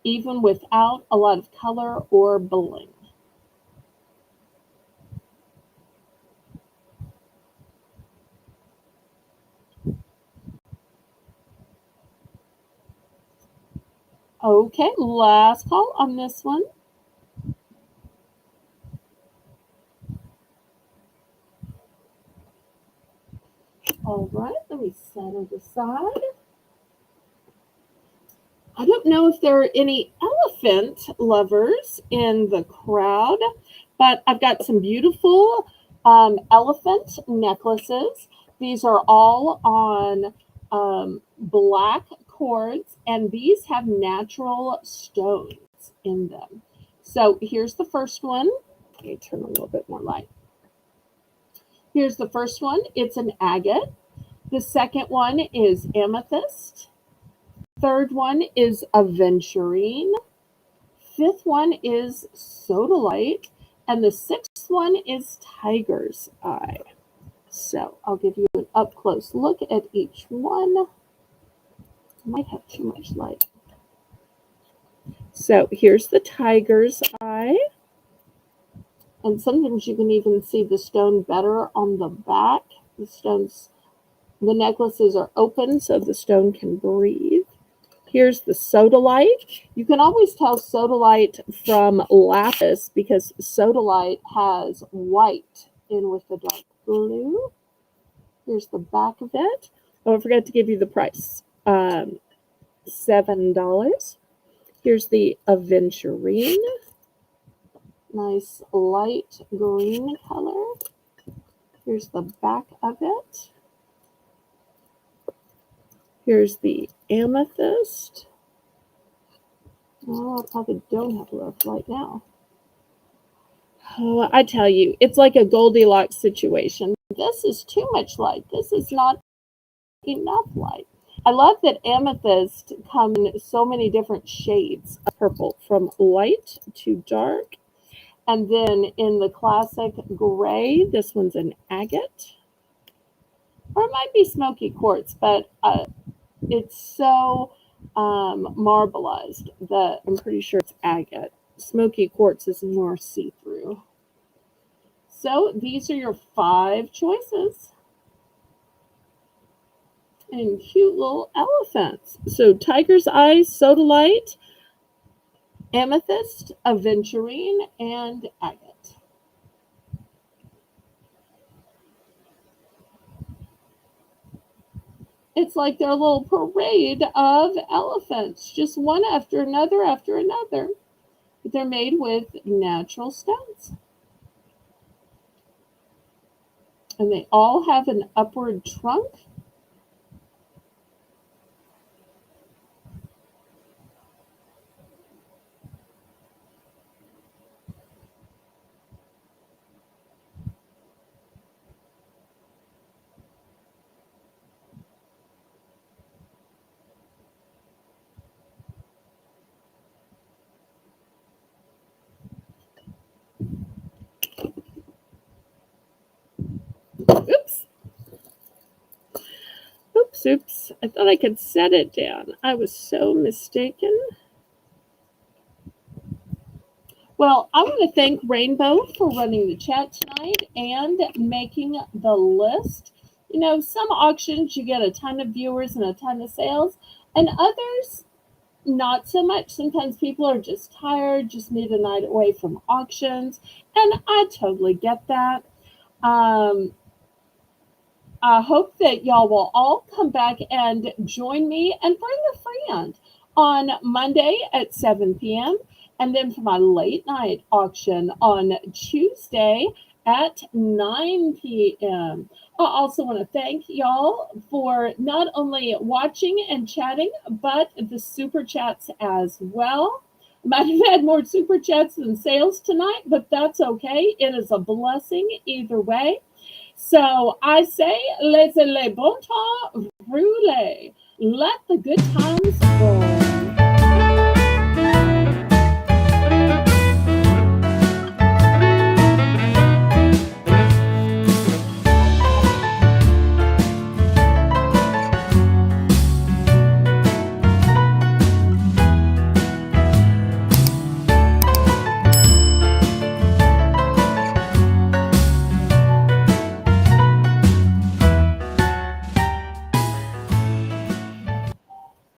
even without a lot of color or bling. Okay, last call on this one. All right, let me set it aside. I don't know if there are any elephant lovers in the crowd, but I've got some beautiful elephant necklaces. These are all on black cords, and these have natural stones in them. So here's the first one. Let me turn a little bit more light. Here's the first one. It's an agate. The second one is amethyst. Third one is aventurine. Fifth one is sodalite. And the sixth one is tiger's eye. So I'll give you an up close look at each one. I might have too much light. So here's the tiger's eye. And sometimes you can even see the stone better on the back. The necklaces are open so the stone can breathe. Here's the sodalite. You can always tell sodalite from lapis because sodalite has white in with the dark blue. Here's the back of it. Oh, I forgot to give you the price. $7. Here's the aventurine. Nice light green color. Here's the back of it. Here's the amethyst. Oh, I probably don't have enough light now. Oh, I tell you, it's like a Goldilocks situation. This is too much light. This is not enough light. I love that amethyst come in so many different shades of purple, from light to dark. And then in the classic gray, this one's an agate, or it might be smoky quartz, but it's so marbleized that I'm pretty sure it's agate. Smoky quartz is more see through. So these are your 5 choices. And cute little elephants. So tiger's eyes, sodalite, amethyst, aventurine, and agate. It's like their little parade of elephants, just one after another after another. But they're made with natural stones. And they all have an upward trunk. Oops. Oops, oops. I thought I could set it down. I was so mistaken. Well, I want to thank Rainbow for running the chat tonight and making the list. You know, some auctions you get a ton of viewers and a ton of sales, and others not so much. Sometimes people are just tired, just need a night away from auctions, and I totally get that. Um, I hope that y'all will all come back and join me and bring a friend on Monday at 7 p.m. and then for my late night auction on Tuesday at 9 p.m. I also want to thank y'all for not only watching and chatting, but the super chats as well. Might have had more super chats than sales tonight, but that's okay. It is a blessing either way. So I say, laissez le bon temps rouler. Let the good times roll.